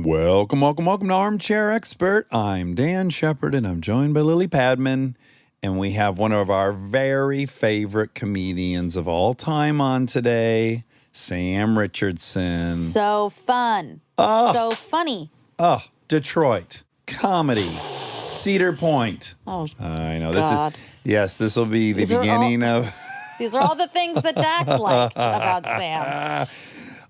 Welcome to Armchair Expert. I'm Dan Shepard, and I'm joined by Lily Padman. And we have one of our very favorite comedians of all time on today, Sam Richardson. So fun. So funny. Detroit. Comedy. Cedar Point. Oh, I know. God. This will be the beginning of... These are all the things that Dax liked about Sam.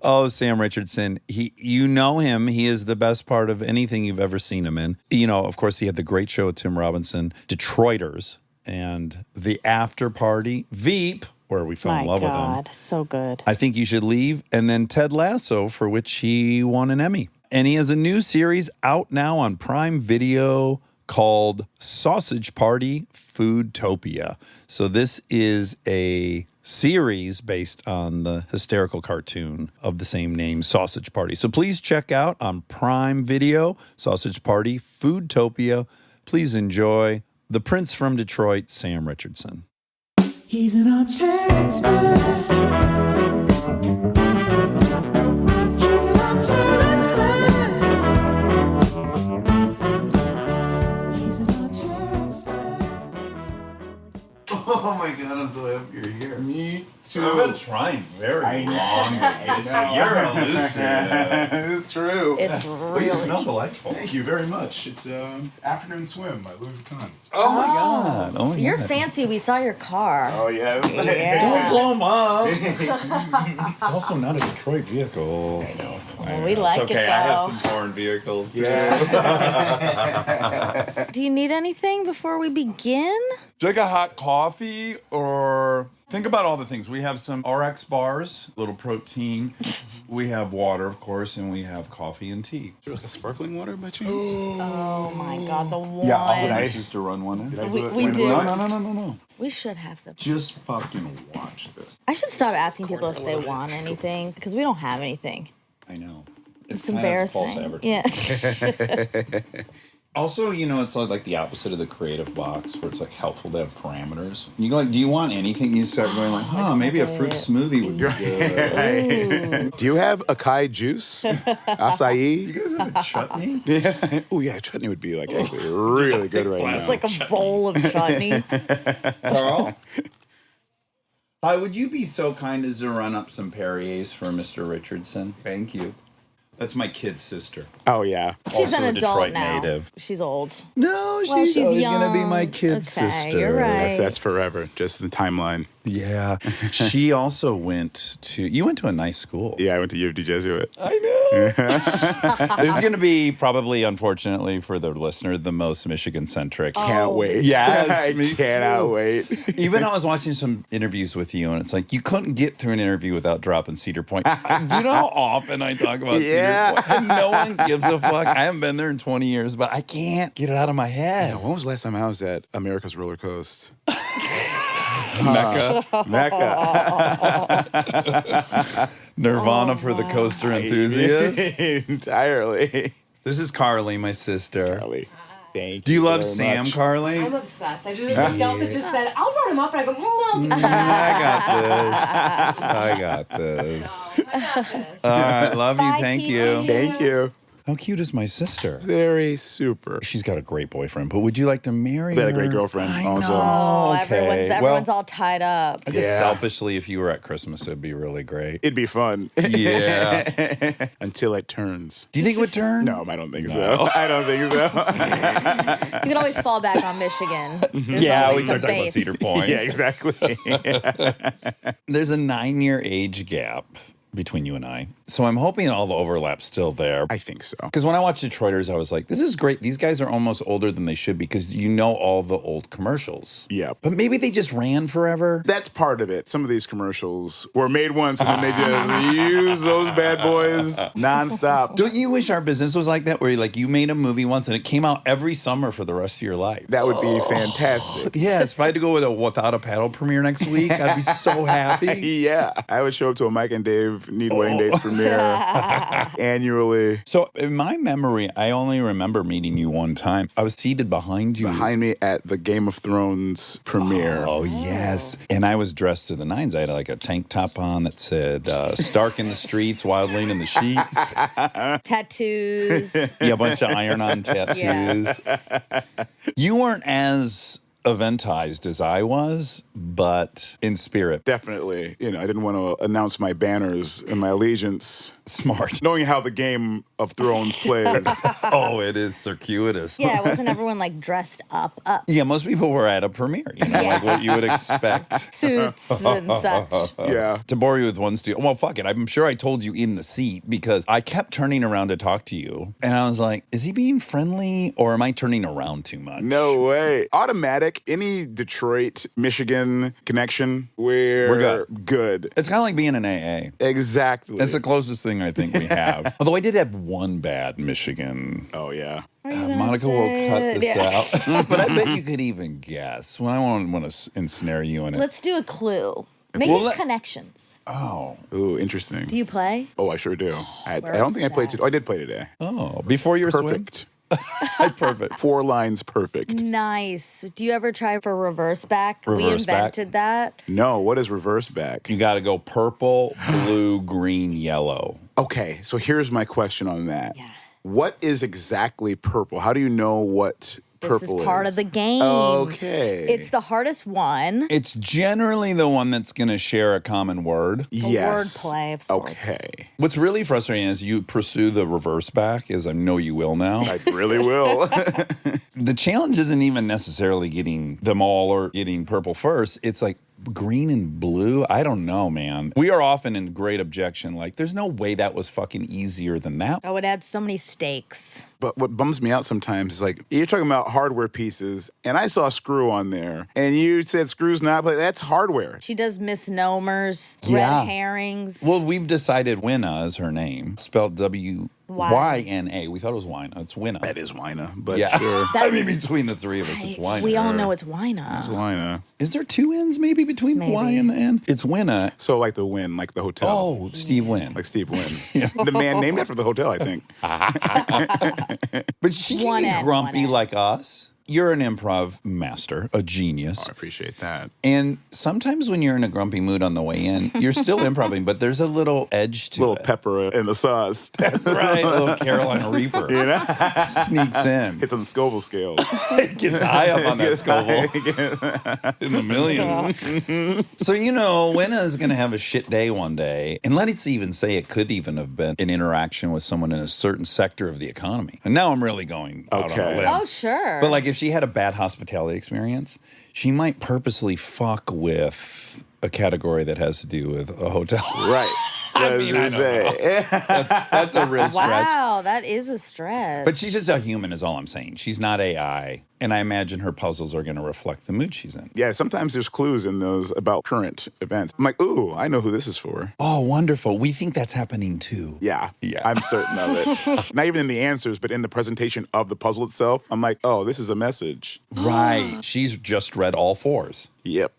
Oh, Sam Richardson. You know him. He is the best part of anything you've ever seen him in. You know, of course, he had the great show with Tim Robinson, Detroiters, and The After Party, Veep, where we fell in love with him. My God, so good. I Think You Should Leave, and then Ted Lasso, for which he won an Emmy. And he has a new series out now on Prime Video called Sausage Party Foodtopia. So this is a series based on the hysterical cartoon of the same name, Sausage Party. So please check out on Prime Video, Sausage Party Foodtopia. Please enjoy the Prince from Detroit, Sam Richardson. He's an armchair expert. He's an armchair expert. He's an armchair expert. Oh my God, I'm so happy you're here. Me too. I've been trying very long to get you. You're elusive. It's true. It's Well, you smell really... delightful. Thank you very much. It's afternoon swim by Louis Vuitton. Oh my God. Oh my You're God. fancy. We saw your car. Oh yes. Don't blow them up. It's also not a Detroit vehicle. I know. Well, we like It's okay. it, though. I have some foreign vehicles too. Yeah. Do you need anything before we begin? Drink a hot coffee or think about all the things. We have some RX bars, a little protein. We have water, of course, and we have coffee and tea. Do you like a sparkling water by chance? Oh, my God, the one. Yeah, I'll get my sister to run one in. We do. No. We should have some. Just fucking watch this. I should stop asking people if they want anything, because we don't have anything. I know. It's kind of embarrassing. false advertising. Yeah. Also, you know, it's like the opposite of the creative box, where it's like helpful to have parameters. You go like, do you want anything? You start going like, maybe a fruit smoothie would be good. Do you have acai juice? Acai? You guys have a chutney? Yeah. Oh yeah, chutney would be like actually really good right now. It's like a bowl of chutney. Carl? Hi, would you be so kind as to run up some Perriers for Mr. Richardson? Thank you. That's my kid's sister. Oh yeah. She's Also an a adult Detroit now. native. She's old. No, Well, she's always young. going to be my kid's Okay, sister. you're right. That's forever. Just the timeline. Yeah. She also went to... You went to a nice school. Yeah, I went to U of D Jesuit. I know. This is going to be probably, unfortunately, for the listener, the most Michigan-centric. Can't wait. Yes, I me cannot too. wait. Even I was watching some interviews with you, and it's like, you couldn't get through an interview without dropping Cedar Point. Do you know how often I talk about Yeah. Cedar Point? And no one gives a fuck. I haven't been there in 20 years, but I can't get it out of my head. When was the last time I was at America's Roller Coaster? Mecca. Nirvana for the wow. coaster enthusiast. Entirely. This is Carly, my sister. Carly, thank Do you love very Sam, much. Carly? I'm obsessed. I just Delta just said, I'll run him up, and I go, I got this. All right, love you. Bye, Thank TT. you. Thank you. How cute is my sister? Very super. She's got a great boyfriend, but would you like to marry her? Got a great girlfriend I also. know. Oh, Okay. everyone's Well, all tied up. I guess Yeah. selfishly, if you were at Christmas, it'd be really great. It'd be fun. Yeah. Until it turns. Do you think it would turn? No, I don't think No. so. I don't think so. You can always fall back on Michigan. There's Yeah, always we start some talking about base. Cedar Point. Yeah, exactly. There's a 9-year age gap between you and I. So I'm hoping all the overlap's still there. I think so. Because when I watched Detroiters, I was like, this is great. These guys are almost older than they should because you know all the old commercials. Yeah. But maybe they just ran forever. That's part of it. Some of these commercials were made once and then they just use those bad boys nonstop. Don't you wish our business was like that, where you made a movie once and it came out every summer for the rest of your life? That would be fantastic. Yes, if I had to go with a Without a Paddle premiere next week, I'd be so happy. Yeah. I would show up to a Mike and Dave need wedding dates for premiere annually. So in my memory, I only remember meeting you one time. I was seated behind you. Behind me at the Game of Thrones premiere. Oh, yes. And I was dressed to the nines. I had like a tank top on that said, Stark in the streets, wildling in the sheets. Tattoos. Yeah, a bunch of iron-on tattoos. Yeah. You weren't as eventized as I was, but in spirit. Definitely. I didn't want to announce my banners and my allegiance. Smart. Knowing how the Game of Thrones plays. Oh, it is circuitous. Yeah, wasn't everyone like dressed up? Yeah, most people were at a premiere, like what you would expect. Suits and such. Yeah. To bore you with one story, well, fuck it. I'm sure I told you in the seat because I kept turning around to talk to you. And I was like, is he being friendly or am I turning around too much? No way. Automatic, any Detroit, Michigan connection, we're good. It's kind of like being an AA. Exactly. That's the closest thing I think we have. Although I did have one bad Michigan. Oh, yeah. Monica will cut this out. But I bet you could even guess. Well, I don't want to ensnare you in it. Let's do a clue. Make Well, it connections. Oh. Ooh, interesting. Do you play? Oh, I sure do. I don't think I played today. Oh, I did play today. Oh. Before your swim? Perfect. Perfect. 4 lines perfect. Nice. Do you ever try for reverse back? We Reverse back? invented that. No, what is reverse back? You got to go purple, blue, green, yellow. Okay, so here's my question on that. Yeah. What is exactly purple? How do you know what This purple is part of the game. Okay. It's the hardest one. It's generally the one that's going to share a common word. Yes. wordplay of sorts. Okay. What's really frustrating is you pursue the reverse back, as I know you will now. I really will. The challenge isn't even necessarily getting them all or getting purple first. It's like green and blue. I don't know, man. We are often in great objection. Like, there's no way that was fucking easier than that. I would add so many stakes. But what bums me out sometimes is like, you're talking about hardware pieces, and I saw screw on there, and you said screw's not, but that's hardware. She does misnomers, Yeah. red herrings. Well, we've decided Winna is her name, spelled W-Y-N-A. We thought it was Wina. It's Winna. That is Wina, but Yeah. sure. I mean, between the three of us, it's Wina. We all know it's Wina. It's Wina. Is there 2 N's maybe between the Y Maybe. and the N? It's Winna. So like the Wynn, like the hotel. Oh, Steve Wynn. Like Steve Wynn. The man named after the hotel, I think. But she can One be N, grumpy one N. like us. You're an improv master, a genius. I appreciate that. And sometimes when you're in a grumpy mood on the way in, you're still improving, but there's a little edge to Little it. pepper in the sauce. That's right. A little Carolina Reaper sneaks in. It's on the Scoville scale. It gets high up on that Scoville in the millions. So, Winna is going to have a shit day one day. And let's even say it could even have been an interaction with someone in a certain sector of the economy. And now I'm really going out on a Okay. limb. Oh, sure. But like if she had a bad hospitality experience, she might purposely fuck with a category that has to do with a hotel. Right. I mean, I don't know. That's a real stretch. Wow, that is a stretch. But she's just a human is all I'm saying. She's not AI. And I imagine her puzzles are going to reflect the mood she's in. Yeah, sometimes there's clues in those about current events. I'm like, ooh, I know who this is for. Oh, wonderful. We think that's happening too. Yeah, Yeah. I'm certain of it. Not even in the answers, but in the presentation of the puzzle itself. I'm like, oh, this is a message. Right. She's just read all 4s. Yep.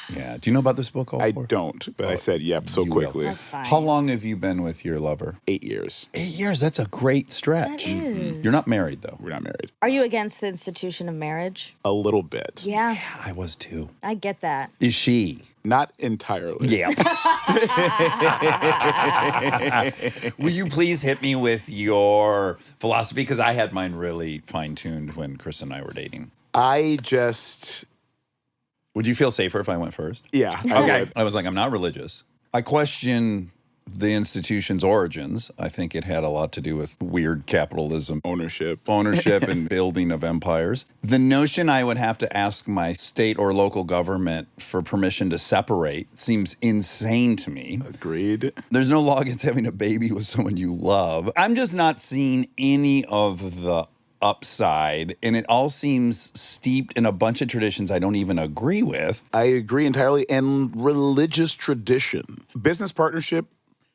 Yeah. Do you know about this book, All I 4? don't, but I said yep so you will. quickly. That's fine. How long have you been with your lover? 8 years. 8 years. That's a great stretch. That is. You're not married, though. We're not married. Are you against the institution of marriage? A little bit. Yeah, I was too. I get that. Is she? Not entirely. Yeah. Will you please hit me with your philosophy? Because I had mine really fine-tuned when Chris and I were dating. I just, Would you feel safer if I went first? yeah. I Okay. would. I was like, I'm not religious. I question the institution's origins. I think it had a lot to do with weird capitalism, Ownership. and building of empires. The notion I would have to ask my state or local government for permission to separate seems insane to me. Agreed. There's no law against having a baby with someone you love. I'm just not seeing any of the upside, and it all seems steeped in a bunch of traditions I don't even agree with. I agree entirely. And religious tradition. Business partnership,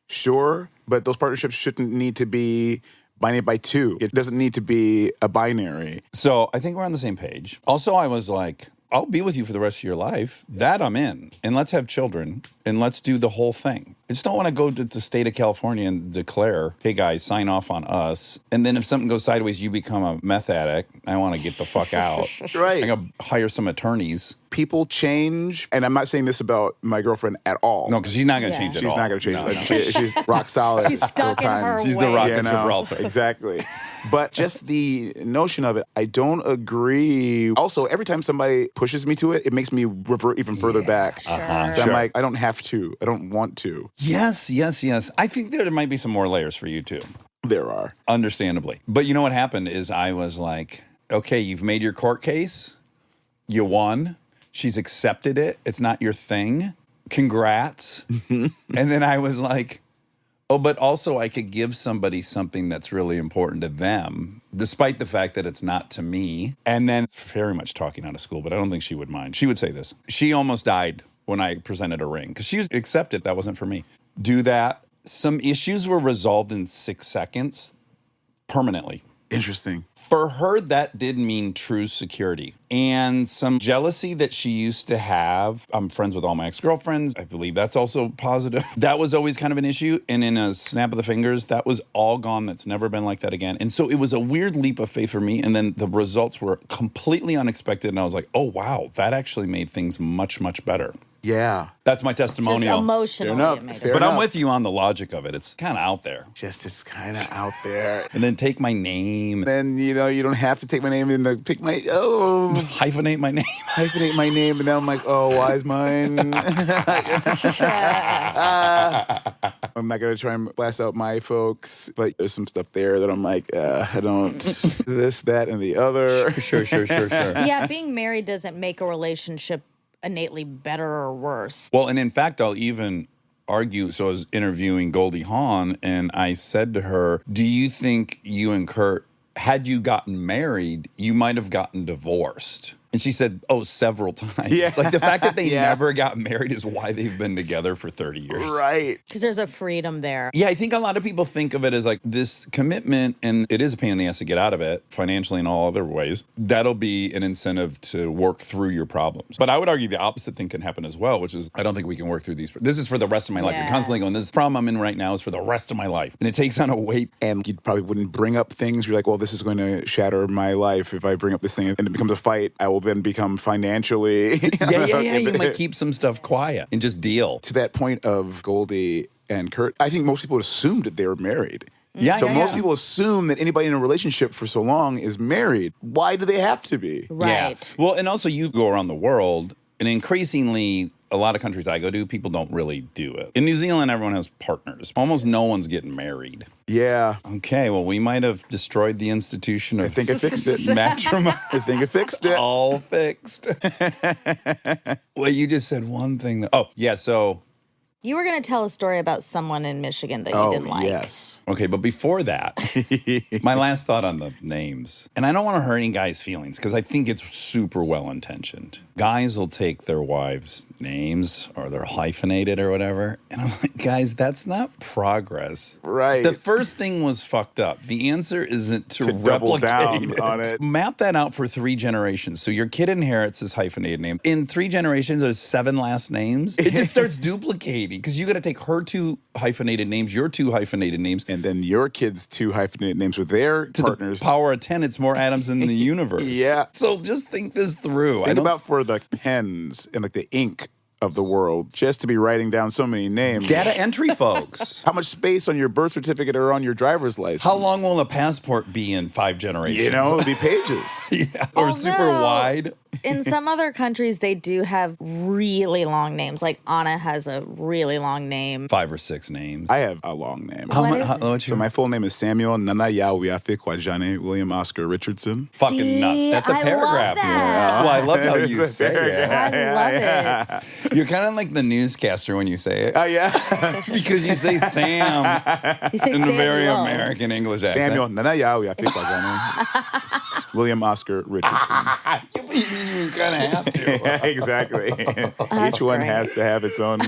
sure, but those partnerships shouldn't need to be binding by 2. It doesn't need to be a binary. So I think we're on the same page. Also, I was like, I'll be with you for the rest of your life. That I'm in. And let's have children and let's do the whole thing. just don't want to go to the state of California and declare, hey guys, sign off on us. And then if something goes sideways, you become a meth addict. I want to get the fuck out. Right. I got to hire some attorneys. People change, and I'm not saying this about my girlfriend at all. No, because she's not going to Yeah. change at She's all. not going to change. No, Like, no. she's rock solid. She's stuck in her She's the way. rock You of know? Gibraltar. Exactly. But just the notion of it, I don't agree. Also, every time somebody pushes me to it, it makes me revert even further back. Uh-huh. So Sure. I'm like, I don't have to. I don't want to. Yes. I think there might be some more layers for you too. There are. Understandably. But you know what happened is I was like, okay, you've made your court case. You won. She's accepted it. It's not your thing. Congrats. And then I was like, oh, but also I could give somebody something that's really important to them, despite the fact that it's not to me. And then very much talking out of school, but I don't think she would mind. She would say this. She almost died when I presented a ring because she was accepted. That wasn't for me. Do that. Some issues were resolved in 6 seconds permanently. Interesting. For her, that did mean true security and some jealousy that she used to have. I'm friends with all my ex-girlfriends. I believe that's also positive. That was always kind of an issue. And in a snap of the fingers, that was all gone. That's never been like that again. And so it was a weird leap of faith for me. And then the results were completely unexpected. And I was like, oh, wow, that actually made things much, much better. Yeah. That's my Just testimonial. emotionally, Fair enough. it made Fair it. But I'm enough. with you on the logic of it. It's kind of out there. Just it's kind of out there. And then take my name, Then, you know, you don't have to take my name and pick my, hyphenate my name. hyphenate my name. And then I'm like, oh, why is mine? I'm not going to try and blast out my folks. But there's some stuff there that I'm like, I don't, this, that, and the other. Sure. Yeah, being married doesn't make a relationship innately better or worse. Well, and in fact, I'll even argue. So I was interviewing Goldie Hawn, and I said to her, do you think you and Kurt, had you gotten married, you might have gotten divorced? And she said, oh, several times. Yeah. Like the fact that they Yeah. never got married is why they've been together for 30 years. Right. Because there's a freedom there. Yeah, I think a lot of people think of it as like this commitment, and it is a pain in the ass to get out of it financially and all other ways. That'll be an incentive to work through your problems. But I would argue the opposite thing can happen as well, which is I don't think we can work through these. This is for the rest of my life. You're constantly going, this problem I'm in right now is for the rest of my life. And it takes on a weight. And you probably wouldn't bring up things. You're like, well, this is going to shatter my life if I bring up this thing and it becomes a fight. I will then become financially. Yeah. You might keep some stuff quiet and just deal. To that point of Goldie and Kurt, I think most people assumed that they were married. Yeah, So yeah, most yeah. people assume that anybody in a relationship for so long is married. Why do they have to be? Right. Yeah. Well, and also you go around the world, and increasingly, a lot of countries I go to, people don't really do it. In New Zealand, everyone has partners. Almost no one's getting married. Yeah. Okay, well, we might have destroyed the institution of I think I fixed it. matrimony. I think I fixed it. All fixed. Well, you just said one thing. Oh, yeah, so... You were going to tell a story about someone in Michigan that you didn't like. Yes. Okay, but before that, my last thought on the names, and I don't want to hurt any guys' feelings because I think it's super well-intentioned. Guys will take their wives' names or they're hyphenated or whatever, and I'm like, guys, that's not progress. Right. The first thing was fucked up. The answer isn't to double replicate down on it. Map that out for 3 generations. So your kid inherits his hyphenated name. In 3 generations, there's 7 last names. It just starts duplicating because you got to take her 2 hyphenated names, your 2 hyphenated names. And then your kids' 2 hyphenated names with their To partners. the power of 10, it's more atoms in the universe. Yeah. So just think this through. Think about for the pens and like the ink of the world, just to be writing down so many names. data entry, folks. How much space on your birth certificate or on your driver's license? How long will a passport be in 5 generations? You know, it'll be pages. Yeah. Or super Although- wide. In some other countries, they do have really long names. Like Anna has a really long name. 5 or 6 names. I have a long name. What is it? What's So your my full name is Samuel Nanayawiafe Kwajane William Oscar Richardson. fucking See, nuts? That's a I love paragraph. that. Well, I love how you It's a say it. I love it. You're kind of like the newscaster when you say it. Oh, yeah. Because you say Sam You say in a very Samuel. American English accent. Samuel Nanayawiafe Kwajane William Oscar Richardson. You kind of have to. Exactly. That's Each one great. has to have its own.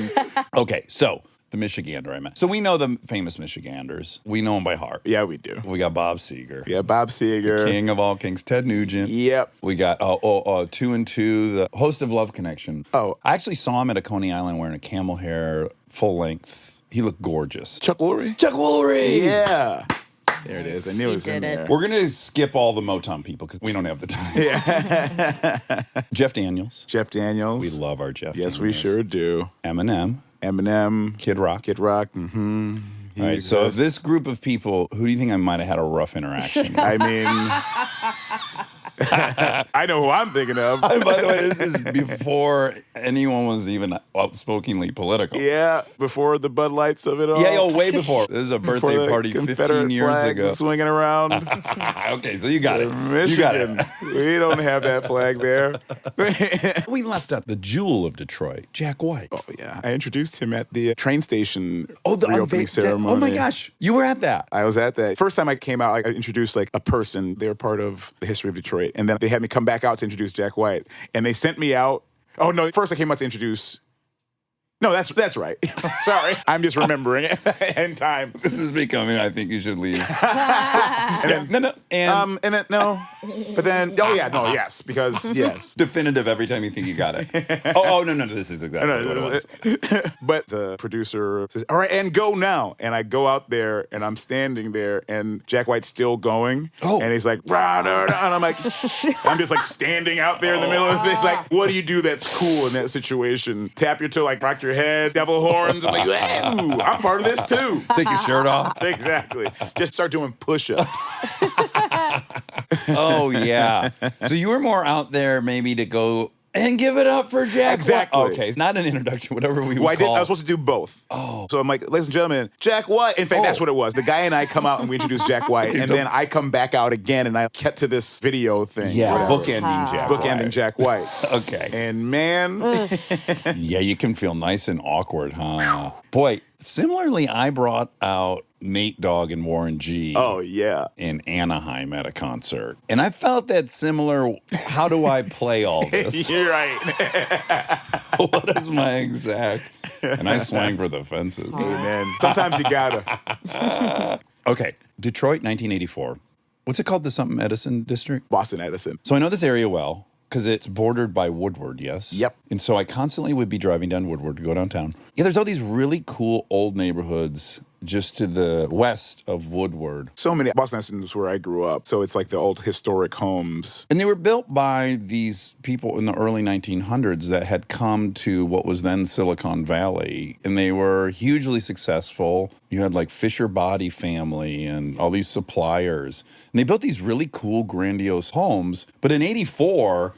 Okay, so the Michigander I met. So we know the famous Michiganders. We know them by heart. Yeah, we do. We got Bob Seger. Yeah, Bob Seger. King of all kings, Ted Nugent. Yep. We got 2 and 2, the host of Love Connection. Oh. I actually saw him at a Coney Island wearing a camel hair, full length. He looked gorgeous. Chuck Woolery? Chuck Woolery! Yeah. There it is. I knew it was in did it. there. We're going to skip all the Motown people because we don't have the time. Jeff Daniels. Jeff Daniels. We love our Jeff Yes, Daniels. we sure do. Eminem. Kid Rock. Mm-hmm. All right, so this group of people, who do you think I might have had a rough interaction with? I mean, I know who I'm thinking of. By the way, this is before anyone was even outspokenly political. Yeah, before the Bud Lights of it all. Yeah, way before. This is a Before birthday the party 15 Confederate years flag ago. swinging around. Okay, so you got it. Michigan. You got it. We don't have that flag there. We left out the jewel of Detroit, Jack White. Oh, yeah. I introduced him at the train station The reopening ceremony. Oh my gosh, you were at that. I was at that. First time I came out, I introduced like a person. They were part of the history of Detroit. And then they had me come back out to introduce Jack White. And they sent me out. Oh, no. First I came out to introduce. No, that's right. Sorry. I'm just remembering it in time. This is becoming, I think you should leave. And then, No. and then, no. But then, oh, yeah, no, yes. Because, yes. Definitive every time you think you got it. No, this is exactly what it was. But the producer says, all right, and go now. And I go out there, and I'm standing there, and Jack White's still going. Oh. And he's like, rah, rah, rah, and I'm like, I'm just like standing out there in the middle of the thing. Like, what do you do that's cool in that situation? Tap your toe, like rock your head, devil horns. I'm like, hey, ooh, I'm part of this too. Take your shirt off. Exactly. Just start doing push-ups. Oh, yeah. So you were more out there maybe to go and give it up for Jack. Exactly. White. Okay, it's not an introduction, whatever we Well, would call. I was supposed to do both. Oh. So I'm like, ladies and gentlemen, Jack White. In fact, that's what it was. The guy and I come out and we introduce Jack White. And then I come back out again and I get to this video thing. Yeah, whatever. bookending Jack Bookending White. Jack White. Okay. And man, Yeah, you can feel nice and awkward, huh? Boy, similarly, I brought out Nate Dogg and Warren G. oh yeah. In Anaheim at a concert. And I felt that similar, how do I play all this? You're right. What is my exact? And I swang for the fences. Hey, man, sometimes you gotta. Okay, Detroit, 1984. What's it called? The something Edison district? Boston Edison. So I know this area well because it's bordered by Woodward, yes? Yep. And so I constantly would be driving down Woodward to go downtown. Yeah, there's all these really cool old neighborhoods just to the west of Woodward. So many. Boston Edison is where I grew up. So it's like the old historic homes. And they were built by these people in the early 1900s that had come to what was then Silicon Valley. And they were hugely successful. You had like Fisher Body family and all these suppliers. And they built these really cool, grandiose homes. But in 84,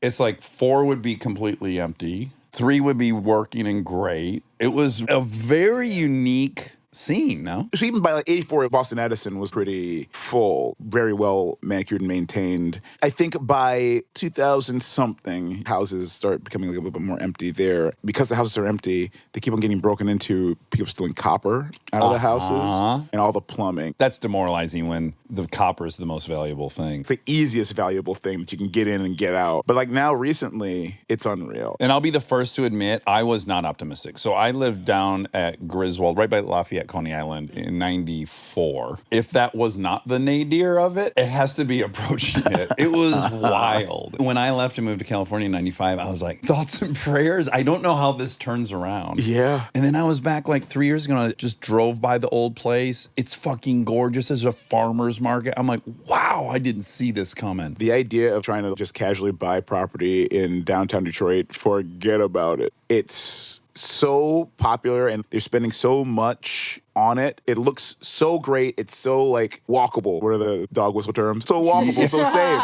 it's like 4 would be completely empty. 3 would be working and great. It was a very unique scene, no? So even by like 84, Boston Edison was pretty full, very well manicured and maintained. I think by 2000 something, houses start becoming a little bit more empty there. Because the houses are empty, they keep on getting broken into, people stealing copper out of the houses and all the plumbing. That's demoralizing when the copper is the most valuable thing. It's the easiest valuable thing that you can get in and get out. But like now recently, it's unreal. And I'll be the first to admit, I was not optimistic. So I lived down at Griswold, right by Lafayette, Coney Island in 94. If that was not the nadir of it, it has to be approaching it. It was wild. When I left and moved to California in 95, I was like, thoughts and prayers? I don't know how this turns around. Yeah. And then I was back like 3 years ago and I just drove by the old place. It's fucking gorgeous. There's a farmer's market. I'm like, wow, I didn't see this coming. The idea of trying to just casually buy property in downtown Detroit, forget about it. It's so popular and they're spending so much on it. It looks so great. It's so like walkable. What are the dog whistle terms? So walkable, so safe.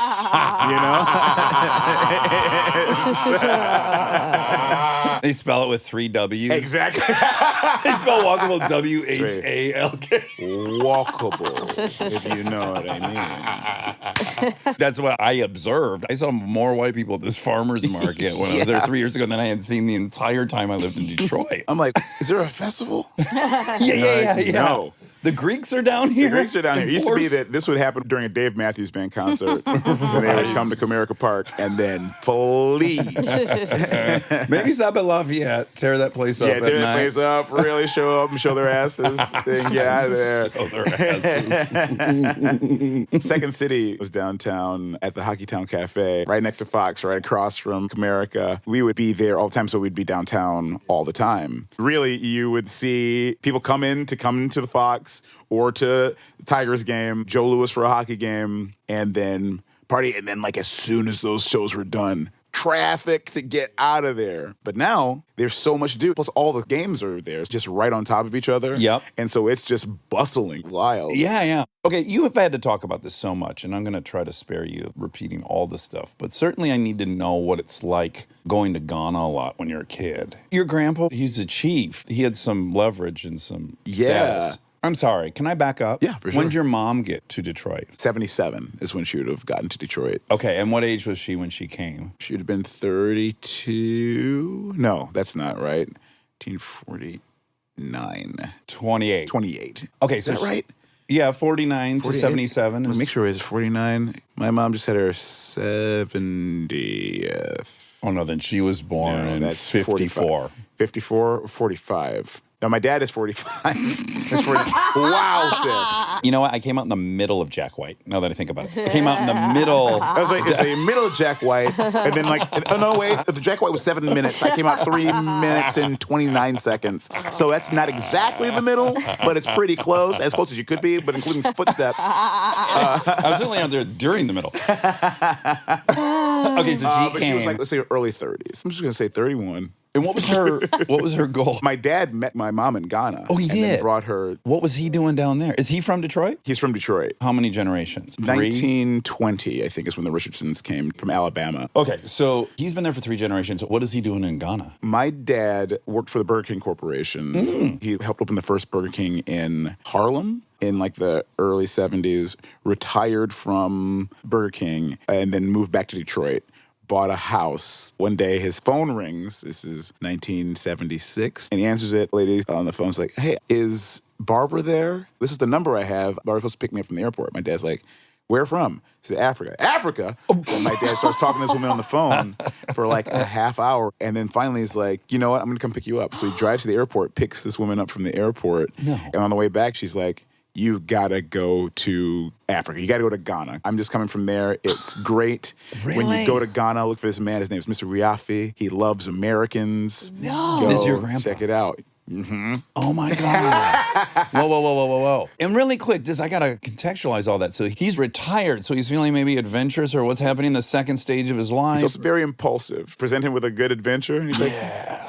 You know? They spell it with 3 W's. Exactly. They spell walkable W-H-A-L-K. Walkable, if you know what I mean. That's what I observed. I saw more white people at this farmer's market when I was there 3 years ago than I had seen the entire time I lived in Detroit. I'm like, is there a festival? Yeah. No. The Greeks are down here? The Greeks are down here. in It used to be force? that this would happen during a Dave Matthews Band concert when they would come to Comerica Park and then flee. Maybe stop at Lafayette, tear that place up Yeah, at tear that night. place up, really show up and show their asses, then get out of there. Oh, their asses. Second City was downtown at the Hockeytown Cafe, right next to Fox, right across from Comerica. We would be there all the time, so we'd be downtown all the time. Really, you would see people come into the Fox or to the Tigers game, Joe Louis for a hockey game, and then party. And then, like, as soon as those shows were done, traffic to get out of there. But now there's so much to do. Plus, all the games are there. It's just right on top of each other. Yep. And so it's just bustling, wild. Yeah. Okay, you have had to talk about this so much, and I'm going to try to spare you repeating all the stuff. But certainly I need to know what it's like going to Ghana a lot when you're a kid. Your grandpa, he's a chief. He had some leverage and some status. I'm sorry, can I back up? Yeah, for sure. When did your mom get to Detroit? 77 is when she would have gotten to Detroit. Okay, and what age was she when she came? She'd have been 32. No, that's not right. 1949. 28. 28. Okay, Is so that right? Yeah, 49 to 48? 77. Let me make sure it was 49. My mom just had her 70th. Oh, no, then she was born in 54. 54 or 45. No, my dad is 45. That's 40. Wow, Seth. You know what? I came out in the middle of Jack White, now that I think about it. I came out in the middle. I was like, it's a middle of Jack White, and then oh no, wait, the Jack White was 7 minutes. I came out 3 minutes and 29 seconds. So that's not exactly the middle, but it's pretty close as you could be, but including footsteps. I was certainly out there during the middle. Okay, so But she was like, let's say early 30s. I'm just gonna say 31. And what was her goal? My dad met my mom in Ghana. Oh, he and did? then brought her. What was he doing down there? Is he from Detroit? He's from Detroit. How many generations? 3? 1920, I think, is when the Richardsons came from Alabama. Okay, so he's been there for 3 generations. What is he doing in Ghana? My dad worked for the Burger King Corporation. He helped open the first Burger King in Harlem in like the early 70s, retired from Burger King, and then moved back to Detroit. Bought a house. One day his phone rings. This is 1976. And he answers it. Lady on the phone's like, hey, is Barbara there? This is the number I have. Barbara's supposed to pick me up from the airport. My dad's like, where from? He said, Africa. Africa? So my dad starts talking to this woman on the phone for like a half hour. And then finally he's like, you know what? I'm going to come pick you up. So he drives to the airport, picks this woman up from the airport. No. And on the way back, she's like, you gotta go to Africa. You gotta go to Ghana. I'm just coming from there. It's great. When Really? you go to Ghana, look for this man. His name is Mr. Riafi. He loves Americans. No. Go This is your grandpa? check it out. Oh my God. Whoa. And really quick, I gotta contextualize all that. So he's retired, so he's feeling maybe adventurous or what's happening in the second stage of his life. He's also very impulsive. Present him with a good adventure, and he's like,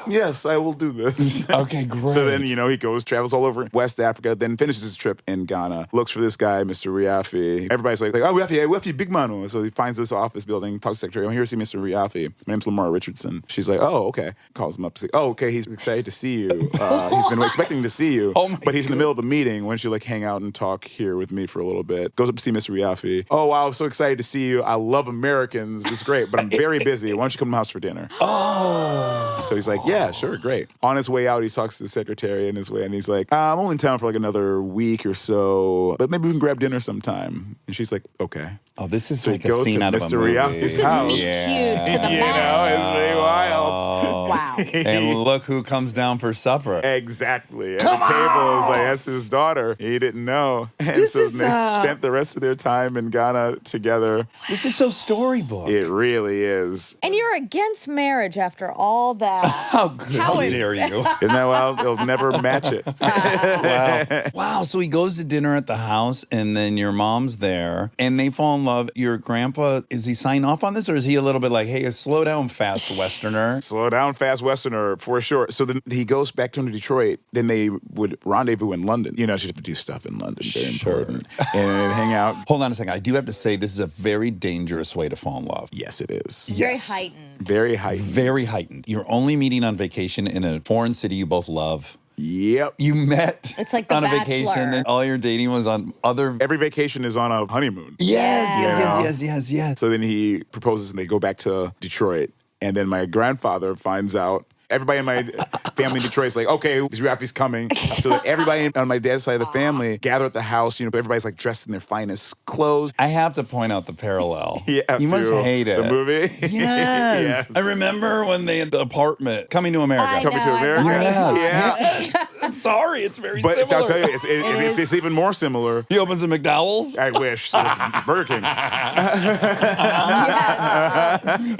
yes, I will do this. Okay, great. So then, he travels all over West Africa, then finishes his trip in Ghana, looks for this guy, Mr. Riafi. Everybody's like, oh, Riafi, big man. So he finds this office building, talks to the secretary, I'm here to see Mr. Riafi. My name's Lamar Richardson. She's like, oh, okay. Calls him up, like, oh, okay, he's excited to see you. He's been expecting to see you, but he's in the middle of a meeting. Why don't you hang out and talk here with me for a little bit? Goes up to see Mr. Riafi. Oh, wow, I'm so excited to see you. I love Americans. It's great, but I'm very busy. Why don't you come to my house for dinner? Oh. So he's like, yeah, sure, great. On his way out, he talks to the secretary and he's like, I'm only in town for another week or so, but maybe we can grab dinner sometime. And she's like, okay. Oh, this is So like he a goes scene to out of a Mr. movie. Riafi's This is house. me cute to the You max. know, it's very wild. Wow. And look who comes down for supper. Exactly. At the table is like, that's his daughter. He didn't know. And This so is, they spent the rest of their time in Ghana together. This is so storybook. It really is. And you're against marriage after all that. How good? How dare you? Isn't that wild? They'll never match it. Wow. So he goes to dinner at the house, and then your mom's there, and they fall in love. Your grandpa, is he sign off on this, or is he a little bit like, hey, slow down, fast Westerner? Slow down, fast Westerner, for sure. So then he goes back to Detroit. Then they would rendezvous in London. She'd have to do stuff in London. Very important. And hang out. Hold on a second. I do have to say, this is a very dangerous way to fall in love. Yes, it is. Very Yes. heightened. Very heightened. Very heightened. You're only meeting on vacation in a foreign city you both love. Yep. You met It's like The on a Bachelor. vacation, and all your dating was on other. Every vacation is on a honeymoon. Yes. So then he proposes and they go back to Detroit. And then my grandfather finds out Everybody in my family in Detroit is like, okay, Rafi's coming. So that everybody on my dad's side of the family gather at the house. Everybody's like dressed in their finest clothes. I have to point out the parallel. Yeah, you must to hate it. The movie? Yes. Yes. I remember when they had the apartment, Coming to America. I Coming to know, I've America? already Yes. watched Yes. I'm sorry, it's very But similar. I'll tell you, it's even more similar. He opens a McDowell's. I wish. It's Burger King.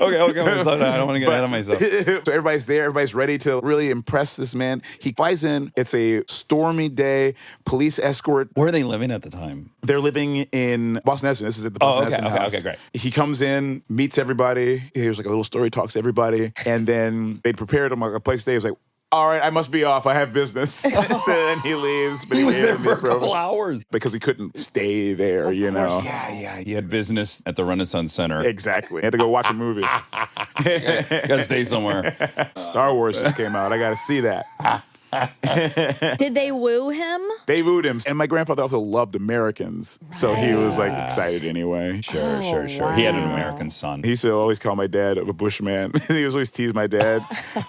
Okay, wait, slow down. I don't want to get ahead of myself. So everybody's there. Everybody's ready to really impress this man. He flies in. It's a stormy day. Police escort. Where are they living at the time? They're living in Boston Edison. This is at the Boston Edison house. Okay, great. He comes in, meets everybody. He hears like a little story, talks to everybody. And then they prepared him like a place to stay. He was like, all right, I must be off. I have business. So then he leaves. But He was there gave for a the program couple hours. because he couldn't stay there, Yeah. He had business at the Renaissance Center. Exactly. He had to go watch a movie. Gotta stay somewhere. Star Wars just came out. I got to see that. Did they woo him? They wooed him. And my grandfather also loved Americans. So he was like excited anyway. Sure. He had an American son. He used to always call my dad a bushman. He was always tease my dad.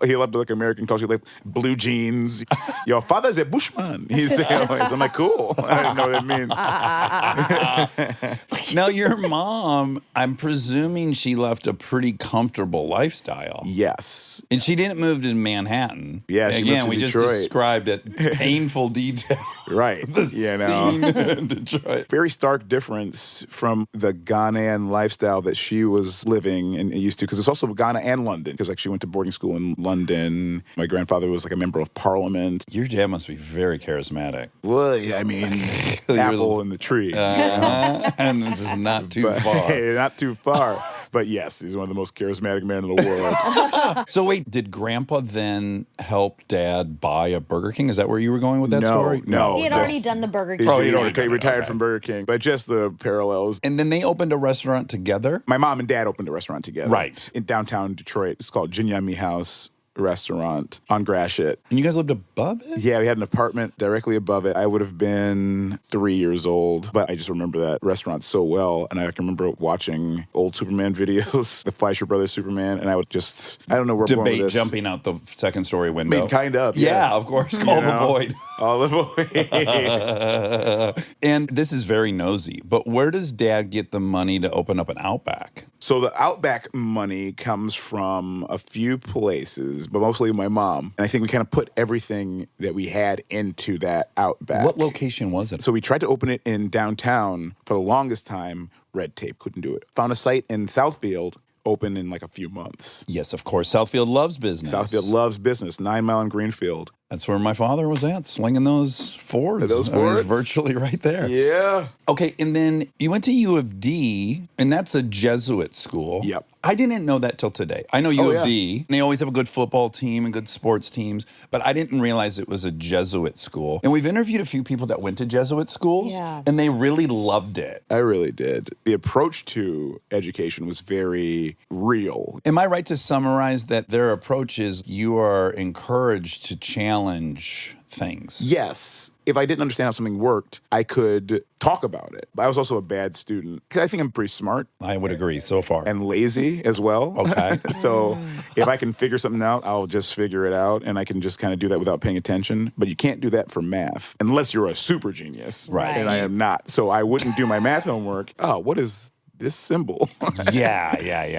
He loved to look American culture, like blue jeans. Your father's a bushman. He's always. I'm like, cool. I didn't know what that means. Now, your mom, I'm presuming she left a pretty comfortable lifestyle. Yes. And she didn't move to Manhattan. Yeah, she moved Again, to we Detroit. just described it painful detail. Right. The scene in Detroit. Very stark difference from the Ghanaian lifestyle that she was living and used to, because it's also Ghana and London, because like she went to boarding school in London. My grandfather was like a member of parliament. Your dad must be very charismatic. Well, I mean, apple in the tree. And this is not too far. Not too far. But yes, he's one of the most charismatic men in the world. So wait, did Grandpa then help Dad buy a Burger King? Is that where you were going with that story? No. He had just- already done the Burger King. Oh, he'd already done he it, retired okay. from Burger King. But just the parallels. And then they opened a restaurant together? My mom and dad opened a restaurant together. Right. In downtown Detroit. It's called Jinyami House Restaurant on Gratiot. And you guys lived above it? Yeah, we had an apartment directly above it. I would have been 3 years old, but I just remember that restaurant so well. And I can remember watching old Superman videos, the Fleischer Brothers Superman, and I would just, I don't know where I'm going with Debate this. jumping out the second story window. I mean, kind of. Yeah, yes. of course. Call the know? void. All the void. And this is very nosy, but where does Dad get the money to open up an Outback? So the Outback money comes from a few places, but mostly my mom. And I think we kind of put everything that we had into that Outback. What location was it? So we tried to open it in downtown for the longest time. Red tape, couldn't do it. Found a site in Southfield, open in like a few months. Yes, of course. Southfield loves business. Southfield loves business. 9 Mile and Greenfield. That's where my father was at, slinging those Fords. Those I mean, Fords? it's virtually right there. Yeah. Okay, and then you went to U of D, and that's a Jesuit school. Yep. I didn't know that till today. I know U Oh, of yeah. D, and they always have a good football team and good sports teams, but I didn't realize it was a Jesuit school. And we've interviewed a few people that went to Jesuit schools, Yeah. and they really loved it. I really did. The approach to education was very real. Am I right to summarize that their approach is you are encouraged to challenge things? Yes. If I didn't understand how something worked, I could talk about it. I was also a bad student. 'Cause I think I'm pretty smart I would agree so far. and lazy as well. Okay. So if I can figure something out, I'll just figure it out, and I can just kind of do that without paying attention. But you can't do that for math unless you're a super genius. Right. And I am not. So I wouldn't do my math homework. Oh, what is this symbol? yeah.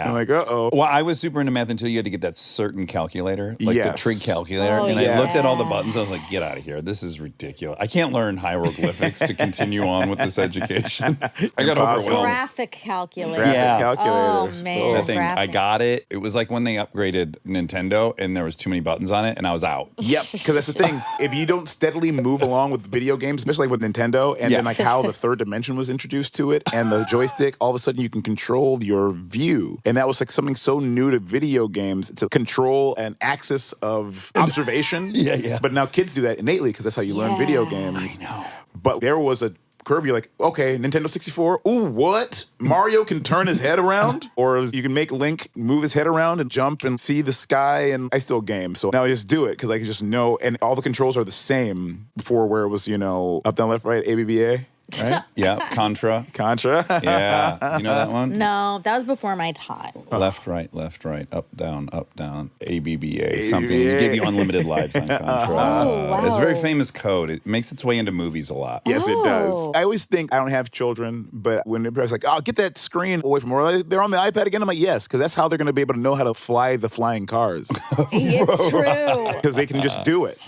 I'm like, uh-oh. Well, I was super into math until you had to get that certain calculator, like the Yes. trig calculator. Oh, and yes. I looked at all the buttons. I was like, get out of here. This is ridiculous. I can't learn hieroglyphics to continue on with this education. I got Impossible. overwhelmed. Graphic calculator. Graphic Yeah. calculators. Oh, man. That thing, I graphic. got it. It was like when they upgraded Nintendo and there was too many buttons on it and I was out. Yep, because that's the thing. If you don't steadily move along with video games, especially with Nintendo, and Yeah. then like how the third dimension was introduced to it, and the joystick, all of a sudden you can control your view, and that was like something so new to video games to control an axis of observation. Yeah. But now kids do that innately because that's how you learn video games. I know. But there was a curve. You're like, okay, Nintendo 64. Ooh, what? Mario can turn his head around, or you can make Link move his head around and jump and see the sky. And I still game, so now I just do it because I can just know. And all the controls are the same before, where it was up, down, left, right, ABBA. right? Yeah, Contra. Contra. Yeah, you know that one? No, that was before my time. Left, right, up, down, ABBA, something. It gave you unlimited lives on Contra. Oh, wow. It's a very famous code. It makes its way into movies a lot. Yes, it does. Oh. I always think I don't have children, but when everybody's like, "Oh, get that screen away from them," or they're on the iPad again, I'm like, yes, because that's how they're going to be able to know how to fly the flying cars, It's true. because they can just do it.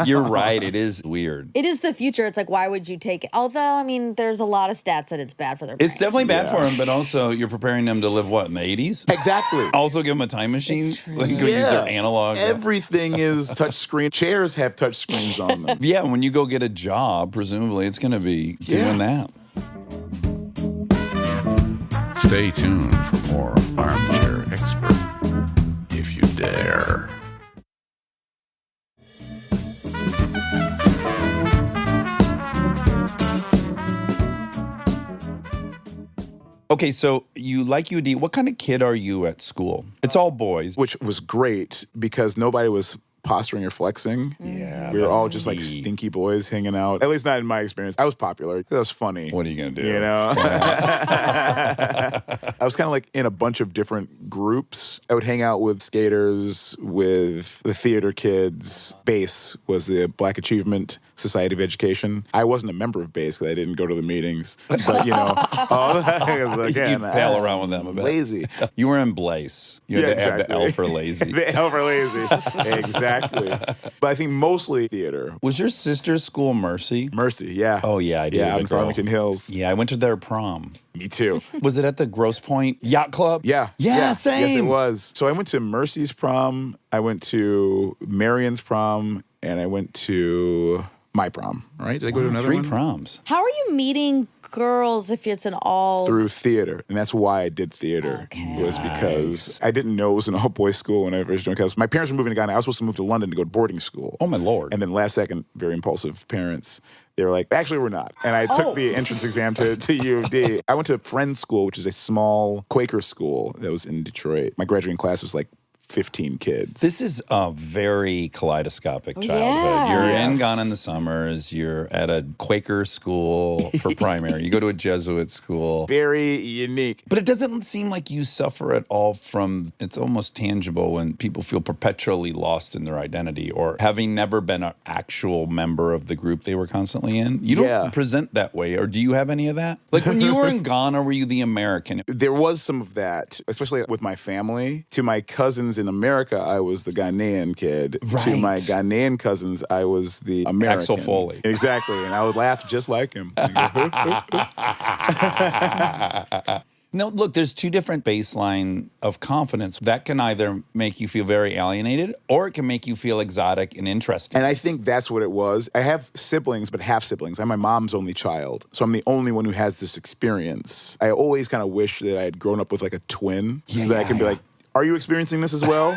You're right. It is weird. It is the future. It's like, why would you take it? Although, I mean, there's a lot of stats that it's bad for their brain. It's definitely bad for them, but also you're preparing them to live, what, in the 80s? Exactly. Also give them a time machine so they can go use their analog. Everything is touch screen. Chairs have touch screens on them. Yeah, when you go get a job, presumably it's going to be doing that. Stay tuned for more Armchair Expert, if you dare. Okay, so you like UD. What kind of kid are you at school? It's all boys. Which was great because nobody was posturing or flexing. Yeah, We were all that's just like key. stinky boys hanging out. At least not in my experience. I was popular. That was funny. What are you going to do? You know? I was kind of like in a bunch of different groups. I would hang out with skaters, with the theater kids. BASE was the Black Achievement Society of Education. I wasn't a member of BASE because I didn't go to the meetings. But, you know, all that was like, You'd pal around with them a bit. Lazy. You were in Blaze. You had to add the L for lazy. The L for lazy. Exactly. But I think mostly theater. Was your sister's school Mercy? Mercy, yeah. Oh, yeah, I did. Yeah, out in Farmington Hills. Yeah, I went to their prom. Me too. Was it at the Grosse Point Yacht Club? Yeah. Yeah, same. Yes, it was. So I went to Mercy's prom, I went to Marion's prom, and I went to my prom, right? Did I go to another 3 one? proms. How are you meeting girls if it's an all... Through theater. And that's why I did theater. Okay. Was because I didn't know it was an all-boys school when I first joined. Because my parents were moving to Ghana. I was supposed to move to London to go to boarding school. Oh, my Lord. And then last second, very impulsive parents, they were like, actually, we're not. And I took the entrance exam to U of D. I went to Friends School, which is a small Quaker school that was in Detroit. My graduating class was like 15 kids. This is a very kaleidoscopic childhood. Yeah. You're in Yes. Ghana in the summers. You're at a Quaker school for primary. You go to a Jesuit school. Very unique. But it doesn't seem like you suffer at all from, it's almost tangible when people feel perpetually lost in their identity or having never been an actual member of the group they were constantly in. You don't Yeah. present that way, or do you have any of that? Like when you were in Ghana, were you the American? There was some of that, especially with my family. To my cousins in America, I was the Ghanaian kid. To Right. my Ghanaian cousins, I was the American. Axel Foley. Exactly. And I would laugh just like him. No, look, there's 2 different baseline of confidence. That can either make you feel very alienated or it can make you feel exotic and interesting. And I think that's what it was. I have siblings, but half siblings. I'm my mom's only child. So I'm the only one who has this experience. I always kind of wish that I had grown up with like a twin so that I can be like, are you experiencing this as well?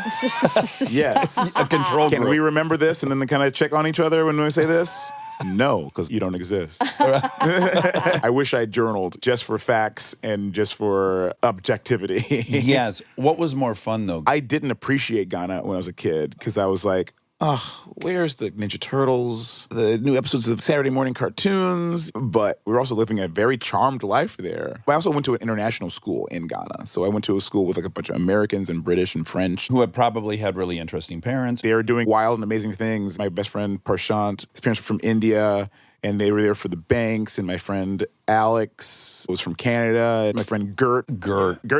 Yes. A control Can group. we remember this and then kind of check on each other when we say this? No, because you don't exist. I wish I journaled just for facts and just for objectivity. Yes. What was more fun, though? I didn't appreciate Ghana when I was a kid because I was like, oh, where's the Ninja Turtles, the new episodes of Saturday morning cartoons? But we were also living a very charmed life there. I also went to an international school in Ghana. So I went to a school with like a bunch of Americans and British and French. Who had probably had really interesting parents. They were doing wild and amazing things. My best friend, Parshant, his parents were from India, and they were there for the banks. And my friend Alex was from Canada. And my friend Gert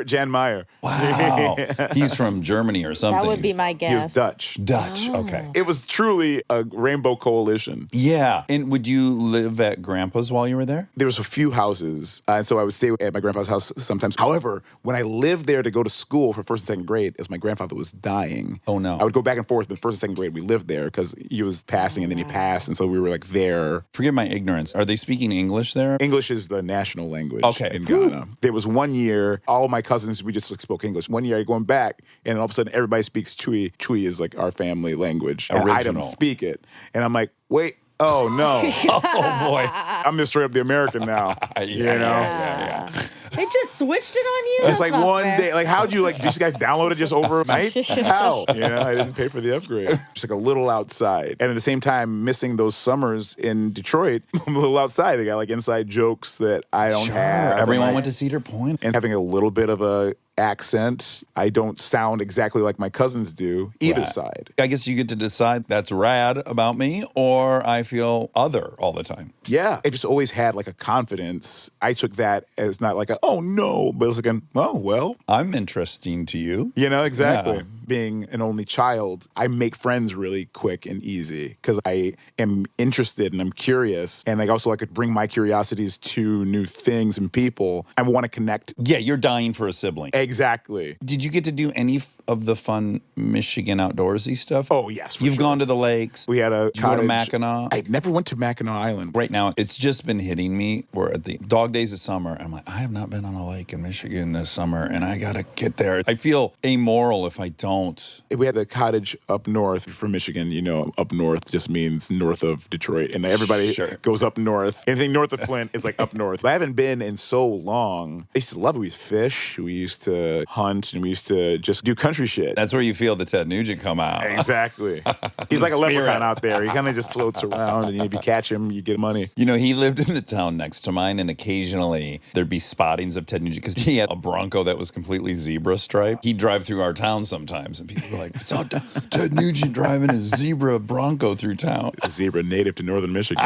Jan Meyer. Wow. He's from Germany or something. That would be my guess. He was Dutch. Dutch. Okay. It was truly a rainbow coalition. Yeah. And would you live at Grandpa's while you were there? There was a few houses, and so I would stay at my grandpa's house sometimes. However, when I lived there to go to school for first and second grade, as my grandfather was dying. Oh, no. I would go back and forth, but first and second grade, we lived there because he was passing and then he passed, and so we were like there. Forgive my ignorance. Are they speaking English there? English is the national language Okay. in Ghana. There was one year, all my cousins, we just spoke English. One year I going back, and all of a sudden everybody speaks Chui. Chui is like our family language. And I don't Original. speak it. And I'm like, wait, oh no. Oh, boy. I'm just straight up the American now. You know? Hey, It just switched it on you? It's That's like not one fair. day. Like, how'd you just guys download it just overnight? How? You know, I didn't pay for the upgrade. Just like a little outside. And at the same time, missing those summers in Detroit, I'm a little outside. They got like inside jokes that I don't have. Everyone went to Cedar Point. And having a little bit of a accent, I don't sound exactly like my cousins do, either Right. side. I guess you get to decide that's rad about me or I feel other all the time. Yeah, I just always had like a confidence. I took that as not like a, oh no, but it was like, oh, well. I'm interesting to you. You know, exactly. Yeah. Being an only child, I make friends really quick and easy because I am interested and I'm curious. And like also I could bring my curiosities to new things and people. I want to connect. Yeah, you're dying for a sibling. Exactly. Did you get to do any of the fun Michigan outdoorsy stuff? Oh, yes, for You've sure. gone to the lakes. We had a Did you go to cottage. Mackinac? I never went to Mackinac Island. Right now, it's just been hitting me. We're at the dog days of summer. And I'm like, I have not been on a lake in Michigan this summer, and I got to get there. I feel amoral if I don't. We had a cottage up north from Michigan. You know, up north just means north of Detroit. And everybody Sure. goes up north. Anything north of Flint is like up north. But I haven't been in so long. I used to love it. We used to fish. We used to hunt. And we used to just do country shit. That's where you feel the Ted Nugent come out. Exactly. He's like a Spirit. leprechaun out there. He kind of just floats around. And if you catch him, you get money. You know, he lived in the town next to mine, and occasionally there'd be spottings of Ted Nugent because he had a Bronco that was completely zebra striped. He'd drive through our town sometimes, and people were like, saw Ted Nugent driving a zebra Bronco through town. A zebra native to northern Michigan.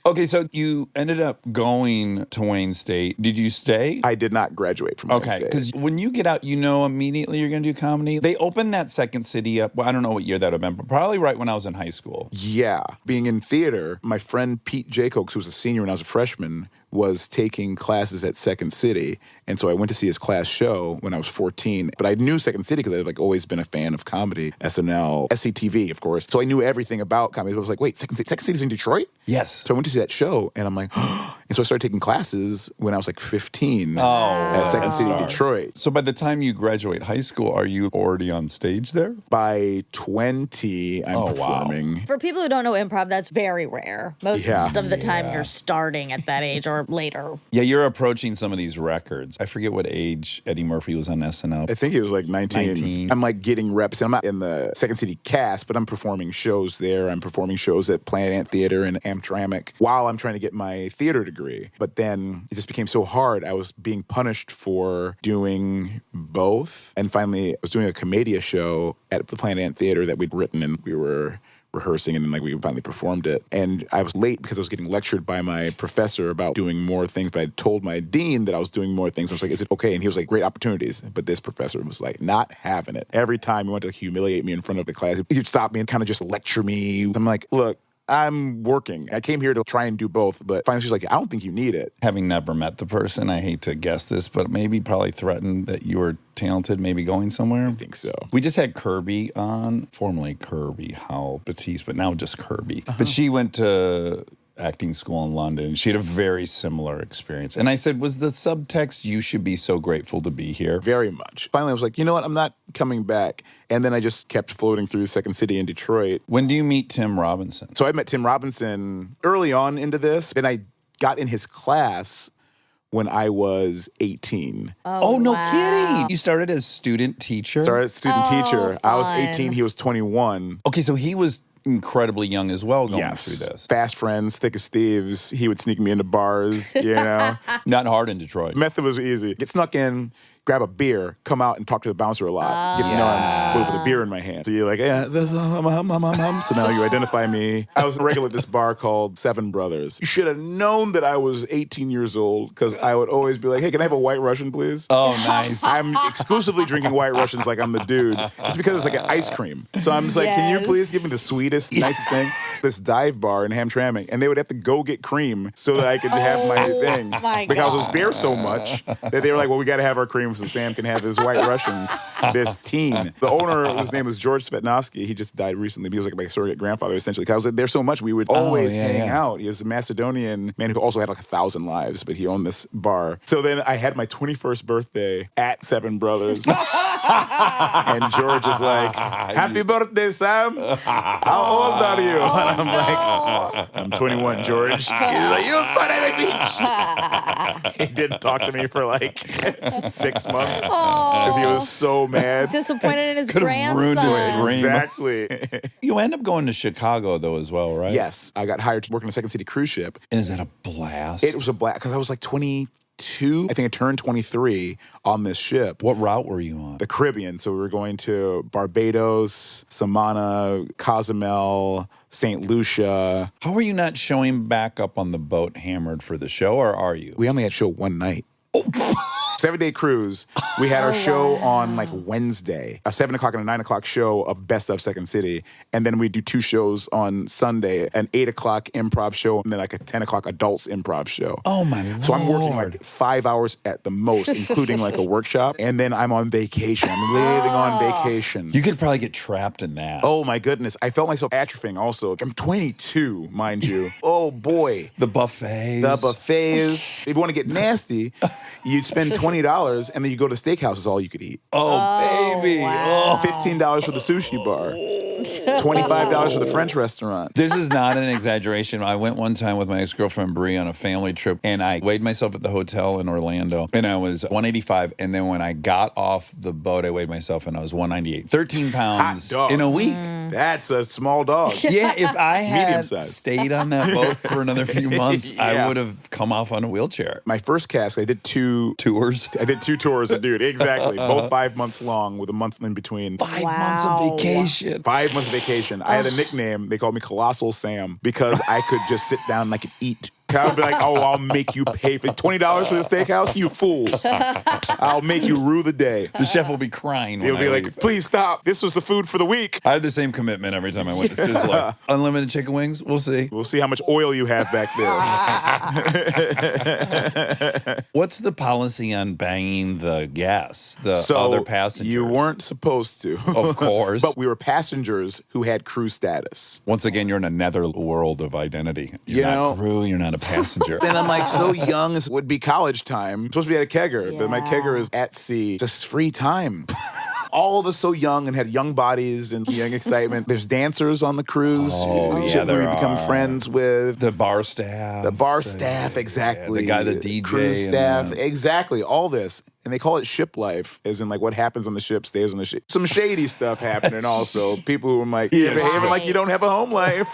Okay, so you ended up going to Wayne State. Did you stay? I did not graduate from Wayne Okay, State. because when you get out, you know immediately you're going to do comedy. They opened that second city up. Well, I don't know what year that would have been, but probably right when I was in high school. Yeah. Being in theater, my friend Pete Jacobs, who was a senior when I was a freshman, was taking classes at Second City. And so I went to see his class show when I was 14. But I knew Second City because I'd like always been a fan of comedy, SNL, SCTV, of course. So I knew everything about comedy. But I was like, wait, Second City's in Detroit? Yes. So I went to see that show, and I'm like, and so I started taking classes when I was like 15 Oh, at Second City, Detroit. So by the time you graduate high school, are you already on stage there? By 20, I'm Oh, wow. performing. For people who don't know improv, that's very rare. Most Yeah. of the time you're starting at that age or later. Yeah, you're approaching some of these records. I forget what age Eddie Murphy was on SNL. I think it was like 19. 19. I'm like getting reps. I'm not in the Second City cast, but I'm performing shows there. I'm performing shows at Planet Ant Theater and Amtramck while I'm trying to get my theater degree. But then it just became so hard. I was being punished for doing both. And finally, I was doing a Commedia show at the Planet Ant Theater that we'd written, and we were rehearsing, and then like we finally performed it. And I was late because I was getting lectured by my professor about doing more things, but I told my dean that I was doing more things. I was like, is it okay? And he was like, great opportunities. But this professor was like, not having it. Every time he wanted to humiliate me in front of the class, he'd stop me and kind of just lecture me. I'm like, look, I'm working. I came here to try and do both, but finally she's like, I don't think you need it. Having never met the person, I hate to guess this, but maybe probably threatened that you were talented, maybe going somewhere. I think so. We just had Kirby on, formerly Kirby Howell Batiste, but now just Kirby. But she went to acting school in London. She had a very similar experience. And I said, was the subtext, you should be so grateful to be here? Very much. Finally, I was like, you know what? I'm not coming back. And then I just kept floating through Second City in Detroit. When do you meet Tim Robinson? So I met Tim Robinson early on into this. Then I got in his class when I was 18. Oh, no wow. kidding. You started as student teacher? Started as student teacher. I was fun. 18. He was 21. Okay, so he was incredibly young as well going Yes. through this. Fast friends, thick as thieves. He would sneak me into bars, you know. Not hard in Detroit. Method was easy. Get snuck in, grab a beer, come out and talk to the bouncer a lot. Get to know him with a beer in my hand. So you're like, yeah, this, So now you identify me. I was a regular at this bar called Seven Brothers. You should have known that I was 18 years old because I would always be like, hey, can I have a White Russian, please? Oh, nice. I'm exclusively drinking White Russians like I'm the dude. It's because it's like an ice cream. So I'm just like, can you Yes. please give me the sweetest, nicest thing? This dive bar in Hamtramck, and they would have to go get cream so that I could have my thing. my because I was God. there so much that they were like, well, we got to have our cream so Sam can have his White Russians, this teen. The owner, his name was George Svetnovsky. He just died recently. He was like my surrogate grandfather, essentially. Because I was there so much, we would always hang out. He was a Macedonian man who also had like 1,000 lives, but he owned this bar. So then I had my 21st birthday at Seven Brothers. And George is like, happy birthday, Sam. How old are you? And I'm like, I'm 21, George. He's like, you son of a bitch. He didn't talk to me for like 6 months because he was so mad. Disappointed in his Could have grandson. ruined his dream. Exactly. You end up going to Chicago, though, as well, right? Yes, I got hired to work on a Second City cruise ship. And is that a blast? It was a blast because I was like 22. I think I turned 23 on this ship. What route were you on? The Caribbean. So we were going to Barbados, Samana, Cozumel, St. Lucia. How are you not showing back up on the boat hammered for the show, or are you? We only had show one night. 7-day cruise. We had our show on like Wednesday, a 7 o'clock and a 9 o'clock show of Best of Second City. And then we do 2 shows on Sunday, an 8 o'clock improv show and then like a 10 o'clock adults improv show. Oh, my Lord. So I'm working like 5 hours at the most, including like a workshop. And then I'm on vacation. I'm living on vacation. You could probably get trapped in that. Oh my goodness. I felt myself atrophying also. I'm 22, mind you. Oh boy. The buffets. The buffets. If you want to get nasty, you'd spend $20 and then you go to steakhouse is all you could eat. Oh, baby. wow. Oh. $15 for the sushi bar. $25 for the French restaurant. This is not an exaggeration. I went one time with my ex-girlfriend Bree on a family trip, and I weighed myself at the hotel in Orlando, and I was 185. And then when I got off the boat, I weighed myself, and I was 198. 13 pounds Hot dog. in a week. That's a small dog. Yeah, if I had Medium-sized. stayed on that boat for another few months, I Yeah. would have come off on a wheelchair. My first cast, I did 2 Tours. I did 2 tours, dude. Exactly. Both 5 months long with a month in between. 5 Wow. months of vacation. 5 months of vacation. I had a nickname. They called me Colossal Sam because I could just sit down and I could eat. I would be like, oh, I'll make you pay for $20 for the steakhouse? You fools. I'll make you rue the day. The chef will be crying when He'll I be like, leave. please stop. This was the food for the week. I had the same commitment every time I went to Sizzler. Unlimited chicken wings? We'll see. We'll see how much oil you have back there. What's the policy on banging the guests, the So other passengers? you weren't supposed to. Of course. But we were passengers who had crew status. Once again, you're in another world of identity. You're You not know- crew, you're not a passenger. And I'm like so young, it would be college time. I'm supposed to be at a kegger, but my Yeah. kegger is at sea. Just free time. All of us so young and had young bodies and young excitement. There's dancers on the cruise. Oh, yeah, Shit there we become are. friends with. The bar staff. The bar staff, exactly. The guy, the DJ. Cruise and staff, the- exactly. All this. And they call it ship life, as in like what happens on the ship stays on the ship. Some shady stuff happening also. People who are like, you're behaving like you don't have a home life.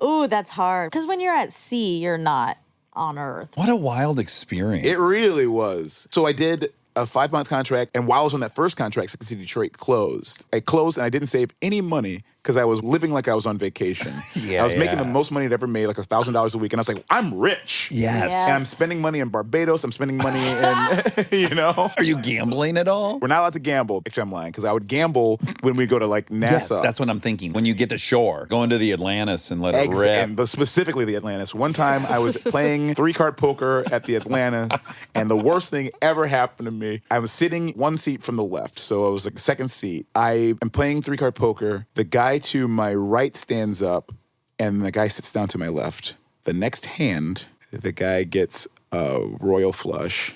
Ooh, that's hard. Because when you're at sea, you're not on Earth. What a wild experience. It really was. So I did a 5-month contract, and while I was on that first contract, Second City Detroit closed. I closed, and I didn't save any money because I was living like I was on vacation. Yeah, I was making yeah. the most money I'd ever made, like $1,000 a week, and I was like, I'm rich. Yes. Yeah. And I'm spending money in Barbados. I'm spending money in, you know. Are you gambling at all? We're not allowed to gamble. Actually, I'm lying, because I would gamble when we go to like Yes, NASA. that's what I'm thinking. When you get to shore, go into the Atlantis and let it rip. And specifically the Atlantis. One time I was playing 3-card poker at the Atlantis, and the worst thing ever happened to me. I was sitting one seat from the left, so I was like the second seat. I am playing 3-card poker. The guy to my right stands up, and the guy sits down to my left. The next hand, the guy gets a royal flush,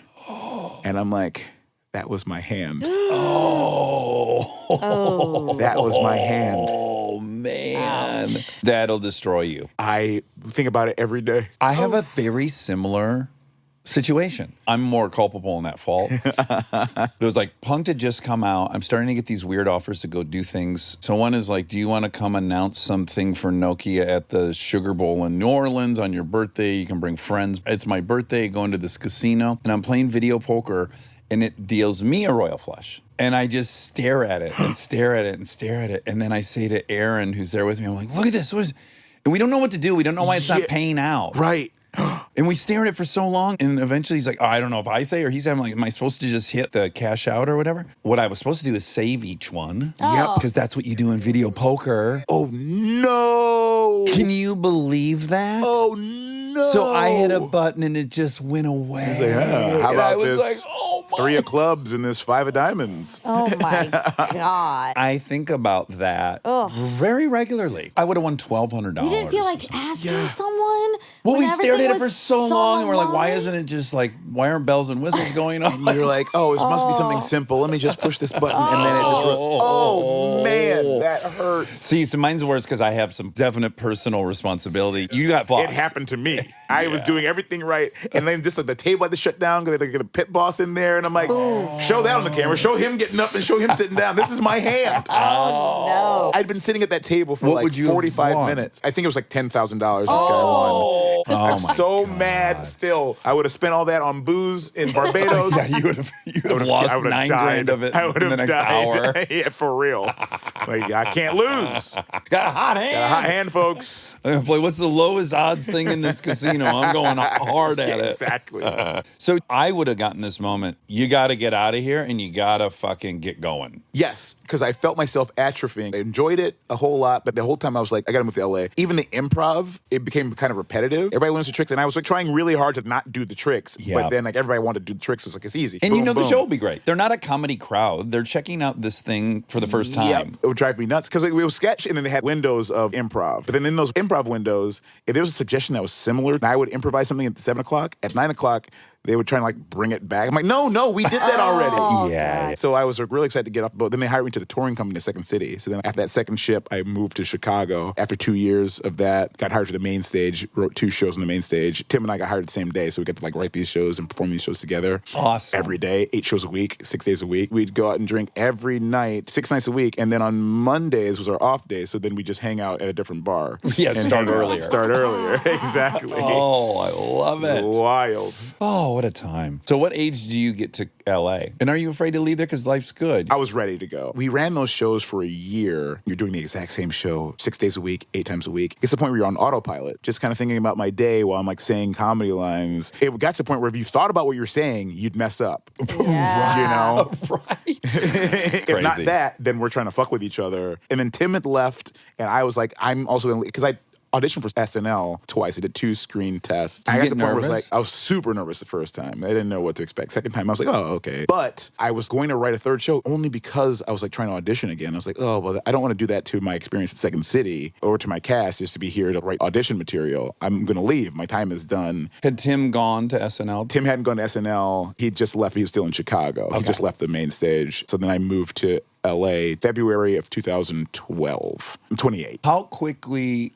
and I'm like, that was my hand. Oh. That was my hand. Oh, man. That'll destroy you. I think about it every day. I have a very similar situation. I'm more culpable in that fault. It was like, Punk'd had just come out. I'm starting to get these weird offers to go do things. So one is like, do you want to come announce something for Nokia at the Sugar Bowl in New Orleans on your birthday? You can bring friends. It's my birthday, going to this casino, and I'm playing video poker, and it deals me a royal flush. And I just stare at it and stare at it and stare at it. And then I say to Aaron, who's there with me, I'm like, look at this. What is... And we don't know what to do. We don't know why it's not Yeah. paying out. Right. And we stare at it for so long, and eventually he's like, oh, I don't know if I say or he's like, am I supposed to just hit the cash out or whatever? What I was supposed to do is save each one. Yep. Because that's what you do in video poker. Oh, no. Can you believe that? Oh, no. So I hit a button and it just went away. He's like, how And I about was this like, oh my. 3 of clubs and this 5 of diamonds? Oh my God. I think about that very regularly. I would have won $1,200. You didn't feel like asking someone Well, we when stared at everything it for was so long, and we're like, why light. isn't it just like, why aren't bells and whistles going off? And you're like, oh, it must be something simple. Let me just push this button, and then it just. Oh man, that hurts. See, so mine's worse because I have some definite personal responsibility. You got flogged. It happened to me. I was doing everything right, and then just like the table had to shut down because they get a pit boss in there, and I'm like, show that on the camera, show him getting up, and show him sitting down. This is my hand. No. I'd been sitting at that table for What like would you have 45 won? minutes. I think it was like $10,000 this guy won. I'm my so mad still. I would have spent all that on booze in Barbados. Yeah, you would have lost I would've $9 died. grand of it I in would've the next died. hour. Yeah, for real. Like, I can't lose. Got a hot hand. Got a hot hand, folks. I'm gonna play, what's the lowest odds thing in this casino? I'm going hard at it. Exactly. So I would have gotten this moment. You got to get out of here and you got to fucking get going. Yes, because I felt myself atrophying. I enjoyed it a whole lot, but the whole time I was like, I got to move to LA. Even the improv, it became kind of repetitive. Everybody learns the tricks, and I was like trying really hard to not do the tricks. Yeah. But then like everybody wanted to do the tricks. It's like, it's easy. And Boom, you know the boom. show will be great. They're not a comedy crowd. They're checking out this thing for the first time. Yep. It would drive me nuts because it was sketch, and then they had windows of improv. But then in those improv windows, if there was a suggestion that was similar, and I would improvise something at 7 o'clock. At 9 o'clock, they would try and like bring it back. I'm like, no, we did that already. Yeah. So I was really excited to get off the boat. Then they hired me to the touring company in Second City. So then after that second ship, I moved to Chicago. After 2 years of that, got hired to the main stage, wrote 2 shows on the main stage. Tim and I got hired the same day, so we got to like write these shows and perform these shows together. Awesome. Every day, 8 shows a week, 6 days a week. We'd go out and drink every night, 6 nights a week. And then on Mondays was our off day, so then we just hang out at a different bar. Yeah, And start hang out. earlier. Start earlier, exactly. Oh, I love it. Wild. Oh, what a time. So what age do you get to LA? And are you afraid to leave there because life's good? I was ready to go. We ran those shows for a year. You're doing the exact same show 6 days a week, 8 times a week. It's the point where you're on autopilot, just kind of thinking about my day while I'm like saying comedy lines. It got to the point where if you thought about what you're saying, you'd mess up. Yeah. You know? Right. If not Crazy. that, then we're trying to fuck with each other. And then Tim had left, and I was like, I'm also going to, because I auditioned for SNL twice. I did 2 screen tests. I got get to the point where it was nervous? like, I was super nervous the first time. I didn't know what to expect. Second time, I was like, oh, okay. But I was going to write a 3rd show only because I was like trying to audition again. I was like, oh, well, I don't want to do that to my experience at Second City or to my cast just to be here to write audition material. I'm going to leave. My time is done. Had Tim gone to SNL? Tim hadn't gone to SNL. He just left. He was still in Chicago. He just left the main stage. So then I moved to LA February of 2012. I'm 28. How quickly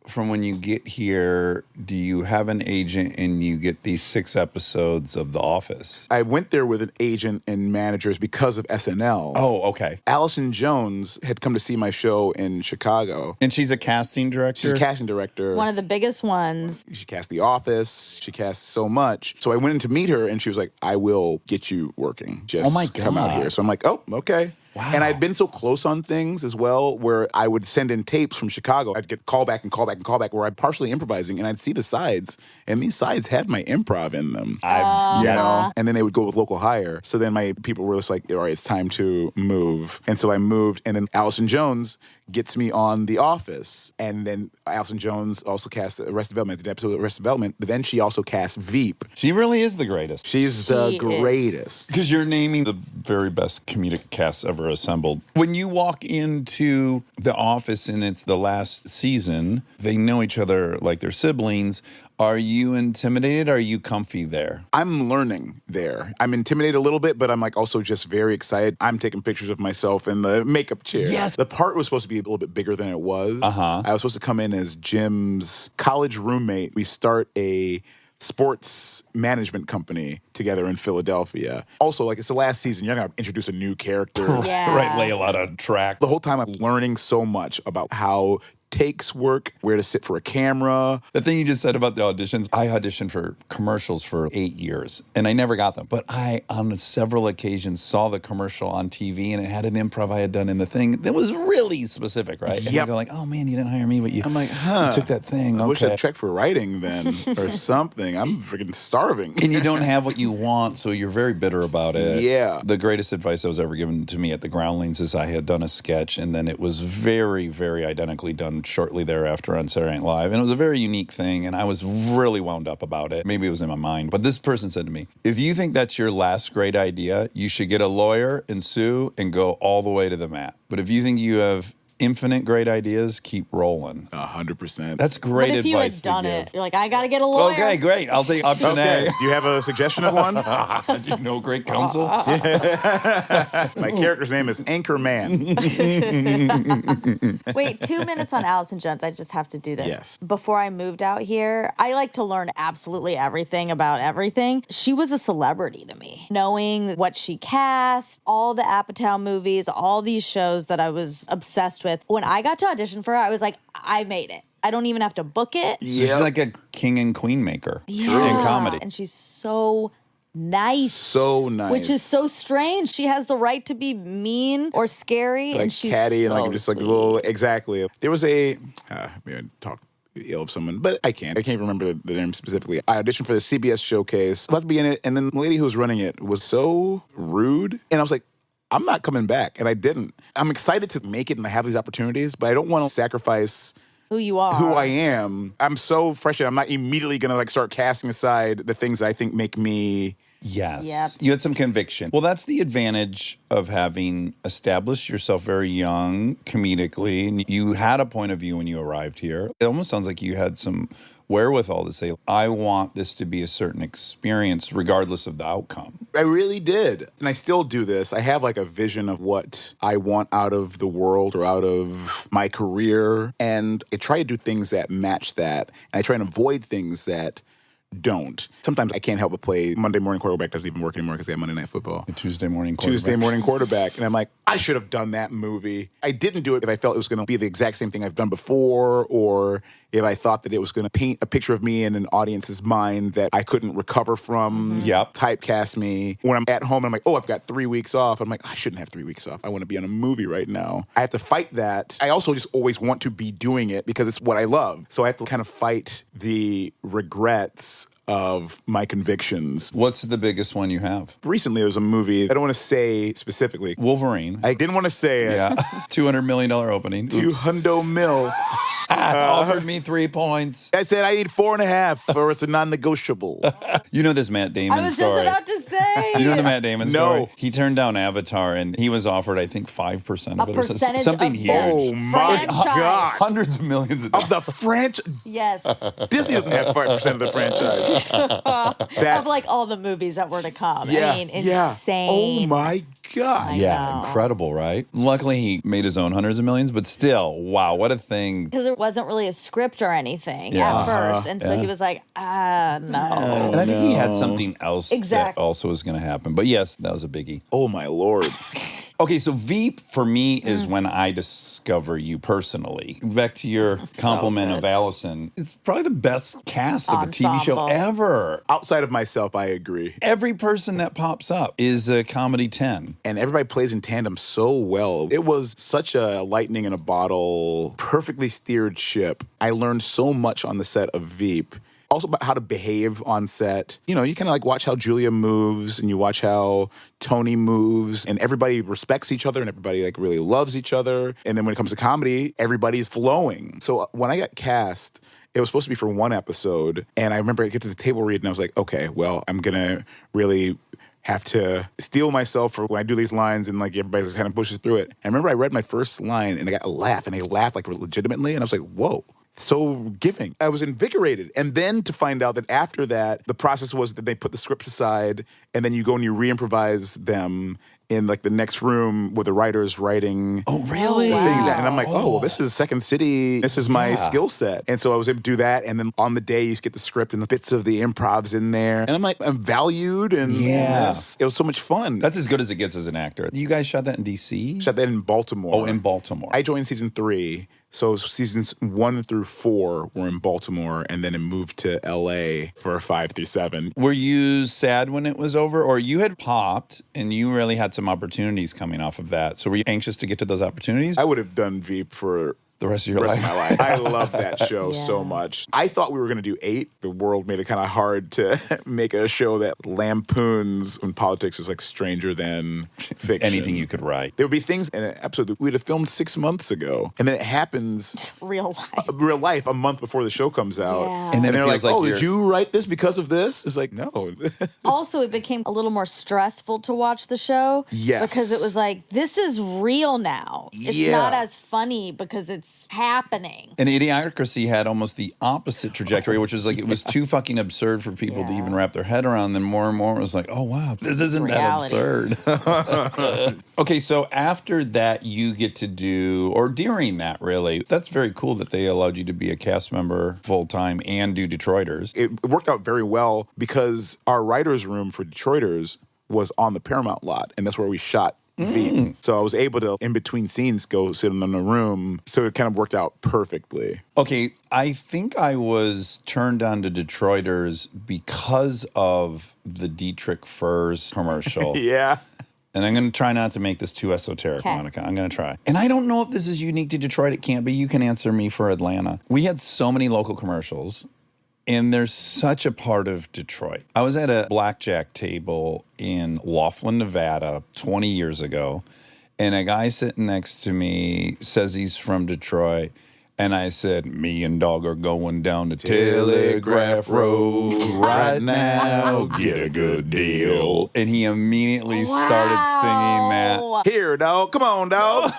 from when you get here do you have an agent and you get these 6 episodes of The Office? I went there with an agent and managers because of SNL. Oh, okay. Allison Jones had come to see my show in Chicago. And she's a casting director? She's a casting director. One of the biggest ones. She cast The Office. She cast so much. So I went in to meet her, and she was like, I will get you working. Just Oh my come out God. here. So I'm like, oh, okay. Wow. And I'd been so close on things as well where I would send in tapes from Chicago. I'd get callback and callback and callback where I'm partially improvising, and I'd see the sides, and these sides had my improv in them. You know? And then they would go with local hire. So then my people were just like, all right, it's time to move. And so I moved, and then Allison Jones gets me on The Office. And then Allison Jones also cast Arrested Development, the episode of Arrested Development, but then she also cast Veep. She really is the greatest. She's the She is. greatest. Because you're naming the very best comedic cast ever assembled. When you walk into The Office and it's the last season, they know each other like they're siblings. Are you intimidated? Are you comfy there? I'm learning there. I'm intimidated a little bit, but I'm like also just very excited. I'm taking pictures of myself in the makeup chair. Yes. The part was supposed to be a little bit bigger than it was. Uh-huh. I was supposed to come in as Jim's college roommate. We start a sports management company together in Philadelphia. Also, like, it's the last season. You're not going to introduce a new character. Yeah. Right, lay a lot of track. The whole time I'm learning so much about how takes work, where to sit for a camera. The thing you just said about the auditions, I auditioned for commercials for 8 years and I never got them. But I, on several occasions, saw the commercial on TV and it had an improv I had done in the thing that was really specific, right? And you Yep. go like, oh man, you didn't hire me, but you, I'm like, you took that thing. I wish Okay. I'd checked for writing then or something. I'm freaking starving. And you don't have what you want, so you're very bitter about it. Yeah. The greatest advice that was ever given to me at the Groundlings is I had done a sketch, and then it was very, very identically done shortly thereafter on Saturday Night Live. And it was a very unique thing, and I was really wound up about it. Maybe it was in my mind. But this person said to me, if you think that's your last great idea, you should get a lawyer and sue and go all the way to the mat. But if you think you have infinite great ideas keep rolling. 100%. That's What great if you advice had done to it? give. You're like, I got to get a lawyer. Okay, great. I'll take option Okay. A. Do you have a suggestion of one? Do you know great counsel? My character's name is Anchorman. Wait, 2 minutes on Allison Jones. I just have to do this. Yes. Before I moved out here, I like to learn absolutely everything about everything. She was a celebrity to me. Knowing what she cast, all the Apatow movies, all these shows that I was obsessed with. When I got to audition for her, I was like, I made it. I don't even have to book it. She's like a king and queen maker in Yeah. comedy. And she's so nice. So nice. Which is so strange. She has the right to be mean or scary, like and she's catty so and like just like a sweet. little exactly. There was a maybe I talk ill of someone, but I can't remember the name specifically. I auditioned for the CBS showcase. I was about to be in it, and then the lady who was running it was so rude, and I was like, I'm not coming back, and I didn't. I'm excited to make it and I have these opportunities, but I don't want to sacrifice who you are. who I am. I'm so fresh, and I'm not immediately gonna like start casting aside the things I think make me. Yes. Yep. You had some conviction. Well, that's the advantage of having established yourself very young comedically. And you had a point of view when you arrived here. It almost sounds like you had some wherewithal to say, I want this to be a certain experience regardless of the outcome. I really did. And I still do this. I have like a vision of what I want out of the world or out of my career. And I try to do things that match that. And I try and avoid things that don't. Sometimes I can't help but play Monday morning quarterback. Doesn't even work anymore because they have Monday Night Football. Tuesday morning quarterback. Tuesday morning quarterback. And I'm like, I should have done that movie. I didn't do it if I felt it was going to be the exact same thing I've done before, or if I thought that it was going to paint a picture of me in an audience's mind that I couldn't recover from. Yep. Typecast me. When I'm at home, I'm like, oh, I've got 3 weeks off. I'm like, I shouldn't have 3 weeks off. I want to be on a movie right now. I have to fight that. I also just always want to be doing it because it's what I love. So I have to kind of fight the regrets of my convictions. What's the biggest one you have? Recently, there was a movie, I don't want to say specifically. Wolverine. I didn't want to say it. Yeah. $200 million opening. Oops. $200 mil. Offered me 3 points. I said I need 4.5 or it's a non-negotiable. You know this Matt Damon I was story. just about to say. You know the Matt Damon story? No. He turned down Avatar and he was offered, I think, 5% of A it. Or percentage something of huge. the Oh my franchise. God. Hundreds of millions of Of the French, Yes. Disney doesn't have 5% of the franchise. That's Of like all the movies that were to come. yeah, I mean, yeah. insane. Oh my God. Yeah, know. incredible, right? Luckily, he made his own hundreds of millions, but still, wow, what a thing. Because there wasn't really a script or anything Yeah. at first. And so he was like, no. And I think he had something else that Exactly. also was going to happen. But yes, that was a biggie. Oh my Lord. Okay, so Veep for me is when I discover you personally. Back to your compliment of Allison. It's probably the best cast of a TV show Ensemble. ever. Outside of myself, I agree. Every person that pops up is a comedy 10. And everybody plays in tandem so well. It was such a lightning in a bottle, perfectly steered ship. I learned so much on the set of Veep. Also about how to behave on set. You know, you kind of like watch how Julia moves and you watch how Tony moves and everybody respects each other and everybody like really loves each other. And then when it comes to comedy, everybody's flowing. So when I got cast, it was supposed to be for one episode. And I remember I get to the table read and I was like, okay, well, I'm going to really have to steel myself for when I do these lines and like everybody just kind of pushes through it. I remember I read my first line and I got a laugh and they laughed like legitimately. And I was like, whoa. So giving. I was invigorated. And then to find out that after that, the process was that they put the scripts aside and then you go and you re-improvise them in like the next room with the writers writing. Oh, really? Things that, and I'm like, oh, well, this is Second City. This is my skill set. And so I was able to do that. And then on the day, you just get the script and the bits of the improvs in there. And I'm like, I'm valued. And yes, it was so much fun. That's as good as it gets as an actor. You guys shot that in D.C.? Shot that in Baltimore. Oh, in Baltimore. I joined season 3. So seasons 1 through 4 were in Baltimore, and then it moved to LA for 5 through 7. Were you sad when it was over, or you had popped and you really had some opportunities coming off of that? So were you anxious to get to those opportunities? I would have done Veep for the rest of your rest life. of my life. I love that show Yeah. so much. I thought we were going to do 8. The world made it kind of hard to make a show that lampoons when politics is like stranger than fiction. Anything you could write. There would be things in an episode that we'd have filmed 6 months ago, and then it happens Real life. real life a month before the show comes out. Yeah. And then they're it like, feels like "Oh, you're- did you write this because of this?" It's like, no. Also, it became a little more stressful to watch the show. Yes. Because it was like, this is real now. It's Yeah. not as funny because it's happening. And Idiocracy had almost the opposite trajectory, which was like it was too fucking absurd for people to Yeah. even wrap their head around. Then more and more it was like, oh wow, this isn't Reality. that absurd. Okay, so after that, you get to do, or during that, really, that's very cool that they allowed you to be a cast member full time and do Detroiters. It worked out very well because our writer's room for Detroiters was on the Paramount lot, and that's where we shot Veep. So I was able to, in between scenes, go sit in the room. So it kind of worked out perfectly. Okay, I think I was turned on to Detroiters because of the Dietrich Furs commercial. Yeah. And I'm going to try not to make this too esoteric, Okay. Monica. I'm going to try. And I don't know if this is unique to Detroit. It can't be. You can answer me for Atlanta. We had so many local commercials, and there's such a part of Detroit. I was at a blackjack table in Laughlin, Nevada 20 years ago, and a guy sitting next to me says he's from Detroit. And I said, me and Dog are going down to Telegraph Road right now. Get a good deal. And he immediately started singing that. Wow. Here, dog. Come on, dog.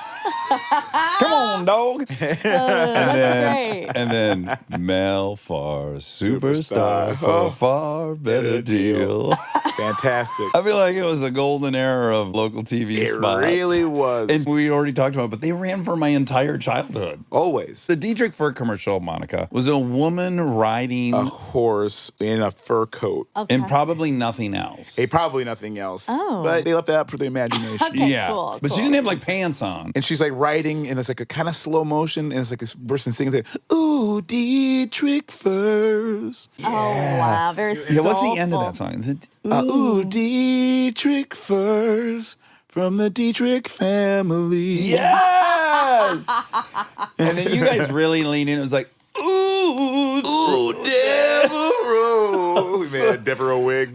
Come on, dog. That's great. And then Mel Far Superstar for a far better deal. Fantastic. I feel like it was a golden era of local TV It spots. really was. And we already talked about it, but they ran for my entire childhood. Always. The Dietrich Fur commercial, Monica, was a woman riding A horse in a fur coat. and probably nothing else. Probably nothing else. Oh. But they left that up for the imagination. Okay, yeah. cool, But she cool. didn't have like pants on. And she's like riding, and it's like a kind of slow motion, and it's like this person singing, like, ooh, Dietrich Furs. Oh, wow. Very Yeah, what's the end of soulful. that song? Is it, Ooh, Dietrich Furs from the Dietrich family. Yes! And then you guys really leaned in. It was like, ooh, Devereaux. We made Devereaux wigs.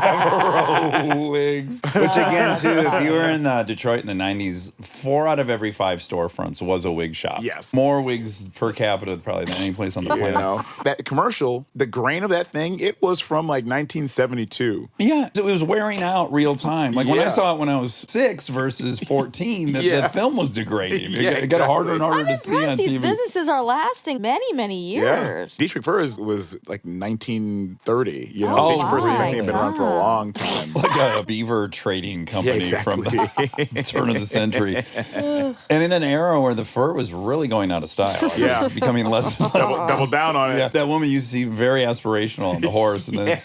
Devereaux wigs. Which again, too, if you were in Detroit in the 90s, 4 out of every 5 storefronts was a wig shop. Yes. More wigs per capita probably than any place on the You planet. know, that commercial, the grain of that thing, it was from like 1972. Yeah, it was wearing out real time. Like when I Yeah. saw it when I was 6 versus 14, Yeah. the film was degrading. Yeah, It got harder and harder I'm to see on impressed these TV. businesses are lasting many, many years. Dietrich Furs was like 1930. You know, Oh, Dietrich Furs my I think had been around for a God. long time. Like a beaver trading company from the exactly. turn of the century. And in an era where the fur was really going out of style. Like, Yeah. It's becoming less and less. Double down on it. Yeah, that woman you see very aspirational on the horse. And then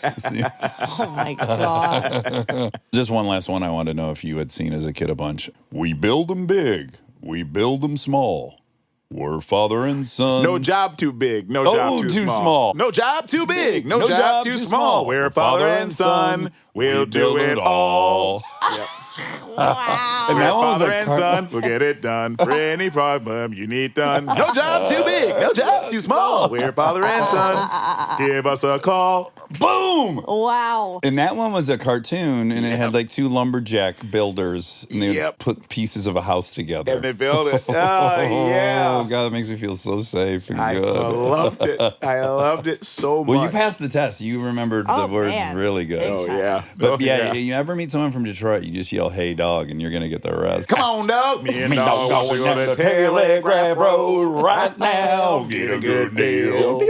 Oh, my God. just one last one I want to know if you had seen as a kid a bunch. We build them big. We build them small. We're father and son. No job too big. No Oh, job too too small. small. No job too big. No job too small. We're father and son. We'll do it all. Wow. And We're that one was father a and car- son. We'll get it done. For any problem you need done. No job too big. No job too small. We're father and son. Give us a call. Boom! Wow. And that one was a cartoon, and it had like 2 lumberjack builders, and they would Yep. put pieces of a house together. And they build it. Oh, Oh, yeah. God, that makes me feel so safe and I good. loved it. I loved it so much. Well, you passed the test. You remembered Oh, the words man. really good. Oh, yeah. But Oh, yeah, you ever meet someone from Detroit, you just yell, hey, dog, and you're going to get the rest. Come on, dog. Me and Me dog dog going going to down the Telegraph Road right now. Get a good deal.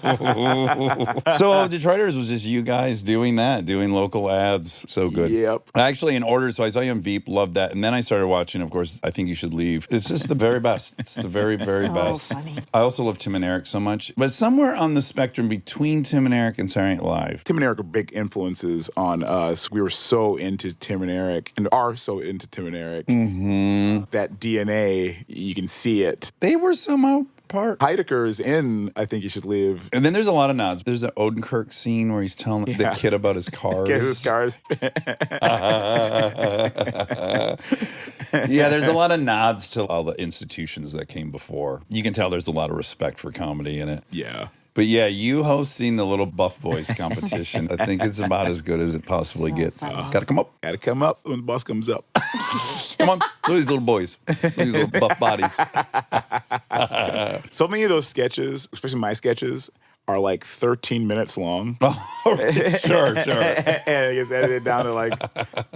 So Detroiters was just you guys doing that, doing local ads. So good. Yep. Actually, in order, so I saw you on Veep, loved that. And then I started watching, of course, I Think You Should Leave. It's just the very best. It's the very, very So best. funny. I also love Tim and Eric so much. But somewhere on the spectrum between Tim and Eric and Saturday Night Live. Tim and Eric are big influences on us. We were so into Tim and Eric and are so into Tim and Eric. Mm-hmm. That DNA, you can see it. They were somehow part? Heidecker's in I Think You Should Leave. And then there's a lot of nods. There's an Odenkirk scene where he's telling the kid about his cars. Get his cars. Yeah, there's a lot of nods to all the institutions that came before. You can tell there's a lot of respect for comedy in it. Yeah. But yeah, you hosting the Little Buff Boys competition, I think it's about as good as it possibly gets. Gotta come up. Gotta come up when the boss comes up. Come on. Look at these little boys. Look at these little buff bodies. So many of those sketches, especially my sketches, are like 13 minutes long. Sure. And it gets edited down to like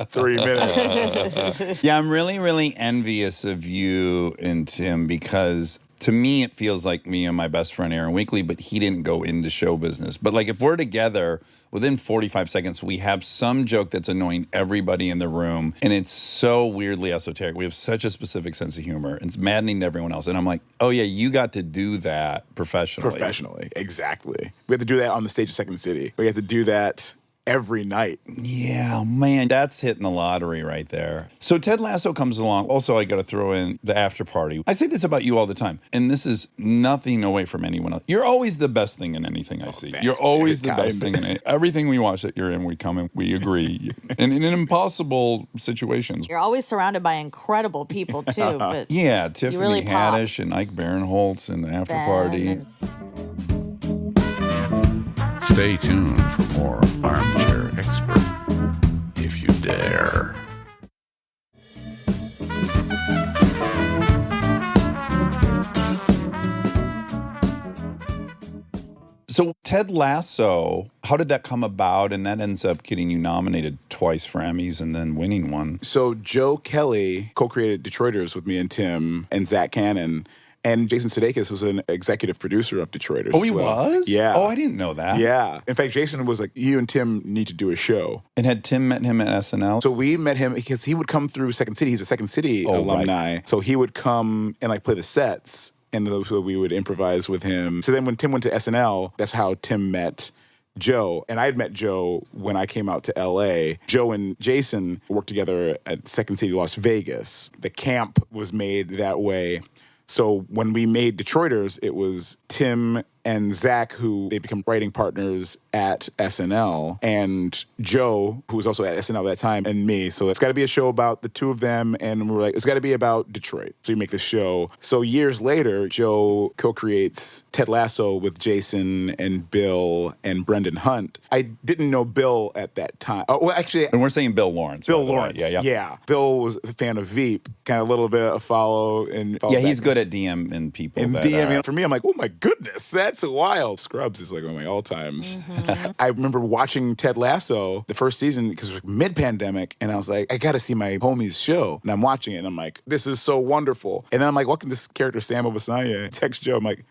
3 minutes. Yeah, I'm really, really envious of you and Tim because to me, it feels like me and my best friend Aaron Weekly, but he didn't go into show business. But like if we're together, within 45 seconds, we have some joke that's annoying everybody in the room. And it's so weirdly esoteric. We have such a specific sense of humor. It's maddening to everyone else. And I'm like, oh yeah, you got to do that professionally. Professionally, exactly. We have to do that on the stage of Second City. We have to do that every night. Yeah, man, that's hitting the lottery right there. So Ted Lasso comes along. Also, I got to throw in the after party. I say this about you all the time, and this is nothing away from anyone else. You're always the best thing in anything I see. You're always the best thing in it. Everything we watch that you're in, we come and we agree. And in impossible situations. You're always surrounded by incredible people too. But Yeah, Tiffany really pop. Haddish and Ike Barinholtz and the after party. Stay tuned for more Armchair Expert, if you dare. So Ted Lasso, how did that come about? And that ends up getting you nominated twice for Emmys and then winning one. So Joe Kelly co-created Detroiters with me and Tim and Zach Cannon. And Jason Sudeikis was an executive producer of Detroiters. Oh, he as well. was? Yeah. Oh, I didn't know that. Yeah. In fact, Jason was like, you and Tim need to do a show. And had Tim met him at SNL? So we met him because he would come through Second City. He's a Second City alumni. Right. So he would come and like play the sets. And so we would improvise with him. So then when Tim went to SNL, that's how Tim met Joe. And I had met Joe when I came out to LA. Joe and Jason worked together at Second City Las Vegas. The camp was made that way. So when we made Detroiters, it was Tim and Zach, who they become writing partners at SNL, and Joe, who was also at SNL at that time, and me. So it's got to be a show about the two of them, and we were like, it's got to be about Detroit. So you make this show. So years later, Joe co-creates Ted Lasso with Jason and Bill and Brendan Hunt. I didn't know Bill at that time. Oh, well, actually... And we're saying Bill Lawrence. Bill Lawrence, yeah. Bill was a fan of Veep, kind of a little bit of follow. Yeah, he's good at DM and people. And DMing. For me, I'm like, oh my goodness, that's wild. Scrubs is like one of my all-times. Mm-hmm. I remember watching Ted Lasso the first season because it was mid-pandemic, and I was like, I got to see my homie's show. And I'm watching it, and I'm like, this is so wonderful. And then I'm like, what can this character, Sam Obasanya, text Joe? I'm like,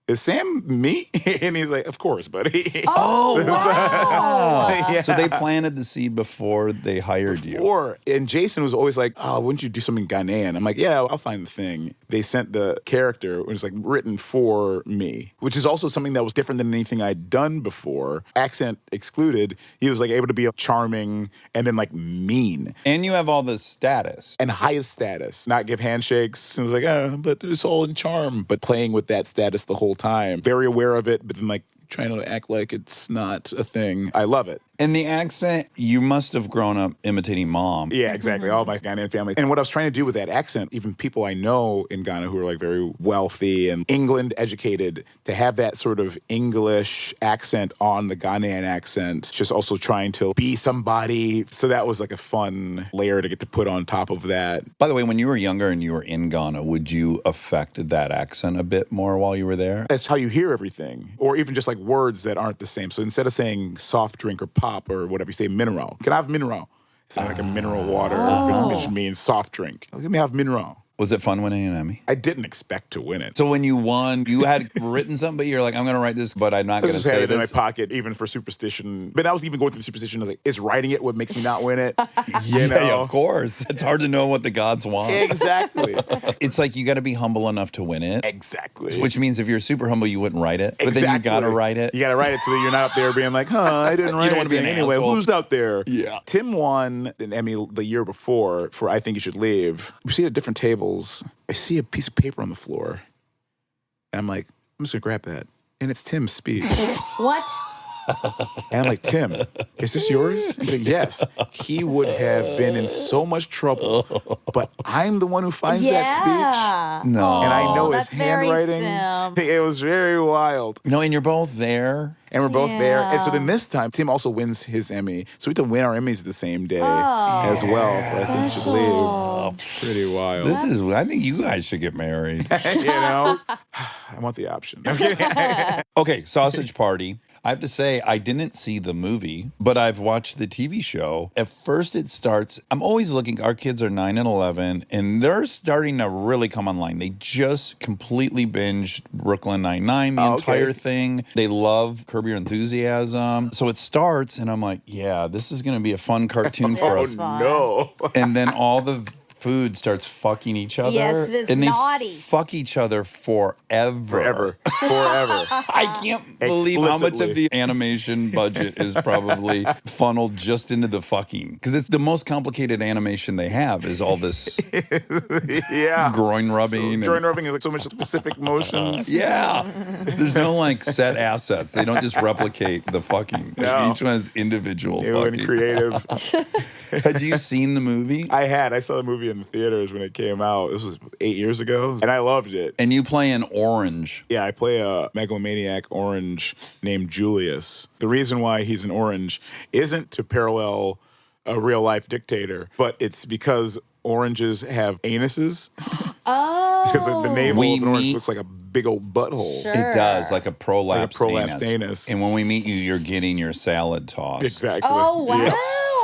is Sam me? And he's like, of course, buddy. Oh, wow. Yeah. So they planted the seed before they hired you. And Jason was always like, oh, wouldn't you do something Ghanaian? I'm like, yeah, I'll find the thing. They sent the character, it was like written for me, which is also something that was different than anything I'd done before. Accent excluded. He was like able to be charming and then like mean. And you have all this status. And highest status. Not give handshakes. And I was like, but it's all in charm. But playing with that status the whole time. Very aware of it, but then like trying to act like it's not a thing. I love it. And the accent, you must have grown up imitating Mom. Yeah, exactly. All my Ghanaian family. And what I was trying to do with that accent, even people I know in Ghana who are like very wealthy and England educated, to have that sort of English accent on the Ghanaian accent, just also trying to be somebody. So that was like a fun layer to get to put on top of that. By the way, when you were younger and you were in Ghana, would you affect that accent a bit more while you were there? That's how you hear everything. Or even just like words that aren't the same. So instead of saying soft drink or pop or whatever, you say mineral. Can I have mineral? It's not like a mineral water, which means soft drink. Let me have mineral. Was it fun winning an Emmy? I didn't expect to win it. So when you won, you had written something, but you're like, I'm going to write this, but I'm not going to say had it this. in my pocket, even for superstition. But I was even going through the superstition. I was like, is writing it what makes me not win it? You know? Yeah, of course. It's hard to know what the gods want. Exactly. It's like you got to be humble enough to win it. Exactly. Which means if you're super humble, you wouldn't write it. But then you got to write it. You got to write it so that you're not up there being like, I didn't write it. You don't want to be an anyway. asshole. Who's out there? Yeah. Tim won an Emmy the year before for I Think You Should Leave. We see at different tables. I see a piece of paper on the floor. And I'm like, I'm just gonna grab that. And it's Tim's speech. What? And I'm like, Tim, is this yours? He's like, yes. He would have been in so much trouble, but I'm the one who finds that speech. No. And I know his that's very handwriting. Sim. It was very wild. No, and you're both there. And we're both there. And so Yeah. then this time, Tim also wins his Emmy. So we have to win our Emmys the same day as well. But I think you should leave. Pretty wild. I think you guys should get married. You know? I want the option. I'm kidding. Okay, Sausage Party. I have to say, I didn't see the movie, but I've watched the TV show. At first, it starts, I'm always looking, our kids are 9 and 11, and they're starting to really come online. They just completely binged Brooklyn Nine-Nine, the entire thing. They love Curb Your Enthusiasm. So it starts, and I'm like, yeah, this is going to be a fun cartoon for us. No. And then all the food starts fucking each other. Yes, it's and they naughty. fuck each other forever. Forever. I can't believe how much of the animation budget is probably funneled just into the fucking. Because it's the most complicated animation they have is all this Yeah. groin rubbing. Joint rubbing is like so much specific motions. Yeah. There's no like set assets. They don't just replicate the fucking. No. Each one has individual New and fucking. creative. Had you seen the movie? I saw the movie in the theaters when it came out. This was 8 years ago. And I loved it. And you play an orange. Yeah, I play a megalomaniac orange named Julius. The reason why he's an orange isn't to parallel a real life dictator, but it's because oranges have anuses. Oh. It's because the navel We of an orange meet- looks like a big old butthole. Sure. It does, like a prolapsed, Like a prolapsed anus. And when we meet you, you're getting your salad tossed. Exactly. Oh, wow. Yeah.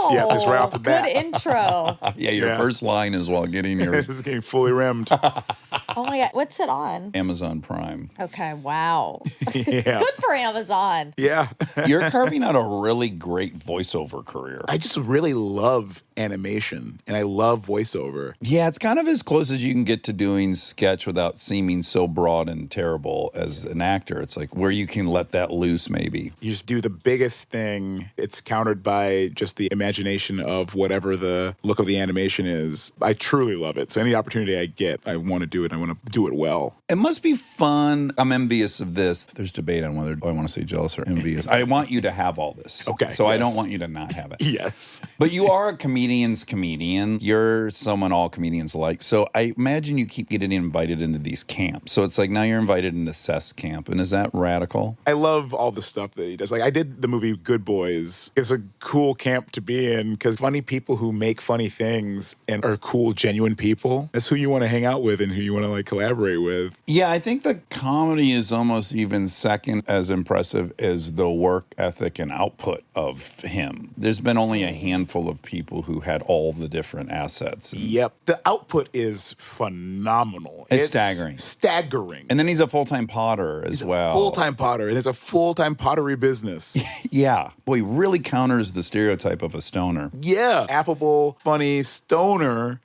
Yeah, just right off the bat. Good intro. Yeah, your Yeah. first line is while getting your This is getting fully rimmed. Oh my God. What's it on? Amazon Prime. Okay. Wow. Yeah. Good for Amazon. Yeah. You're carving out a really great voiceover career. I just really love animation and I love voiceover. Yeah, it's kind of as close as you can get to doing sketch without seeming so broad and terrible as an actor. It's like where you can let that loose, maybe. You just do the biggest thing. It's countered by just the imagination of whatever the look of the animation is. I truly love it. So any opportunity I get, I want to do it. I want to do it well. It must be fun. I'm envious of this. There's debate on whether I want to say jealous or envious. I want you to have all this. Okay, So I yes. don't want you to not have it. Yes. But you are a comedian's comedian. You're someone all comedians like. So I imagine you keep getting invited into these camps. So it's like now you're invited into Seth's camp. And is that radical? I love all the stuff that he does. Like I did the movie Good Boys. It's a cool camp to be in because funny people who make funny things and are cool, genuine people, that's who you want to hang out with and who you want to like collaborate with. Yeah, I think the comedy is almost even second as impressive as the work ethic and output of him. There's been only a handful of people who had all the different assets. Yep. The output is phenomenal. It's staggering. Staggering. And then he's a full-time potter as well. Full-time potter. And it's a full-time pottery business. Yeah. Boy, he really counters the stereotype of a stoner. Yeah. Affable, funny stoner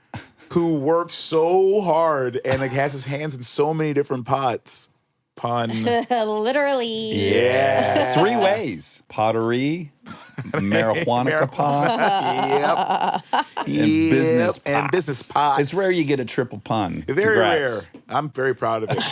who works so hard and like has his hands in so many different pots. Pun. Literally. Yeah. 3 ways. Pottery, marijuana pot, Yep. and business And pots. business pots. It's rare you get a triple pun. Very Congrats. rare. I'm very proud of it.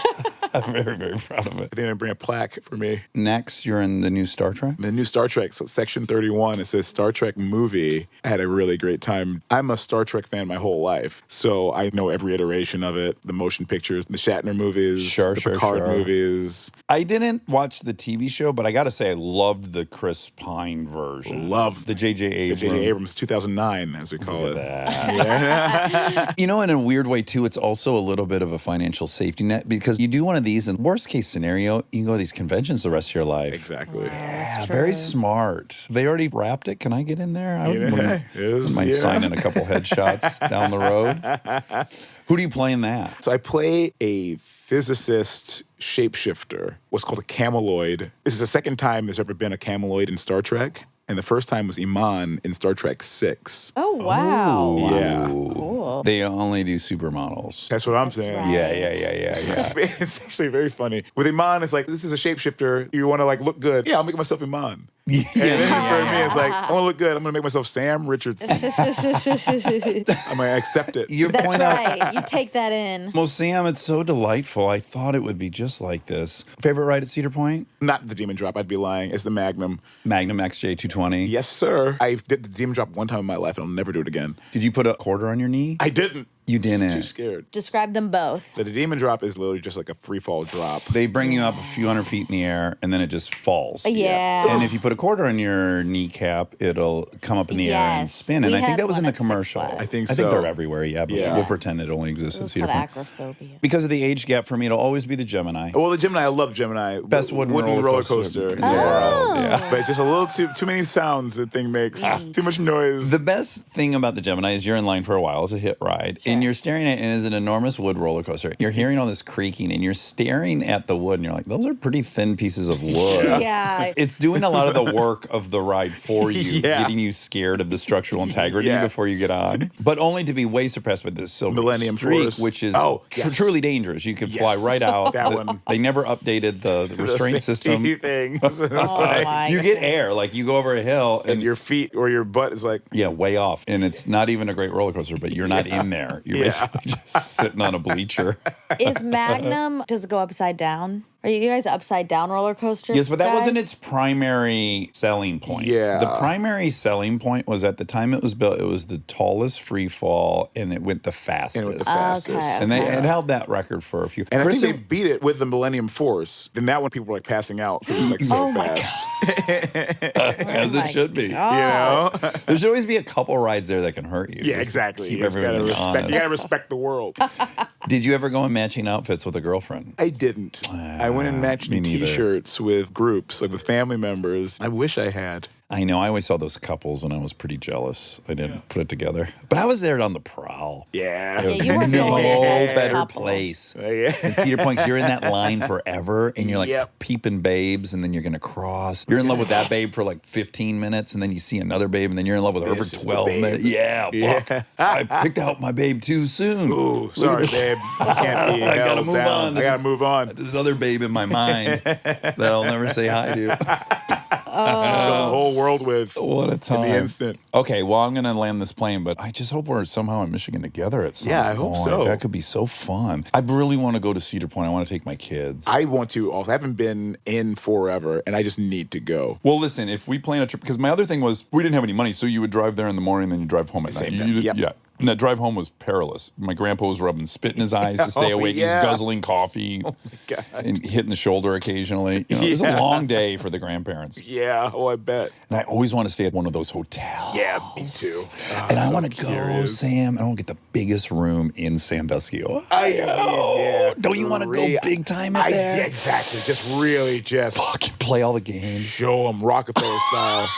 I'm very, very proud of it. I think they bring a plaque for me. Next, you're in the new Star Trek? The new Star Trek, so section 31, it says Star Trek movie. I had a really great time. I'm a Star Trek fan my whole life, so I know every iteration of it. The motion pictures, the Shatner movies, Sure, the sure, Picard sure. movies. I didn't watch the TV show, but I got to say I loved the Chris Pine version. Love the J.J. Abrams. J.J. Abrams, 2009, as we call it. You know, in a weird way, too, it's also a little bit of a financial safety net because you do one of these, and worst case scenario, you can go to these conventions the rest of your life. Exactly. Yeah, very smart. They already wrapped it. Can I get in there? I wouldn't Yes, mind yeah. signing a couple headshots down the road. Who do you play in that? So I play a physicist shapeshifter, what's called a cameloid. This is the second time there's ever been a cameloid in Star Trek. And the first time was Iman in Star Trek 6. Oh, wow. Yeah. Cool. They only do supermodels. That's what I'm saying. right. Yeah. It's actually very funny. With Iman, it's like, this is a shapeshifter. You want to like look good. Yeah, I'll make myself Iman. And then for me, it's like, I want to look good. I'm going to make myself Sam Richardson. I'm going to accept it. Your That's point out. right. You take that in. Well, Sam, it's so delightful. I thought it would be just like this. Favorite ride at Cedar Point? Not the Demon Drop. I'd be lying. It's the Magnum. Magnum XJ220. Yes, sir. I did the Demon Drop one time in my life, and I'll never do it again. Did you put a quarter on your knee? I didn't. You Too didn't. scared. Describe them both. But the Demon Drop is literally just like a free fall drop. They bring you up a few hundred feet in the air, and then it just falls. Yeah. And if you put a quarter on your kneecap, it'll come up in the air and Yes. spin. And We I think had that was in one the at Six commercial. Flags. I think I think so. they're everywhere, yeah, but Yeah. we'll pretend it only exists It at was Cedar called Point. acrophobia. Because of the age gap for me, it'll always be the Gemini. Well, the Gemini, I love Gemini. Best wooden roller coaster in in the world. Yeah. But it's just a little too many sounds the thing makes. Too much noise. The best thing about the Gemini is you're in line for a while. It's a hit ride. And you're staring at it, and it's an enormous wood roller coaster. You're hearing all this creaking, and you're staring at the wood, and you're like, those are pretty thin pieces of wood. Yeah. It's doing a lot of the work of the ride for you, Yeah. getting you scared of the structural integrity Yes. before you get on. But only to be way surpassed by this silver Millennium streak, Force. which is Yes. truly dangerous. You could fly Yes. right out. That one. They never updated the restraint system. Thing. Oh my You get God. air, like you go over a hill, And your feet or your butt is like, yeah, way off. And it's not even a great roller coaster, but you're not in there. You're basically just sitting on a bleacher. Is Magnum, does it go upside down? Are you guys upside down roller coasters? Yes, but that wasn't guys? its primary selling point. Yeah. The primary selling point was at the time it was built, it was the tallest free fall and it went the fastest. and with the fastest. Okay. And it held that record for a few. And I think Kristen- they beat it with the Millennium Force. Then that one, people were like passing out because it's like so Oh my fast. as my it should be. You know? There should always be a couple rides there that can hurt you. Yeah, Just exactly. Keep You just gotta everybody respect. honest. You gotta respect the world. Did you ever go in matching outfits with a girlfriend? I didn't. I went and matched me neither. T-shirts with groups, like with family members. I wish I had. I know. I always saw those couples and I was pretty jealous. I didn't put it together. But I was there on the prowl. Yeah. There was you were no going as a better couple. place. Yeah. In Cedar Point, 'cause you're in that line forever, and you're like Yep. peeping babes, and then you're gonna cross. You're in love with that babe for like 15 minutes, and then you see another babe, and then you're in love with her This for is the 12 babe. minutes. Yeah, fuck. Yeah. I picked out my babe too soon. Ooh, Look at sorry, this. babe. I can't be I gotta held move down. on. I gotta move on. This other babe in my mind that I'll never say hi to. Built the whole world with What a in time. the instant. Okay, well, I'm going to land this plane, but I just hope we're somehow in Michigan together at some Yeah, I hope point. so. That could be so fun. I really want to go to Cedar Point. I want to take my kids. I want to also. I haven't been in forever, and I just need to go. Well, listen, if we plan a trip, because my other thing was we didn't have any money, so you would drive there in the morning, then you drive home at night. Same You day. did- Yep. Yeah. And that drive home was perilous. My grandpa was rubbing spit in his eyes to stay Oh, awake. yeah. He's guzzling coffee God. and hitting the shoulder occasionally. You know, It was a Yeah. long day for the grandparents. Yeah. Oh, I bet. And I always want to stay at one of those hotels. Yeah, me too. And I so want to go, curious. Sam. I want to get the biggest room in Sandusky. Yeah. Don't you want to go big time at there? Yeah, exactly. Just really just Fucking play all the games. show them Rockefeller style.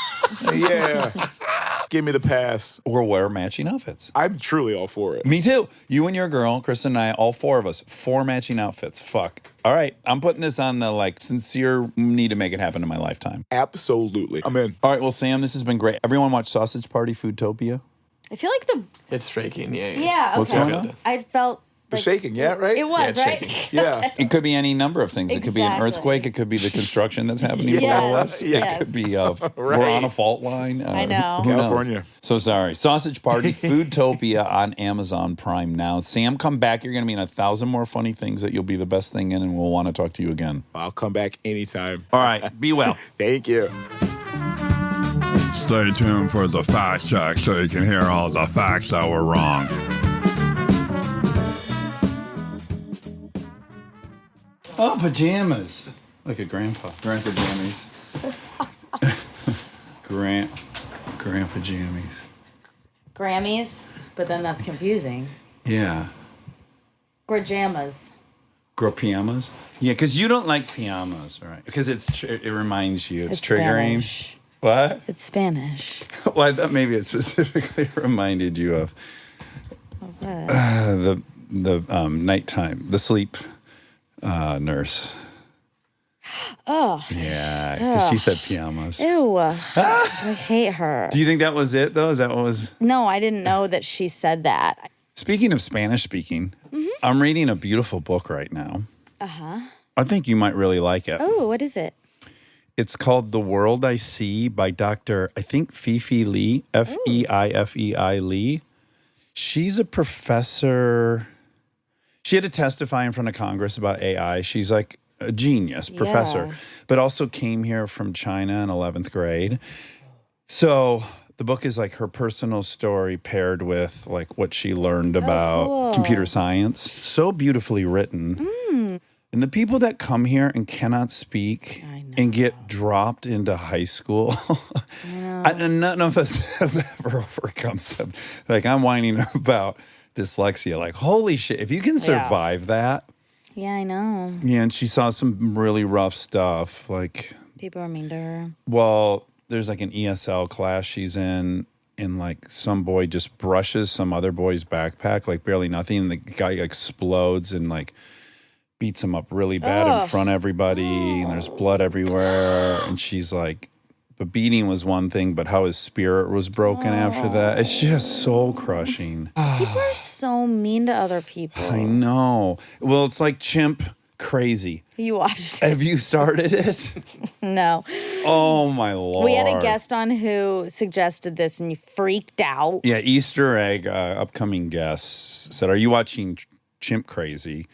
Yeah. Give me the pass. Or wear matching outfits. I'm truly all for it. Me too. You and your girl, Chris and I, all four of us, 4 matching outfits. Fuck. All right. I'm putting this on the sincere need to make it happen in my lifetime. Absolutely. I'm in. All right. Well, Sam, this has been great. Everyone watch Sausage Party Foodtopia? I feel like the It's shaking, yeah. yeah. Okay. What's going on? I felt We're like shaking, yeah, right? it was Yeah, right. shaking. Yeah. It could be any number of things. It could be an Exactly. earthquake. It could be the construction that's happening Yes, below us. yes. It could be we're Right. on a fault line. I know. Who knows? California. So sorry. Sausage Party Foodtopia on Amazon Prime now. Sam, come back. You're going to be in 1,000 more funny things that you'll be the best thing in, and we'll want to talk to you again. I'll come back anytime. All right. Be well. Thank you. Stay tuned for the fact check so you can hear all the facts that were wrong. Oh, pajamas. Like a grandpa. Grandpa jammies. Grandpa jammies. Grammys, but then that's confusing. Yeah. Grajamas. Pajamas? Yeah, because you don't like pajamas, right? Because it reminds you. It's triggering. Spanish. What? It's Spanish. Well, I thought maybe it specifically reminded you of the nighttime, the sleep nurse. Oh, Yeah, because she said pajamas. ew. I hate her. Do you think that was it, though? Is that what was... No, I didn't know that she said that. Speaking of Spanish speaking, I'm reading a beautiful book right now. Uh huh. I think you might really like it. Oh, what is it? It's called The World I See by Dr. I think Fifi Lee, Feifei Lee. She's a professor. She had to testify in front of Congress about AI. She's like a genius professor, but also came here from China in 11th grade. So the book is like her personal story paired with like what she learned about computer science. So beautifully written. And the people that come here and cannot speak and get dropped into high school, and none of us have ever overcome something. Like I'm whining about dyslexia. Like, holy shit, if you can survive that. Yeah, I know. Yeah, and she saw some really rough stuff. Like, People are mean to her. well, there's like an ESL class she's in, and like some boy just brushes some other boy's backpack, like barely nothing, and the guy explodes and like beats him up really bad in front of everybody, and there's blood everywhere. And she's like, the beating was one thing, but how his spirit was broken after that. It's just soul crushing. People are so mean to other people. I know. Well, it's like chimp crazy. You watched it? Have you started it? No. Oh, my Lord. We had a guest on who suggested this and you freaked out. Yeah, Easter egg, upcoming guest said, are you watching Chimp Crazy?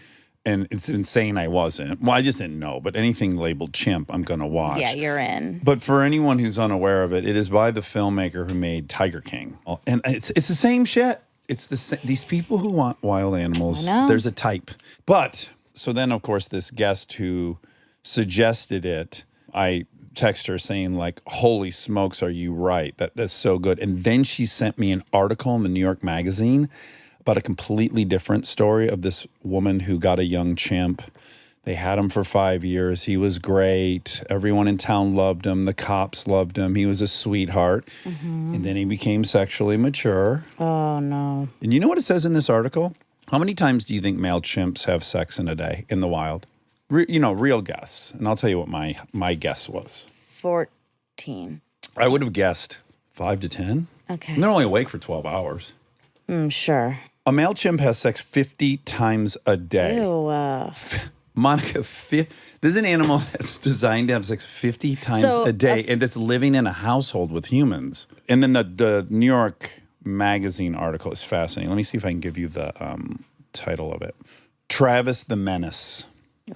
And it's insane I wasn't. Well, I just didn't know. But anything labeled chimp, I'm going to watch. Yeah, you're in. But for anyone who's unaware of it, it is by the filmmaker who made Tiger King. And it's the same shit. It's these people who want wild animals. I know. There's a type. But, so then, of course, this guest who suggested it, I text her saying, like, holy smokes, are you right? That's so good. And then she sent me an article in the New York Magazine about a completely different story of this woman who got a young chimp. They had him for 5 years. He was great. Everyone in town loved him. The cops loved him. He was a sweetheart. And then he became sexually mature. Oh, no. And you know what it says in this article? How many times do you think male chimps have sex in a day in the wild? Real guess. And I'll tell you what my guess was. 14. I would have guessed 5 to 10. Okay. And they're only awake for 12 hours. Sure. A male chimp has sex 50 times a day. Ew. Monica, this is an animal that's designed to have sex 50 times a day and that's living in a household with humans. And then the New York Magazine article is fascinating. Let me see if I can give you the title of it. Travis the Menace.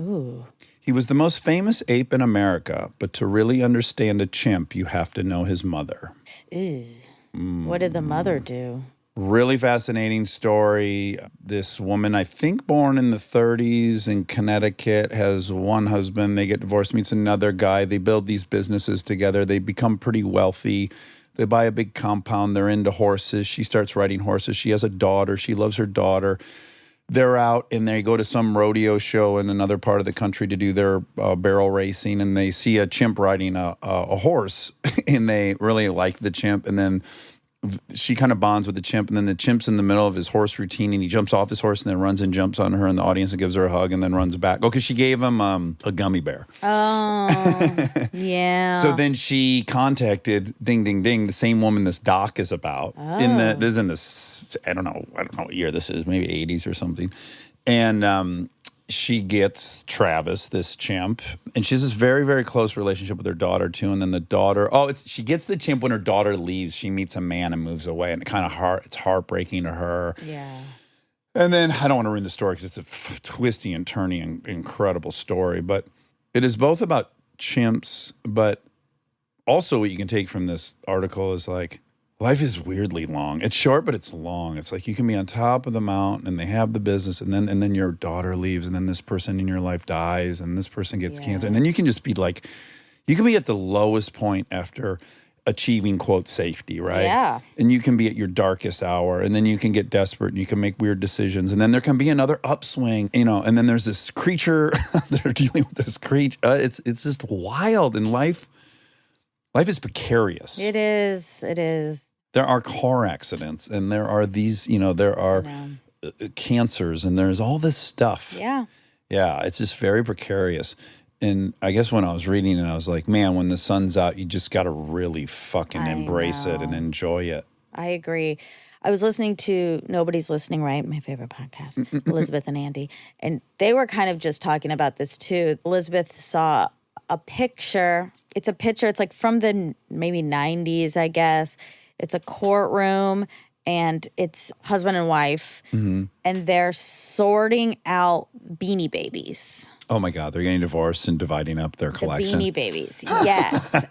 Ooh. He was the most famous ape in America, but to really understand a chimp, you have to know his mother. Ew. What did the mother do? Really fascinating story. This woman, I think born in the 30s in Connecticut, has one husband. They get divorced, meets another guy. They build these businesses together. They become pretty wealthy. They buy a big compound. They're into horses. She starts riding horses. She has a daughter. She loves her daughter. They're out and they go to some rodeo show in another part of the country to do their barrel racing. And they see a chimp riding a horse and they really like the chimp. And then she kind of bonds with the chimp, and then the chimp's in the middle of his horse routine, and he jumps off his horse and then runs and jumps on her in the audience and gives her a hug and then runs back. Oh, because she gave him a gummy bear. Oh, yeah. So then she contacted, ding, ding, ding, the same woman this doc is about. This is in this, I don't know what year this is, maybe 80s or something. And she gets Travis, this chimp, and she has this very, very close relationship with her daughter too. And then the daughter, she gets the chimp when her daughter leaves. She meets a man and moves away, and it's heartbreaking to her. Yeah. And then I don't want to ruin the story because it's a twisty and turny and incredible story. But it is both about chimps, but also what you can take from this article is like, life is weirdly long. It's short, but it's long. It's like you can be on top of the mountain and they have the business, and then your daughter leaves, and then this person in your life dies, and this person gets cancer. And then you can just be like, you can be at the lowest point after achieving, quote, safety, right? Yeah. And you can be at your darkest hour, and then you can get desperate and you can make weird decisions. And then there can be another upswing, and then there's this creature that are dealing with this creature. It's just wild, and life is precarious. It is. It is. There are car accidents, and there are these, there are cancers, and there's all this stuff. Yeah. Yeah, it's just very precarious. And I guess when I was reading it, I was like, man, when the sun's out, you just got to really fucking embrace it and enjoy it. I agree. I was listening to Nobody's Listening Right, my favorite podcast, Elizabeth and Andy, and they were kind of just talking about this too. Elizabeth saw a picture. It's a picture. It's like from the maybe 90s, I guess. It's a courtroom, and it's husband and wife, and they're sorting out Beanie Babies. Oh my God, they're getting divorced and dividing up their collection. The Beanie Babies, yes.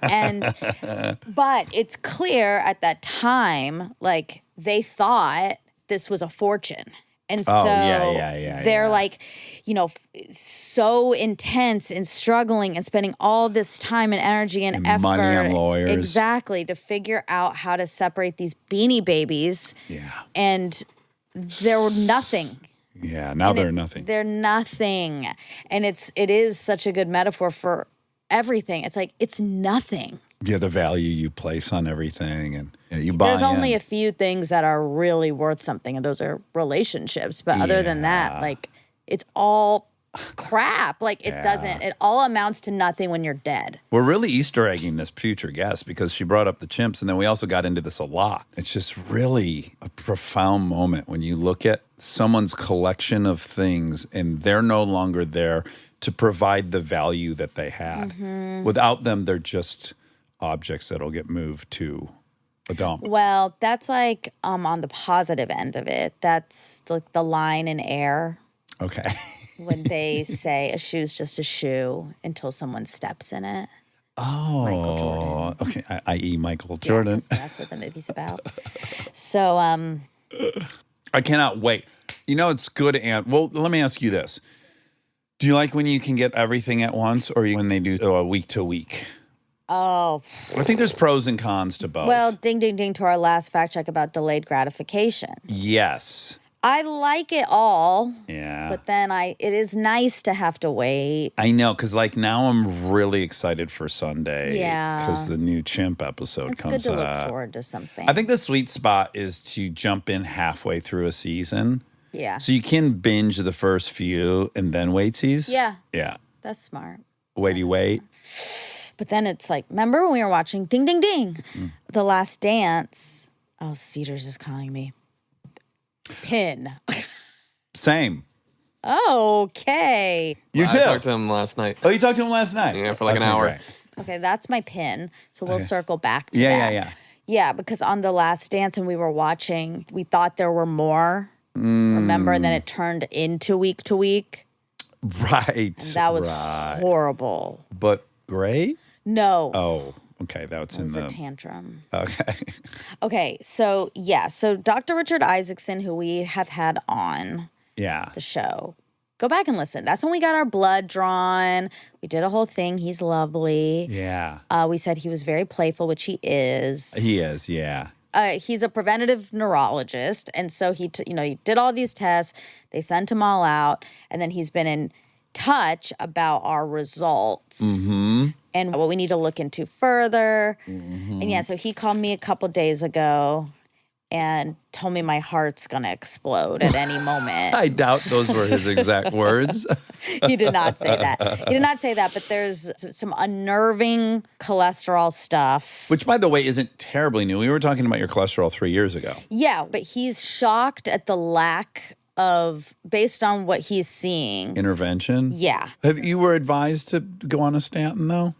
But it's clear at that time, like, they thought this was a fortune. And so they're like, you know, so intense and struggling and spending all this time and energy and effort. Money on lawyers. Exactly, to figure out how to separate these Beanie Babies. Yeah. And there were nothing. Yeah, now they're nothing. They're nothing. And it is such a good metaphor for everything. It's like, it's nothing. Yeah, the value you place on everything, and you buy There's only in. a few things that are really worth something, and those are relationships. But other than that, like, it's all crap. Like, it all amounts to nothing when you're dead. We're really Easter egging this future guest because she brought up the chimps, and then we also got into this a lot. It's just really a profound moment when you look at someone's collection of things, and they're no longer there to provide the value that they had. Without them, they're just objects that'll get moved to a dump. Well, that's like on the positive end of it. That's like the line in Air Okay. when they say a shoe's just a shoe until someone steps in it. Oh. Michael Jordan. Okay. I.e. Michael Jordan. Yeah, that's what the movie's about. So, I cannot wait. You know, it's good. Well, let me ask you this. Do you like when you can get everything at once, or when they do a week to week? oh, I think there's pros and cons to both. well, ding, ding, ding to our last fact check about delayed gratification. Yes. I like it all, Yeah. but then it is nice to have to wait. I know, because like now I'm really excited for Sunday. Yeah. Because the new Chimp episode It's good comes to look out. forward to something. I think the sweet spot is to jump in halfway through a season. Yeah. So you can binge the first few and then wait season. Yeah. Yeah. That's smart. Waity wait. But then it's like, remember when we were watching Ding Ding Ding, The Last Dance? Oh, Cedar's just calling me. Pin. Same. Okay. You I too. talked to him last night. Oh, you talked to him last night? Yeah, for like an Okay, hour. great. Okay, that's my pin. So we'll Okay. circle back to Yeah, that. yeah. Yeah, because on The Last Dance, when we were watching, we thought there were more. Remember? And then it turned into week to week. Right. And that was right. horrible. But great? No. Oh, okay. That's It was in a the. tantrum. Okay. Okay, so yeah, so Dr. Richard Isaacson, who we have had on Yeah. the show, go back and listen. That's when we got our blood drawn. We did a whole thing. He's lovely. Yeah. We said he was very playful, which he is. He is. Yeah. He's a preventative neurologist, and so he did all these tests. They sent him all out, and then he's been in touch about our results and what we need to look into further. And yeah, so he called me a couple days ago and told me my heart's gonna explode at any moment. I doubt those were his exact words. He did not say that. He did not say that, but there's some unnerving cholesterol stuff. Which, by the way, isn't terribly new. We were talking about your cholesterol 3 years ago. Yeah, but he's shocked at the lack of, based on what he's seeing. Intervention? Yeah. Have you were advised to go on a statin, though?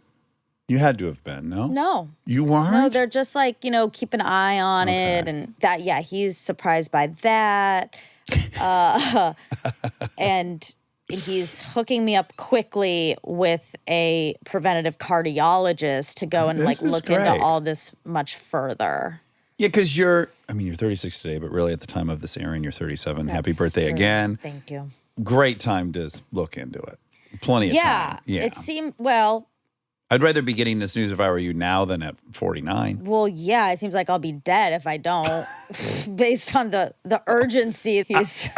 You had to have been, no? No. You weren't? No, they're just like, keep an eye on it. And that, yeah, he's surprised by that. And he's hooking me up quickly with a preventative cardiologist to go and This is look great. into all this much further. Yeah, because you're 36 today, but really at the time of this airing, you're 37. Happy That's birthday true. again. Thank you. Great time to look into it. Plenty of Yeah. time. Yeah. It seemed, well, I'd rather be getting this news if I were you now than at 49. yeah, it seems like I'll be dead if I don't, based on the urgency. He's,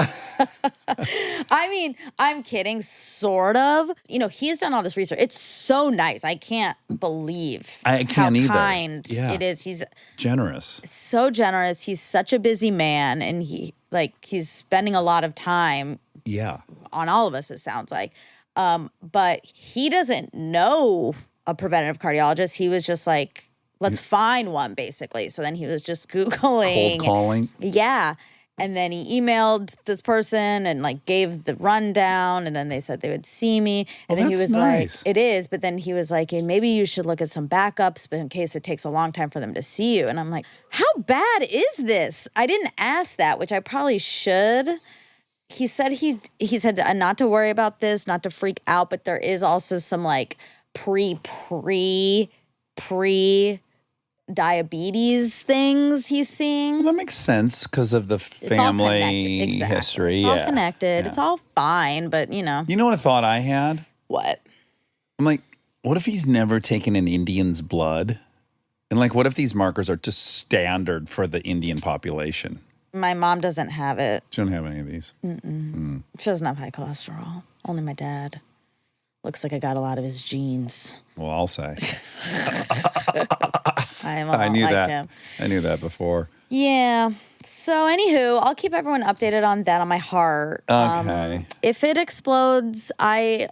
I mean, I'm kidding, sort of. He's done all this research. It's so nice. I can't believe I can't how either. kind Yeah. it is. He's Generous. so generous. He's such a busy man, and he's spending a lot of time Yeah. on all of us, it sounds like. But he doesn't know a preventative cardiologist. He was just like, let's find one, basically. So then he was just Googling. Cold calling. Yeah. And then he emailed this person and like gave the rundown, and then they said they would see me. And then he that's was nice. like, it is. But then he was like, hey, maybe you should look at some backups, but in case it takes a long time for them to see you. And I'm like, how bad is this? I didn't ask that, which I probably should. He said he said not to worry about this, not to freak out, but there is also some like pre diabetes things he's seeing. Well, that makes sense because of the It's all connected. family Exactly. history. It's all connected. Yeah. It's all fine, but you know. You know what a thought I had? What? I'm like, what if he's never taken an Indian's blood? And like, what if these markers are just standard for the Indian population? My mom doesn't have it. She don't have any of these. She doesn't have high cholesterol. Only my dad. Looks like I got a lot of his genes. Well, I'll say. I knew like that. him. I knew that before. Yeah. So, anywho, I'll keep everyone updated on that on my heart. Okay. If it explodes, Had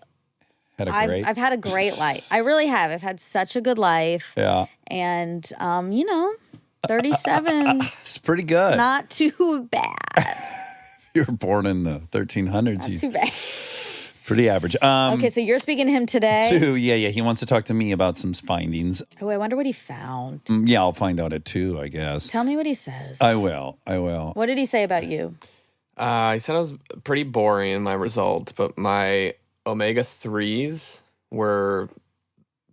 a great. I've had a great life. I really have. I've had such a good life. Yeah. And, 37, It's pretty good. not too bad. You were born in the 1300s. Not too bad. Pretty average. Okay, so you're speaking to him today? Two, yeah. He wants to talk to me about some findings. Oh, I wonder what he found. Yeah, I'll find out at 2, I guess. Tell me what he says. I will. What did he say about you? He said I was pretty boring in my results, but my omega-3s were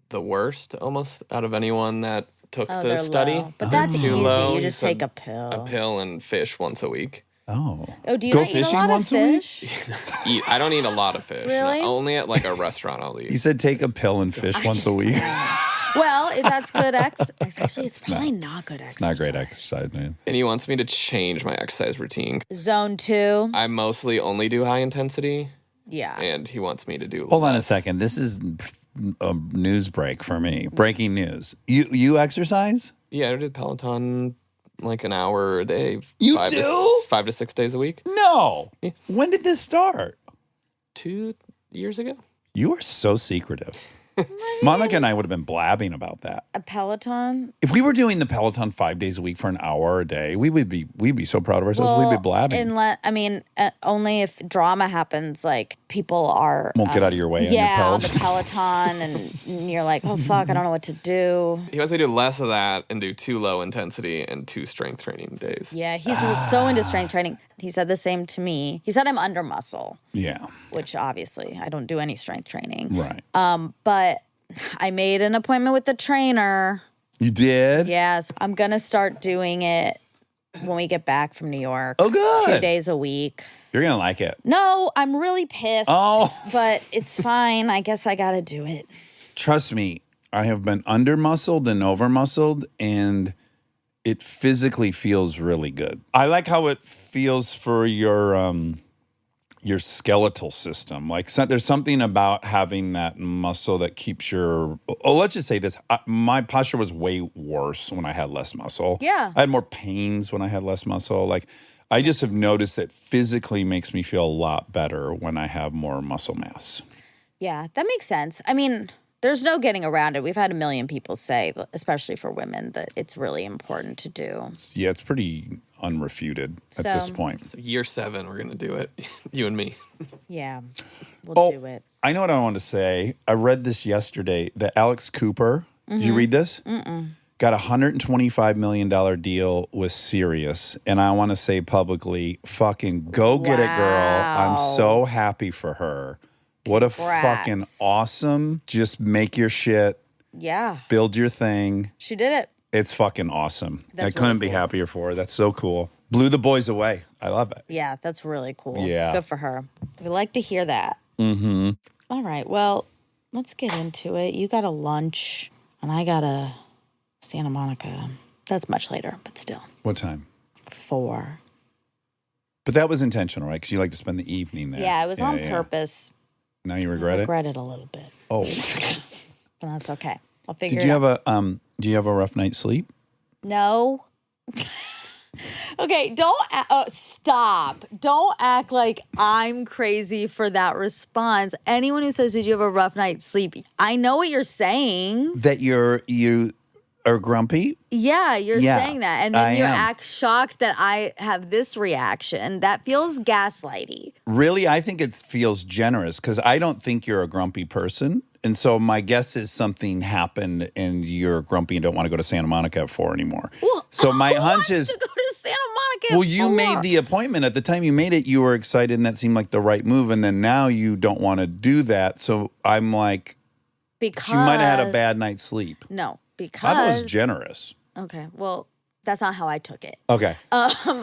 the worst almost out of anyone that took the they're study. low. But that's Too easy. low. You He just said take a pill. A pill and fish once a week. Oh. Oh, do you Go not eat a fishing lot of once a week? fish? I don't eat a lot of fish. Really? Only at like a restaurant I'll He eat. said take a pill and fish once a week. Well, that's good Actually, it's probably not good exercise. It's not great exercise, man. And he wants me to change my exercise routine. Zone 2. I mostly only do high intensity, Yeah. and he wants me to do Hold on a less. second. This is a news break for me. Breaking news. You exercise? Yeah, I do Peloton like an hour a day. You 5 do? 5 to 6 days a week. No. Yeah. When did this start? 2 years ago. You are so secretive. Monica and I would have been blabbing about that. A Peloton? If we were doing the Peloton 5 days a week for an hour a day, we'd be so proud of ourselves. We'd be blabbing. Only if drama happens, like people are Won't get out of your way on your yeah, on Peloton. the Peloton, and you're like, oh fuck, I don't know what to do. He wants me to do less of that and do 2 low intensity and 2 strength training days. Yeah, he's so into strength training. He said the same to me. He said I'm under muscle, Yeah. which obviously I don't do any strength training. Right. But I made an appointment with the trainer. You did? Yes, I'm gonna start doing it when we get back from New York. Oh, good. 2 days a week. You're going to like it. No, I'm really pissed. Oh. But it's fine. I guess I gotta do it. Trust me, I have been under muscled and over muscled, and it physically feels really good. I like how it feels for your skeletal system. Like there's something about having that muscle that keeps your. Oh, let's just say this: my posture was way worse when I had less muscle. Yeah. I had more pains when I had less muscle. Like I just have noticed that physically makes me feel a lot better when I have more muscle mass. Yeah, that makes sense. I mean, there's no getting around it. We've had a million people say, especially for women, that it's really important to do. Yeah, it's pretty unrefuted at this So- point. So year 7, we're going to do it. You and me. Yeah, we'll do it. I know what I want to say. I read this yesterday that Alex Cooper, did you read this? Got a $125 million deal with Sirius. And I want to say publicly, fucking go get it, girl. I'm so happy for her. What a fucking Congrats. awesome, just make your shit, Yeah, build your thing. she did it. It's fucking awesome. That's I couldn't really be cool. happier for her. That's so cool. Blew the boys away. I love it. Yeah, that's really cool. Yeah. Good for her. We like to hear that. Mm-hmm. All right, well, let's get into it. You got a lunch, and I got a Santa Monica. That's much later, but still. What time? 4. But that was intentional, right? Because you like to spend the evening there. Yeah, it was on yeah. purpose. Now you I regret it? regret it a little bit, Oh. but that's okay. I'll figure Did it you out. have a do you have a rough night's sleep? No. Okay, stop. Don't act like I'm crazy for that response. Anyone who says, did you have a rough night's sleep? I know what you're saying. That are Or grumpy? Yeah, you're Yeah, saying that. And then I you am. act shocked that I have this reaction. That feels gaslighty. Really, I think it feels generous because I don't think you're a grumpy person. And so my guess is something happened and you're grumpy and don't want to go to Santa Monica at 4 anymore. Well, So my who hunch wants is, to go to Santa Monica. well, you at 4? made the appointment. At the time you made it, you were excited and that seemed like the right move. And then now you don't want to do that. So I'm like, because she might have had a bad night's sleep. No, because I thought it was generous. Okay, well, that's not how I took it. Okay.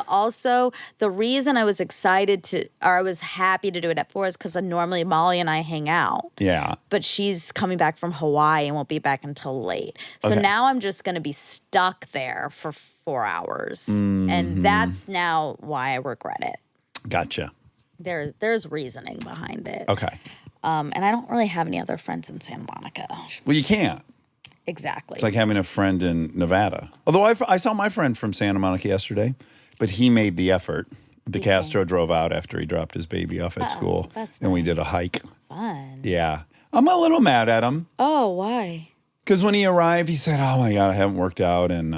Also, the reason I was excited to, or I was happy to do it at 4 is because normally Molly and I hang out. Yeah. But she's coming back from Hawaii and won't be back until late. So Okay. now I'm just going to be stuck there for 4 hours. Mm-hmm. And that's now why I regret it. Gotcha. There's reasoning behind it. Okay. And I don't really have any other friends in Santa Monica. Well, you can't. Exactly. It's like having a friend in Nevada. Although I saw my friend from Santa Monica yesterday, but he made the effort. DeCastro drove out after he dropped his baby off at school, that's and we did a hike. Fun. Yeah. I'm a little mad at him Oh, why? because when he arrived, he said, oh my God, I haven't worked out. And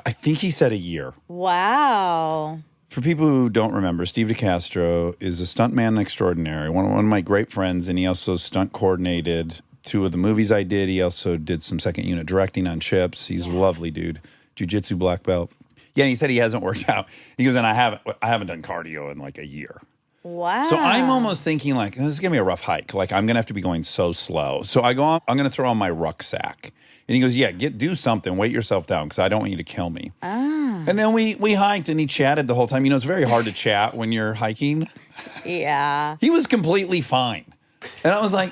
I think he said a year. Wow. For people who don't remember, Steve DeCastro is a stuntman extraordinary, one of my great friends, and he also stunt coordinated 2 of the movies I did. He also did some second unit directing on ships. He's a lovely dude. Jiu-jitsu black belt. Yeah, and he said he hasn't worked out. He goes, and I haven't done cardio in like a year. Wow. So I'm almost thinking like, this is going to be a rough hike. Like I'm going to have to be going so slow. So I go on, I'm going to throw on my rucksack. And he goes, yeah, do something. Weight yourself down because I don't want you to kill me. And then we hiked and he chatted the whole time. You know, it's very hard to chat when you're hiking. Yeah. He was completely fine. And I was like,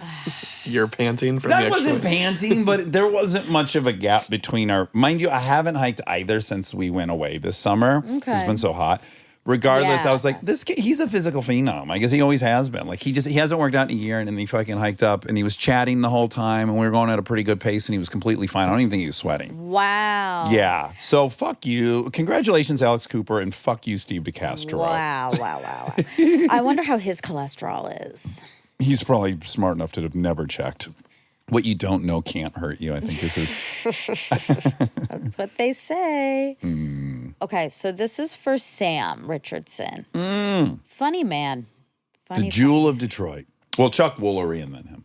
You're panting from the that actual... wasn't panting, but there wasn't much of a gap between our, mind you, I haven't hiked either since we went away this summer. Okay. It's been so hot. Regardless, Yeah. I was like, this kid, he's a physical phenom. I guess he always has been. Like he hasn't worked out in a year, and then he fucking hiked up, and he was chatting the whole time, and we were going at a pretty good pace, and he was completely fine. I don't even think he was sweating. Wow. Yeah. So fuck you. Congratulations, Alex Cooper, and fuck you, Steve DeCastro. Wow. I wonder how his cholesterol is. He's probably smart enough to have never checked. What you don't know can't hurt you. I think this is. That's what they say. Mm. Okay, so this is for Sam Richardson. Funny man. The Funny. jewel of Detroit. Well, Chuck Woolery and then him.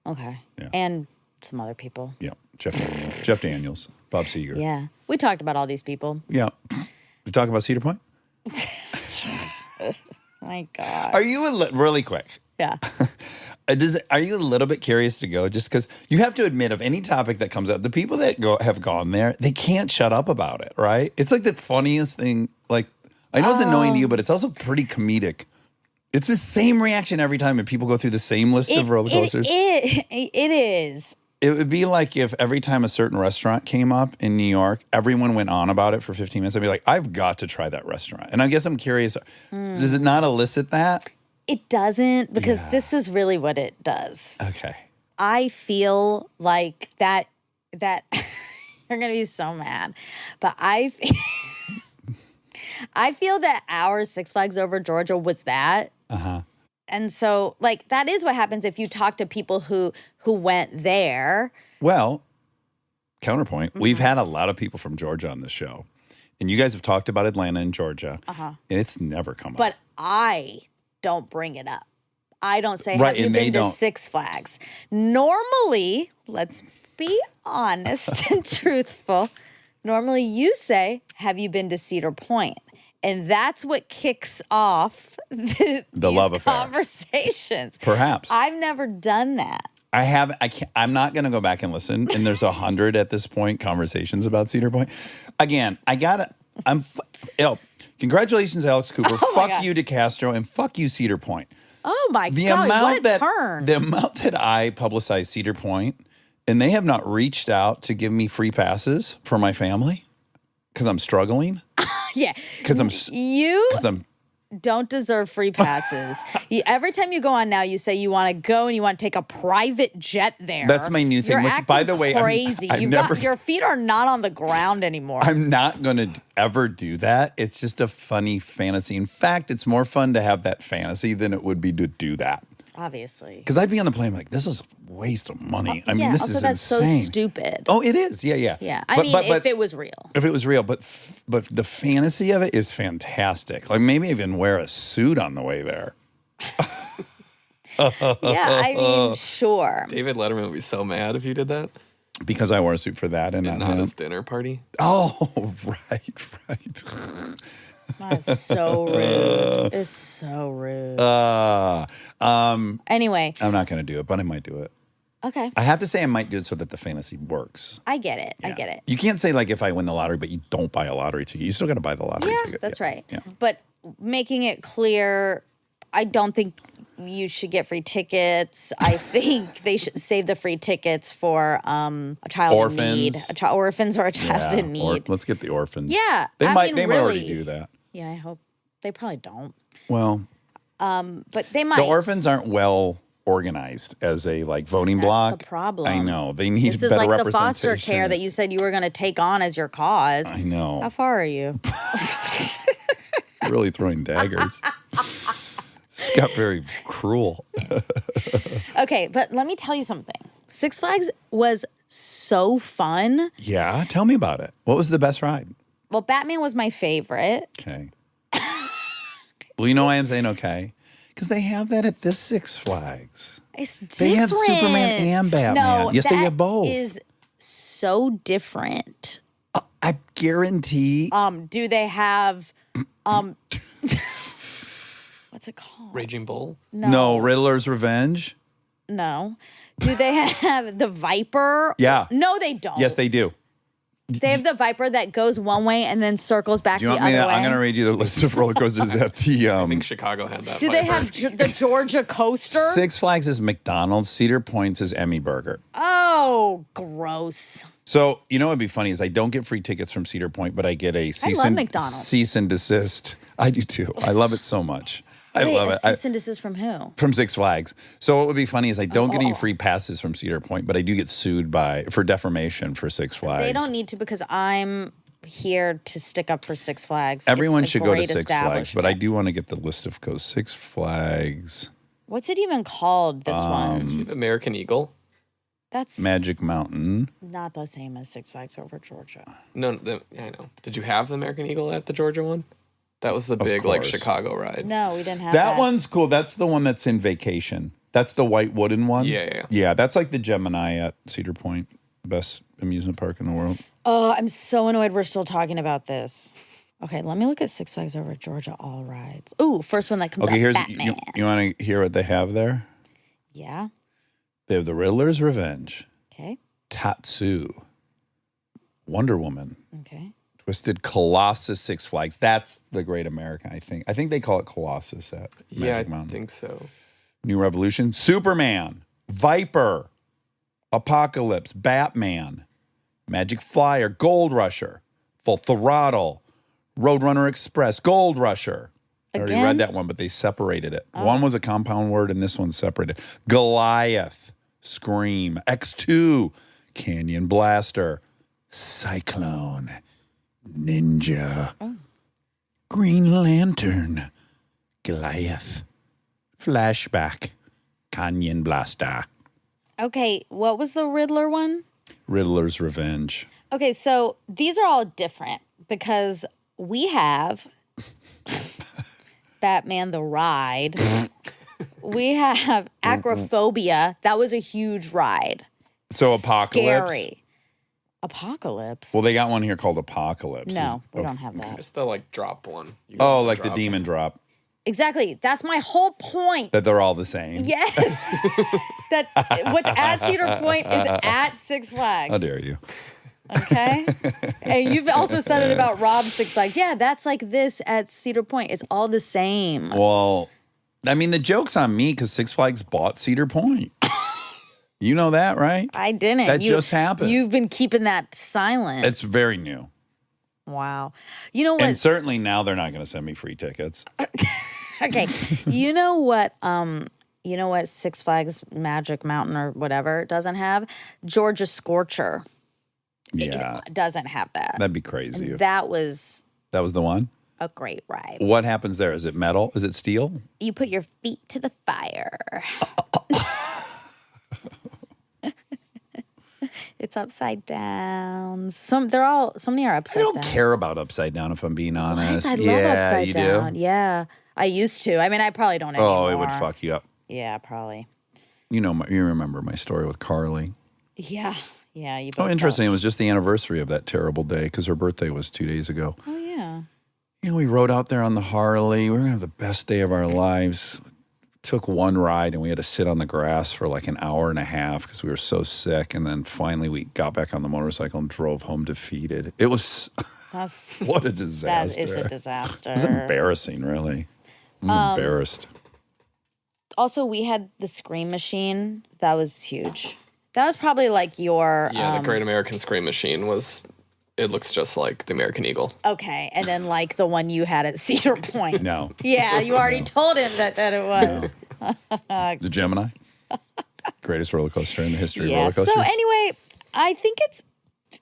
Okay. Yeah. And some other people. Yeah. Jeff Daniels. Bob Seger. Yeah. We talked about all these people. Yeah. We talk about Cedar Point? My God. Are you really quick? Yeah. Are you a little bit curious to go? Just because you have to admit, of any topic that comes out, the people that have gone there, they can't shut up about it, right? It's like the funniest thing. Like, I know it's annoying to you, but it's also pretty comedic. It's the same reaction every time, and people go through the same list of roller coasters. It is. It would be like if every time a certain restaurant came up in New York, everyone went on about it for 15 minutes. I'd be like, I've got to try that restaurant. And I guess I'm curious, does it not elicit that? It doesn't, because this is really what it does. Okay. I feel like that you're going to be so mad. But I feel that our Six Flags Over Georgia was that. Uh-huh. And so, like, that is what happens if you talk to people who went there. Well, counterpoint, we've had a lot of people from Georgia on this show. And you guys have talked about Atlanta and Georgia. And it's never come up. But I don't bring it up. I don't say, Right, have you and they been to don't. Six Flags? Normally, let's be honest and truthful. Normally you say, have you been to Cedar Point? And that's what kicks off these love affair. conversations. Perhaps. I've never done that. I'm not going to go back and listen. And there's 100 at this point conversations about Cedar Point. Again, congratulations, Alex Cooper. Oh my Fuck God. you, DeCastro, and fuck you, Cedar Point. Oh my The God, amount what a turn. the amount that I publicize Cedar Point, and they have not reached out to give me free passes for my family because I'm struggling. Yeah. Because I'm Don't deserve free passes. Every time you go on now, you say you want to go and you want to take a private jet there. That's my new thing, You're which, acting by the way, crazy. Your feet are not on the ground anymore. I'm not going to ever do that. It's just a funny fantasy. In fact, it's more fun to have that fantasy than it would be to do that. obviously. Because I'd be on the plane like, this is a waste of money. I mean, this also is that's insane. so stupid. Oh, it is. Yeah. Yeah, I mean, if it was real. If it was real, but the fantasy of it is fantastic. Like maybe even wear a suit on the way there. Yeah, I mean, sure. David Letterman would be so mad if you did that. Because I wore a suit for that and Not his dinner party. Oh, right. That's so rude. It's so rude. Anyway. I'm not going to do it, but I might do it. Okay. I have to say I might do it so that the fantasy works. I get it. Yeah. I get it. You can't say like if I win the lottery, but you don't buy a lottery ticket. You still got to buy the lottery Yeah, ticket. that's right. Yeah. But making it clear, I don't think you should get free tickets. I think they should save the free tickets for a child in need. Orphans or a child in need. Let's get the orphans. Yeah. They I might mean, already really. do that. Yeah, I hope. They probably don't. Well, But they might. the orphans aren't well organized as a like voting block. That's the problem. I know. They need This is better like the foster representation. care that you said you were going to take on as your cause. I know. How far are you? You're really throwing daggers. It's got very cruel. Okay, but let me tell you something. Six Flags was so fun. Yeah, tell me about it. What was the best ride? Well, Batman was my favorite. Okay. Well, you know why I'm saying okay? Because they have that at this Six Flags. It's different. They have Superman and Batman. No, Yes, they have both. Is so different. I guarantee. Do they have what's it called? Raging Bull. No, Riddler's Revenge. No. Do they have the Viper? Yeah. No, they don't. Yes, they do. They have the Viper that goes one way and then circles back Do you the want me other to? way. I'm going to read you the list of roller coasters that the I think Chicago had that. Do they Viper. have the Georgia Coaster? Six Flags is McDonald's. Cedar Point's is Emmy Burger. Oh, gross. So you know what'd be funny is I don't get free tickets from Cedar Point, but I get a cease and desist. I do too. I love it so much. I Wait, love a it. cease and desist from who? From Six Flags. So what would be funny is I don't get any free passes from Cedar Point, but I do get sued for defamation for Six Flags. They don't need to because I'm here to stick up for Six Flags. Everyone It's a should go to great Six Flags, but I establishment. do want to get the list of goes Six Flags, What's it even called, this one? American Eagle. That's Magic Mountain. not the same as Six Flags over Georgia. No, yeah, I know. Did you have the American Eagle at the Georgia one? That was the big like course. Chicago ride. No, we didn't have That one's cool. That's the one that's in Vacation. That's the white wooden one. Yeah. Yeah, that's like the Gemini at Cedar Point. Best amusement park in the world. Oh, I'm so annoyed we're still talking about this. Okay, let me look at Six Flags over Georgia all rides. Ooh, first one that comes Okay, up, here's Batman. you want to hear what they have there? Yeah, They have the Riddler's Revenge, okay, Tatsu, Wonder Woman, okay. Twisted Colossus, Six Flags. That's the Great American, I think. I think they call it Colossus at Magic I Mountain. think so. New Revolution, Superman, Viper, Apocalypse, Batman, Magic Flyer, Gold Rusher, Full Throttle, Roadrunner Express, Gold Rusher. I already Again? read that one, but they separated it. One was a compound word, and this one's separated. Goliath, Scream, X2, Canyon Blaster, Cyclone, Ninja, Green Lantern, Goliath, Flashback, Canyon Blaster, Okay, what was the Riddler one? Riddler's Revenge. Okay, so these are all different because we have Batman the Ride. We have Acrophobia. That was a huge ride. So Apocalypse. Scary. Apocalypse? Well, they got one here called Apocalypse. No, we don't have that. It's the like drop one. You Oh, can like the drop demon drop. Exactly. That's my whole point. That they're all the same. Yes. That what's at Cedar Point is at Six Flags. How dare you? Okay. And you've also said it about Rob's Six Flags. Yeah, that's like this at Cedar Point. It's all the same. Well, I mean, the joke's on me because Six Flags bought Cedar Point. You know that, right? I didn't. That just happened. You've been keeping that silent. It's very new. Wow. You know what? And certainly now they're not going to send me free tickets. Okay. You know what? You know what? Six Flags Magic Mountain or whatever doesn't have Georgia Scorcher. Yeah. It doesn't have that. That'd be crazy. That was That was the one? a great ride. What happens there? Is it metal? Is it steel? You put your feet to the fire. It's upside down. So many are I upside don't down. care about upside down, if I'm being honest. I love yeah, upside you down. do? Yeah. I used to. I mean, I probably don't anymore. Oh, it would fuck you up. Yeah, probably. You remember my story with Carly. Yeah. Yeah. You both Oh, interesting. It was just the anniversary of that terrible day because her birthday was 2 days ago. Oh, yeah. We rode out there on the Harley. We were going to have the best day of our lives. Took one ride and we had to sit on the grass for like an hour and a half because we were so sick. And then finally we got back on the motorcycle and drove home defeated. It was, what a disaster. That is a disaster. It was embarrassing, really. I'm embarrassed. Also, we had the Scream Machine. That was huge. That was probably like your... Yeah, the Great American Scream Machine it looks just like the American Eagle. Okay, and then like the one you had at Cedar Point. No. Yeah, you already told him that it was. The Gemini? Greatest roller coaster in the history of Yeah, roller coasters. so anyway, I think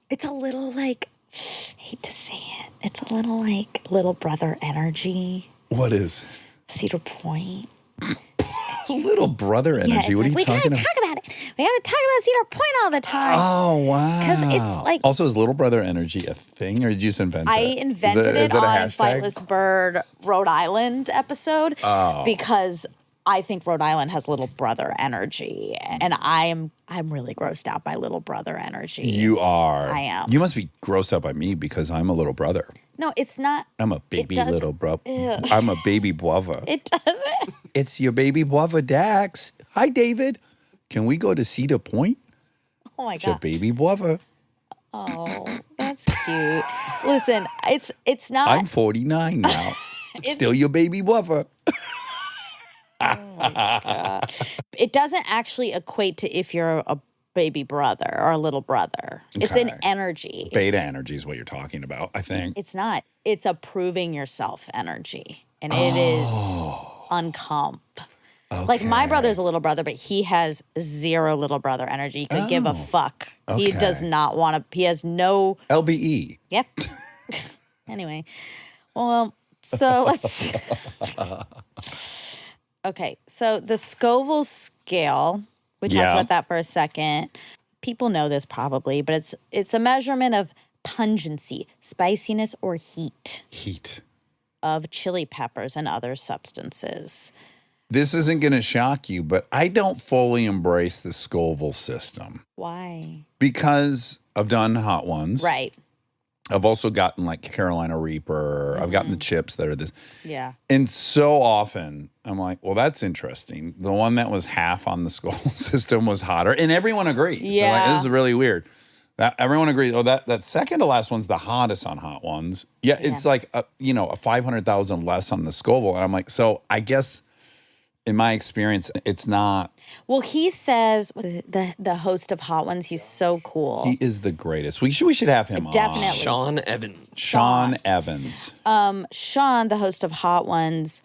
it's a little like, hate to say it, it's a little like little brother energy. What is? Cedar Point. Little brother energy. What are you we talking gotta about? talk about it. We gotta talk about Cedar Point all the time. Oh, wow. Because it's like... Also, is little brother energy a thing, or did you just invent it? I invented Is it a on hashtag? Flightless Bird Rhode Island episode because I think Rhode Island has little brother energy, and I'm really grossed out by little brother energy. You are. I am. You must be grossed out by me because I'm a little brother. No, it's not. I'm a baby doesn't- little brother. Ew. I'm a baby brother. It doesn't. It's your baby brother, Dax. Hi, David. Can we go to Cedar Point? Oh my It's your god. baby brother. Oh, that's cute. Listen, it's not. I'm 49 now. Still your baby brother. It doesn't actually equate to if you're a baby brother or a little brother. It's an Okay. energy. Beta energy is what you're talking about, I think. It's not. It's a proving yourself energy. And it is uncomp. Like my brother's a little brother, but he has zero little brother energy. He could give a fuck. He does Okay. not want to. He has no. LBE. Yep. Anyway, well, so let's. Okay, so the Scoville scale. We talked Yeah. about that for a second. People know this probably, but it's a measurement of pungency, spiciness, or heat Heat. of chili peppers and other substances. This isn't going to shock you, but I don't fully embrace the Scoville system Why? because I've done hot ones. Right. I've also gotten like Carolina Reaper. I've gotten the Mm-hmm. chips that are this. Yeah. And so often I'm like, well, that's interesting. The one that was half on the Scoville system was hotter. And everyone agrees. They're like, Yeah. this is really weird. That everyone agrees. Oh, that second to last one's the hottest on hot ones. Yeah, it's like a 500,000 less on the Scoville. And I'm like, so I guess in my experience, it's not. Well, he says the host of Hot Ones. He's so cool. He is the greatest. We should have him on. Definitely. Sean Evans. Sean Evans. Sean, the host of Hot Ones,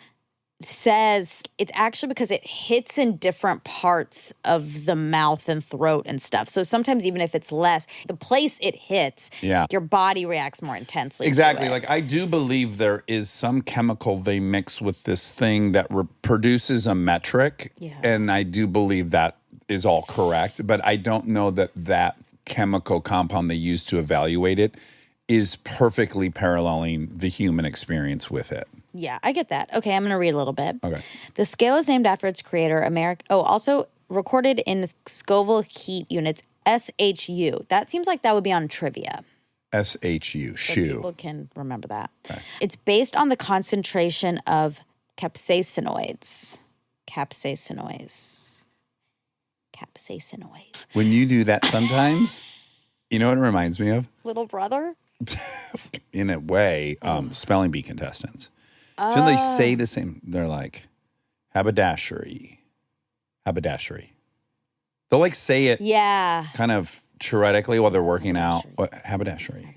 says it's actually because it hits in different parts of the mouth and throat and stuff. So sometimes even if it's less, the place it hits, Yeah. your body reacts more intensely. to Exactly. it. Like I do believe there is some chemical they mix with this thing that produces a metric. Yeah. And I do believe that is all correct. But I don't know that chemical compound they use to evaluate it is perfectly paralleling the human experience with it. Yeah, I get that. Okay, I'm going to read a little bit. Okay. The scale is named after its creator, also recorded in Scoville heat units, SHU. That seems like that would be on trivia. SHU, So shoe. people can remember that. It's based on the concentration of capsaicinoids. Capsaicinoid. When you do that sometimes, you know what it reminds me of? Little brother? In a way, spelling bee contestants. Shouldn't they say the same? They're like, haberdashery. Haberdashery. They'll like say it Yeah. kind of theoretically while they're working out. What? Haberdashery.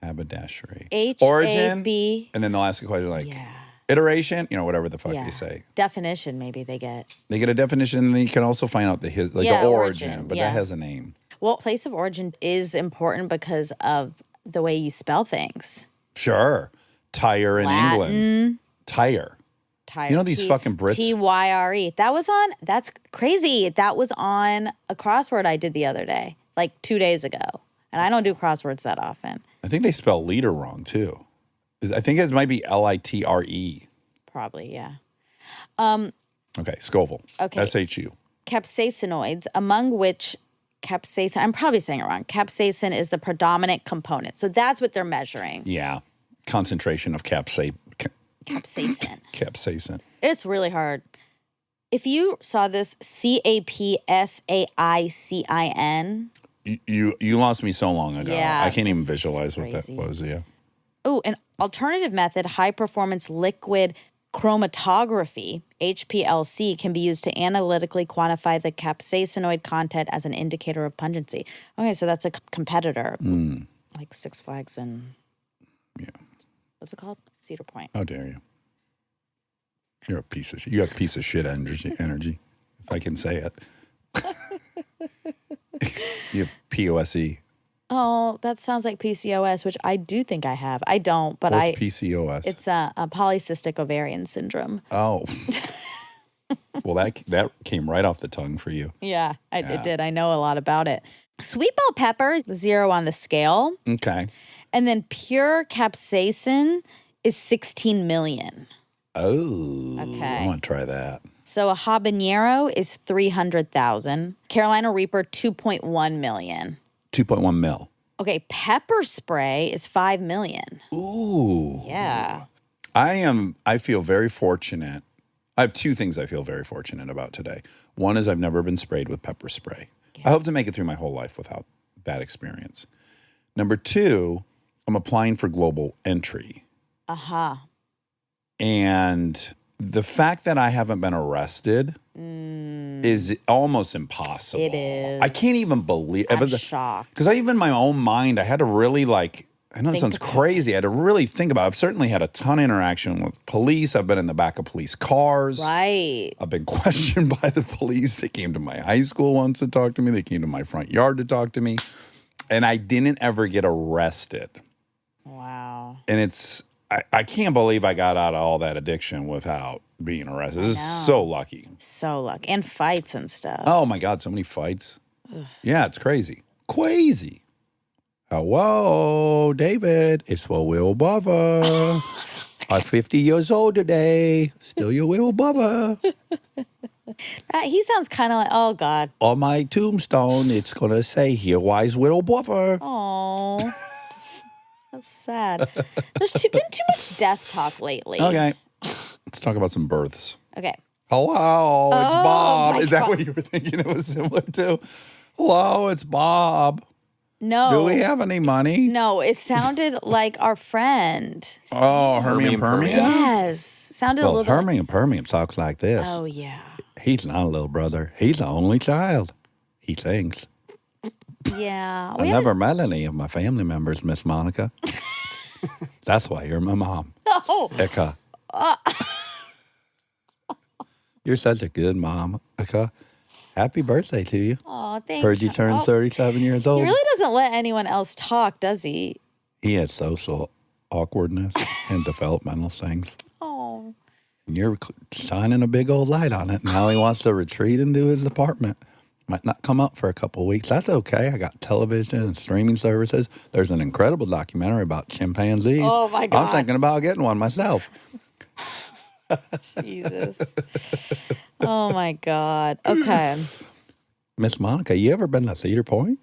Haberdashery. Origin. H-A-B. And then they'll ask a question like, Yeah. iteration, whatever the fuck Yeah. they say. Definition, maybe they get. They get a definition, and then you can also find out Yeah, the origin, origin, but yeah. that has a name. Well, place of origin is important because of the way you spell things. Sure. Tyre in Latin. England. Tyre. Tyre. You know these fucking Brits? Tyre. That's crazy. That was on a crossword I did the other day, like 2 days ago. And I don't do crosswords that often. I think they spell leader wrong, too. I think it might be Litre. Probably, yeah. Okay, Scoville. Okay. SHU. Capsaicinoids, among which capsaicin, I'm probably saying it wrong. Capsaicin is the predominant component. So that's what they're measuring. Yeah. Concentration of capsaicin. Capsaicin. It's really hard. If you saw this, CAPSAICIN. You lost me so long ago. Yeah, I can't even it's visualize what crazy. that was, yeah. Oh, an alternative method, high-performance liquid chromatography, HPLC, can be used to analytically quantify the capsaicinoid content as an indicator of pungency. Okay, so that's a competitor, like Six Flags and what's it called? Cedar Point. How dare you? You're a piece of shit. You have piece of shit energy, if I can say it. You have POSE. Oh, that sounds like PCOS, which I do think I have. I don't, but What's PCOS? It's a polycystic ovarian syndrome. Oh. Well, that came right off the tongue for you. Yeah, it did. I know a lot about it. Sweet bell pepper, 0 on the scale. Okay. And then pure capsaicin is 16 million. Oh. Okay. I want to try that. So a habanero is 300,000. Carolina Reaper, 2.1 million. 2.1 mil. Okay, pepper spray is 5 million. Ooh. Yeah. I feel very fortunate. I have two things I feel very fortunate about today. One is I've never been sprayed with pepper spray. I hope to make it through my whole life without that experience. Number two, I'm applying for global entry. Uh-huh. And the fact that I haven't been arrested is almost impossible. It is. I can't even believe it. I'm shocked. Because even in my own mind, I had to really I know it Think sounds about crazy. I had to really think about it. I've certainly had a ton of interaction with police. I've been in the back of police cars. Right. I've been questioned by the police. They came to my high school once to talk to me. They came to my front yard to talk to me. And I didn't ever get arrested. Wow. And I can't believe I got out of all that addiction without being arrested. This is so lucky. So lucky. And fights and stuff. Oh, my God, so many fights. Yeah, it's crazy. Crazy. Hello, David. It's for Will Bubba. I'm 50 years old today. Still your Will Bubba. He sounds kind of like, oh, God. On my tombstone, it's going to say, here wise Will Bubba. Oh. That's sad. There's been too much death talk lately. Okay. Let's talk about some births. Okay. Hello, it's Bob. my Is that God. what you were thinking it was similar to? Hello, it's Bob. No. Do we have any money? No, it sounded like our friend. Oh, Hermie and Hermie and Permia? Yes. Sounded a Well, little Hermie and Permia talks like this. Oh, yeah. He's not a little brother. He's the only child. He thinks. Yeah. I never met any of my family members, Miss Monica. That's why you're my mom. Oh. Eka. You're such a good mom, Eka. Happy birthday to you. Oh, thanks. Heard you turned 37 years old. He really doesn't let anyone else talk, does he? He has social awkwardness and developmental things. Oh. And you're shining a big old light on it. Now he wants to retreat into his apartment. Might not come up for a couple of weeks. That's okay. I got television and streaming services. There's an incredible documentary about chimpanzees. Oh, my God. I'm thinking about getting one myself. Jesus. Oh, my God. Okay. Miss Monica, you ever been to Cedar Point?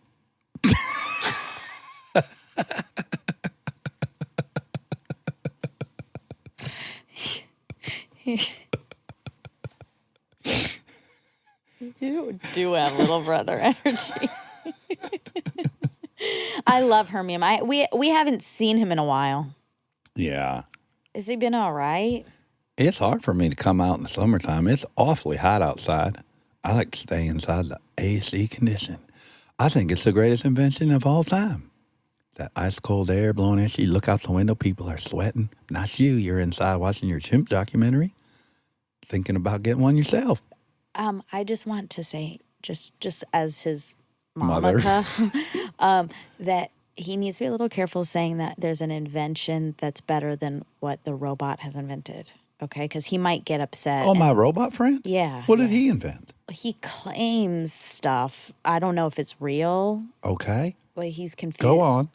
You do have little brother energy. I love Hermium. We haven't seen him in a while. Yeah. Has he been all right? It's hard for me to come out in the summertime. It's awfully hot outside. I like to stay inside the AC condition. I think it's the greatest invention of all time. That ice cold air blowing at you. You look out the window, people are sweating. Not you. You're inside watching your chimp documentary, thinking about getting one yourself. I just want to say, just as his Mother. Monica, that he needs to be a little careful saying that there's an invention that's better than what the robot has invented. Okay, because he might get upset. Oh, my robot friend? Yeah. What did he invent? He claims stuff. I don't know if it's real, Okay. but he's confused. Go on.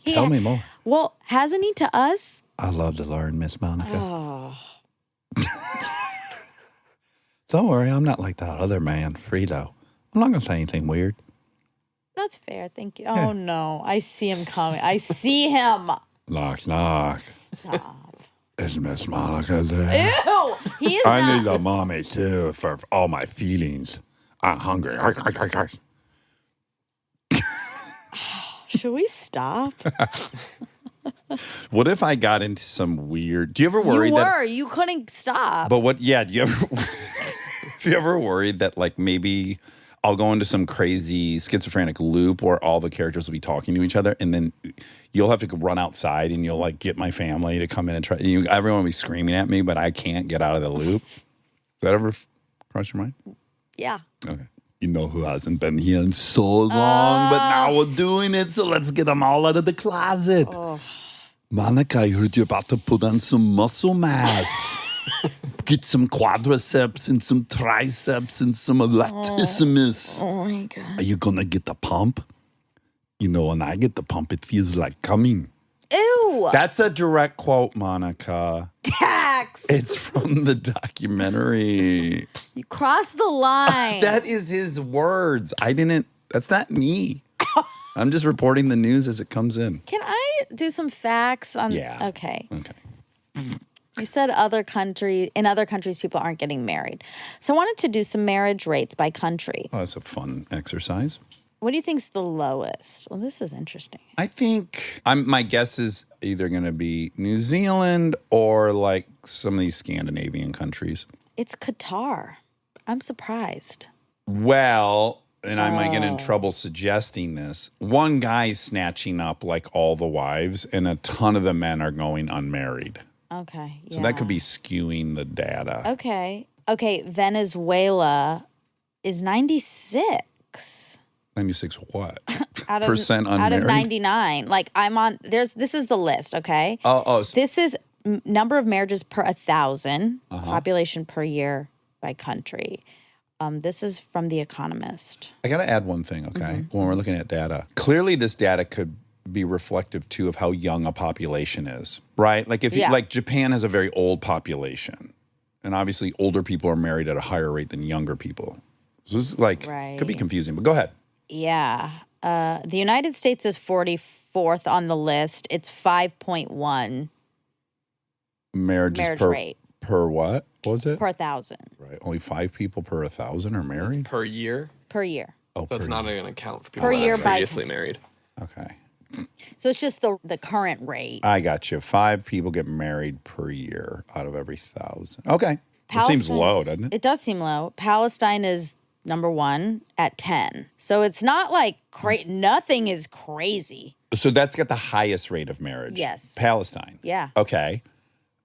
Yeah. Tell me more. Well, hasn't he to us? I love to learn, Miss Monica. Oh. Don't worry, I'm not like that other man, Frito. I'm not going to say anything weird. That's fair. Thank you. Yeah. Oh, no. I see him coming. I see him. Knock, knock. Stop. Is Miss Monica there? Ew. He is I not. need a mommy, too, for all my feelings. I'm hungry. Should we stop? What if I got into some weird... Do you ever worry You that... were. You couldn't stop. But what... Yeah, do you ever... Have you ever worried that, like, maybe I'll go into some crazy schizophrenic loop where all the characters will be talking to each other, and then you'll have to run outside and you'll, like, get my family to come in and try... everyone will be screaming at me, but I can't get out of the loop. Does that ever cross your mind? Yeah. Okay. You know who hasn't been here in so long, but now we're doing it, so let's get them all out of the closet. Oh. Monica, I heard you're about to put on some muscle mass. Get some quadriceps and some triceps and some latissimus. Oh, my God. Are you going to get the pump? You know, when I get the pump, it feels like coming. Ew. That's a direct quote, Monica. Dax. It's from the documentary. You crossed the line. That is his words. That's not me. I'm just reporting the news as it comes in. Can I do some facts on? Yeah. Okay. Okay. You said in other countries, people aren't getting married. So I wanted to do some marriage rates by country. Oh, that's a fun exercise. What do you think's the lowest? Well, this is interesting. I think my guess is either going to be New Zealand or like some of these Scandinavian countries. It's Qatar. I'm surprised. Well, and I might get in trouble suggesting this. One guy's snatching up like all the wives, and a ton of the men are going unmarried. Okay. So that could be skewing the data. Okay. Venezuela is 96. 96 what? Out of, Percent unmarried? Out of 99. Like this is the list, okay? So this is number of marriages per 1,000, population per year by country. This is from The Economist. I got to add one thing, okay? When we're looking at data, clearly this data could be reflective too of how young a population is, right? Like like Japan has a very old population, and obviously older people are married at a higher rate than younger people. So this is like could be confusing, but go ahead. Yeah. The United States is 44th on the list. It's 5.1 marriage rate. Per what was it? Per 1,000. Right. Only 5 people per 1,000 are married? Per year. Per year. Oh, So it's not going to count for people Per that year are by- previously married. Okay. So it's just the current rate. I got you. 5 people get married per year out of every 1,000. Okay. That seems low, doesn't it? It does seem low. Palestine is number 1 at 10. So it's not like nothing is crazy. So that's got the highest rate of marriage. Yes. Palestine. Yeah. Okay.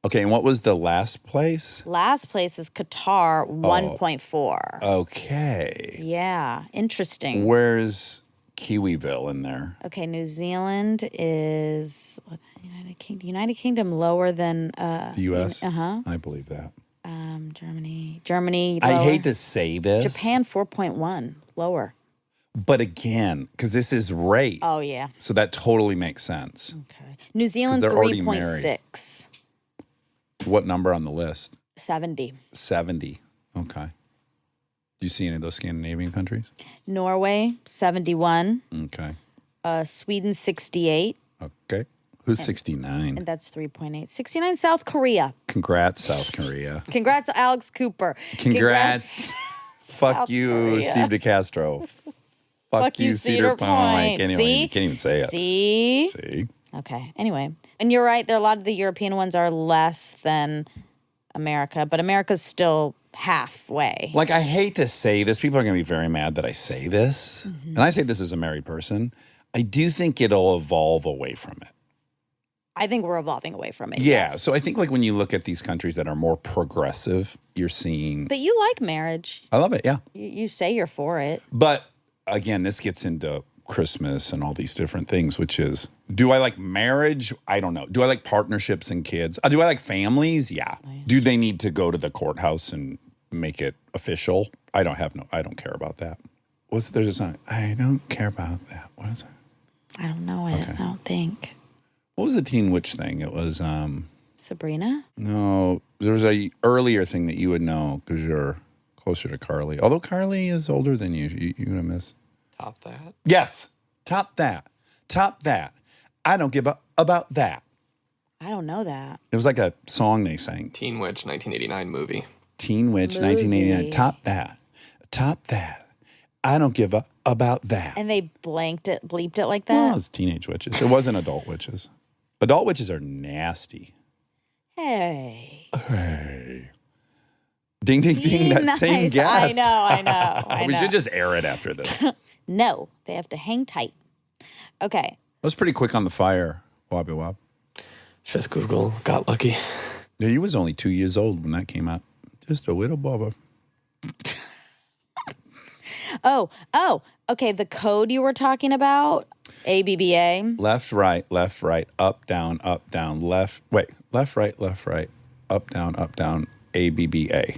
Okay, and what was the last place? Last place is Qatar, 1.4. Okay. Yeah, interesting. Where's Kiwiville in there? Okay, New Zealand is United Kingdom lower than The U.S.? Uh-huh. I believe that. Germany lower. I hate to say this. Japan 4.1 lower. But again, because this is rate. Oh yeah. So that totally makes sense. Okay. New Zealand they're already married. 3.6. What number on the list? 70. 70. Okay. Do you see any of those Scandinavian countries? Norway 71. Okay. Sweden 68. Okay. Who's 69? And that's 3.8. 69 South Korea. Congrats, South Korea. Congrats, Alex Cooper. Congrats. Fuck South you, Korea. Steve DeCastro. Fuck you, Cedar Point. Can't even say it. See? Okay. Anyway. And you're right. A lot of the European ones are less than America, but America's still halfway. Like, I hate to say this. People are going to be very mad that I say this. And I say this as a married person. I do think it'll evolve away from it. I think we're evolving away from it. Yeah. Yes. So I think, like, when you look at these countries that are more progressive, you're seeing... But you like marriage. I love it, yeah. You say you're for it. But, again, this gets into Christmas and all these different things, which is, do I like marriage? I don't know. Do I like partnerships and kids? Do I like families? Yeah. Do they need to go to the courthouse and make it official? I don't care about that. There's a song. I don't care about that. What is it? I don't know it. I don't think. What was the Teen Witch thing? It was, Sabrina? no, there was a earlier thing that you would know because you're closer to Carly. Although Carly is older than you. You would have missed. Top that. Yes. Top that. Top that. I don't give up about that. I don't know that. It was like a song they sang. Teen Witch 1989 movie. Teen Witch, Movie. 1989. Top that. Top that. I don't give up about that. And they bleeped it like Well, it that? was teenage witches. It wasn't adult witches. Adult witches are nasty. Hey. Hey. Ding, ding, ding. That same Nice. guest. I know. We should just air it after this. No, they have to hang tight. Okay. I was pretty quick on the fire. Wobby wob. Just Google. Got lucky. Yeah, he was only 2 years old when that came out. Just a little bubba. Oh, okay. The code you were talking about, ABBA. Left, right, up, down, left, right, up, down, ABBA.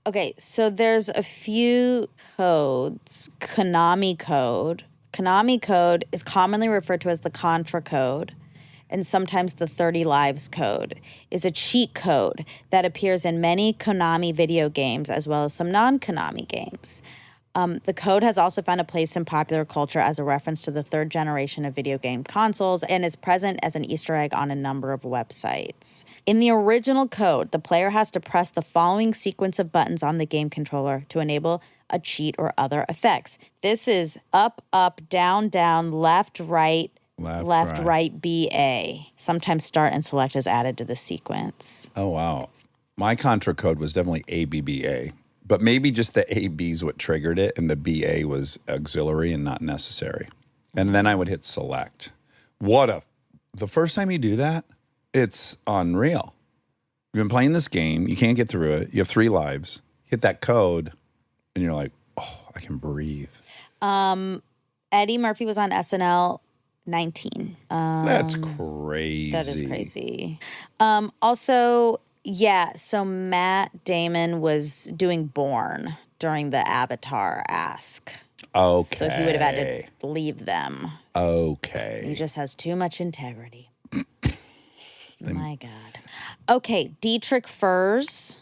Okay, so there's a few codes. Konami code. Konami code is commonly referred to as the Contra code, and sometimes the 30 Lives code is a cheat code that appears in many Konami video games as well as some non-Konami games. The code has also found a place in popular culture as a reference to the third generation of video game consoles and is present as an Easter egg on a number of websites. In the original code, the player has to press the following sequence of buttons on the game controller to enable a cheat or other effects. This is up, down, left, right, right, BA. Sometimes start and select is added to the sequence. Oh, wow. My Contra code was definitely ABBA. But maybe just the AB's what triggered it, and the BA was auxiliary and not necessary. And then I would hit select. The first time you do that, it's unreal. You've been playing this game, you can't get through it, you have 3 lives, hit that code, and you're like, oh, I can breathe. Eddie Murphy was on SNL 19. That's crazy. That is crazy. Also, yeah, so Matt Damon was doing Born during the Avatar ask. Okay. So he would have had to leave them. Okay. He just has too much integrity. My God. Okay, Dietrich Furs.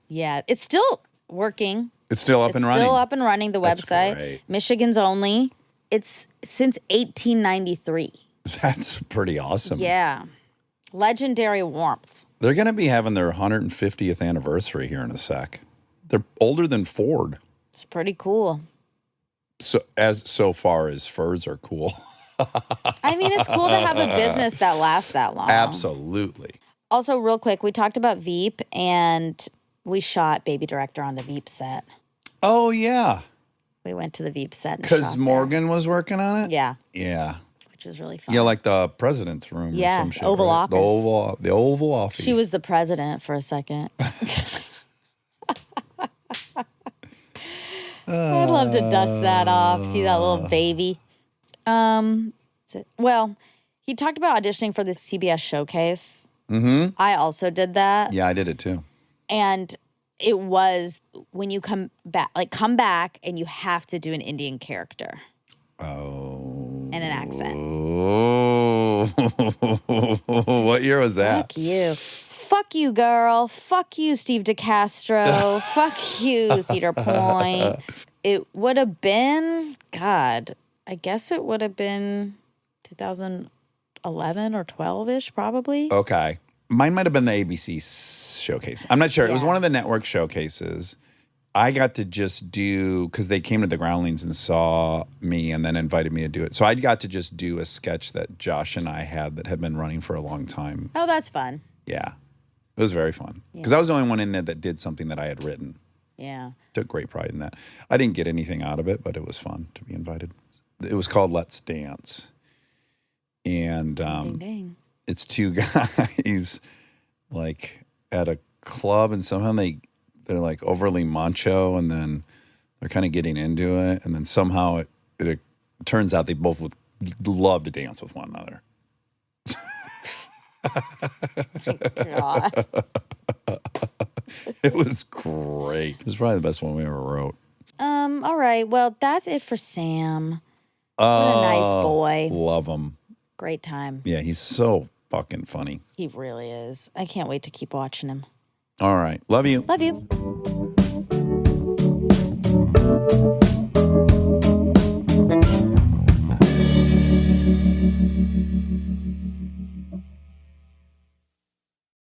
Yeah, it's still working. It's still up and running. Still up and running, the That's website. great. Michigan's only. It's since 1893. That's pretty awesome. Yeah. Legendary warmth. They're going to be having their 150th anniversary here in a sec. They're older than Ford. It's pretty cool. So far as furs are cool. I mean, it's cool to have a business that lasts that long. Absolutely. Also, real quick, we talked about Veep, and we shot Baby Director on the Veep set. Oh, yeah. We went to the Veep set and Because shot Morgan was working on it? there. Yeah, Yeah. which was really fun. Yeah, like the president's room Yeah, or some shit. Oval right? Office. The Oval Office. She was the president for a second. I'd love to dust that off, see that little baby. Well, he talked about auditioning for the CBS showcase. Mm-hmm. I also did that. Yeah, I did it too. And it was when you come back and you have to do an Indian character. Oh. And an accent. Oh. What year was that? Fuck you. Fuck you, girl. Fuck you, Steve DeCastro. Fuck you, Cedar Point. It would have been, God, I guess it would have been 2011 or 12-ish, probably. Okay. Mine might have been the ABC showcase. I'm not sure. It was Yeah. one of the network showcases. I got to just do, because they came to the Groundlings and saw me and then invited me to do it. So I got to just do a sketch that Josh and I had that had been running for a long time. Oh, that's fun. Yeah. It was very fun. Because I was the only one in there that did something that I had written. Yeah. Took great pride in that. I didn't get anything out of it, but it was fun to be invited. It was called Let's Dance. And Ding, ding. it's 2 guys like at a club, and somehow they're like overly macho, and then They're kind of getting into it, and then somehow it turns out they both would love to dance with one another. God. It was great. It was probably the best one we ever wrote. All right. Well, that's it for Sam. What a nice boy. Love him. Great time. Yeah, he's so fucking funny. He really is. I can't wait to keep watching him. All right. Love you. Love you.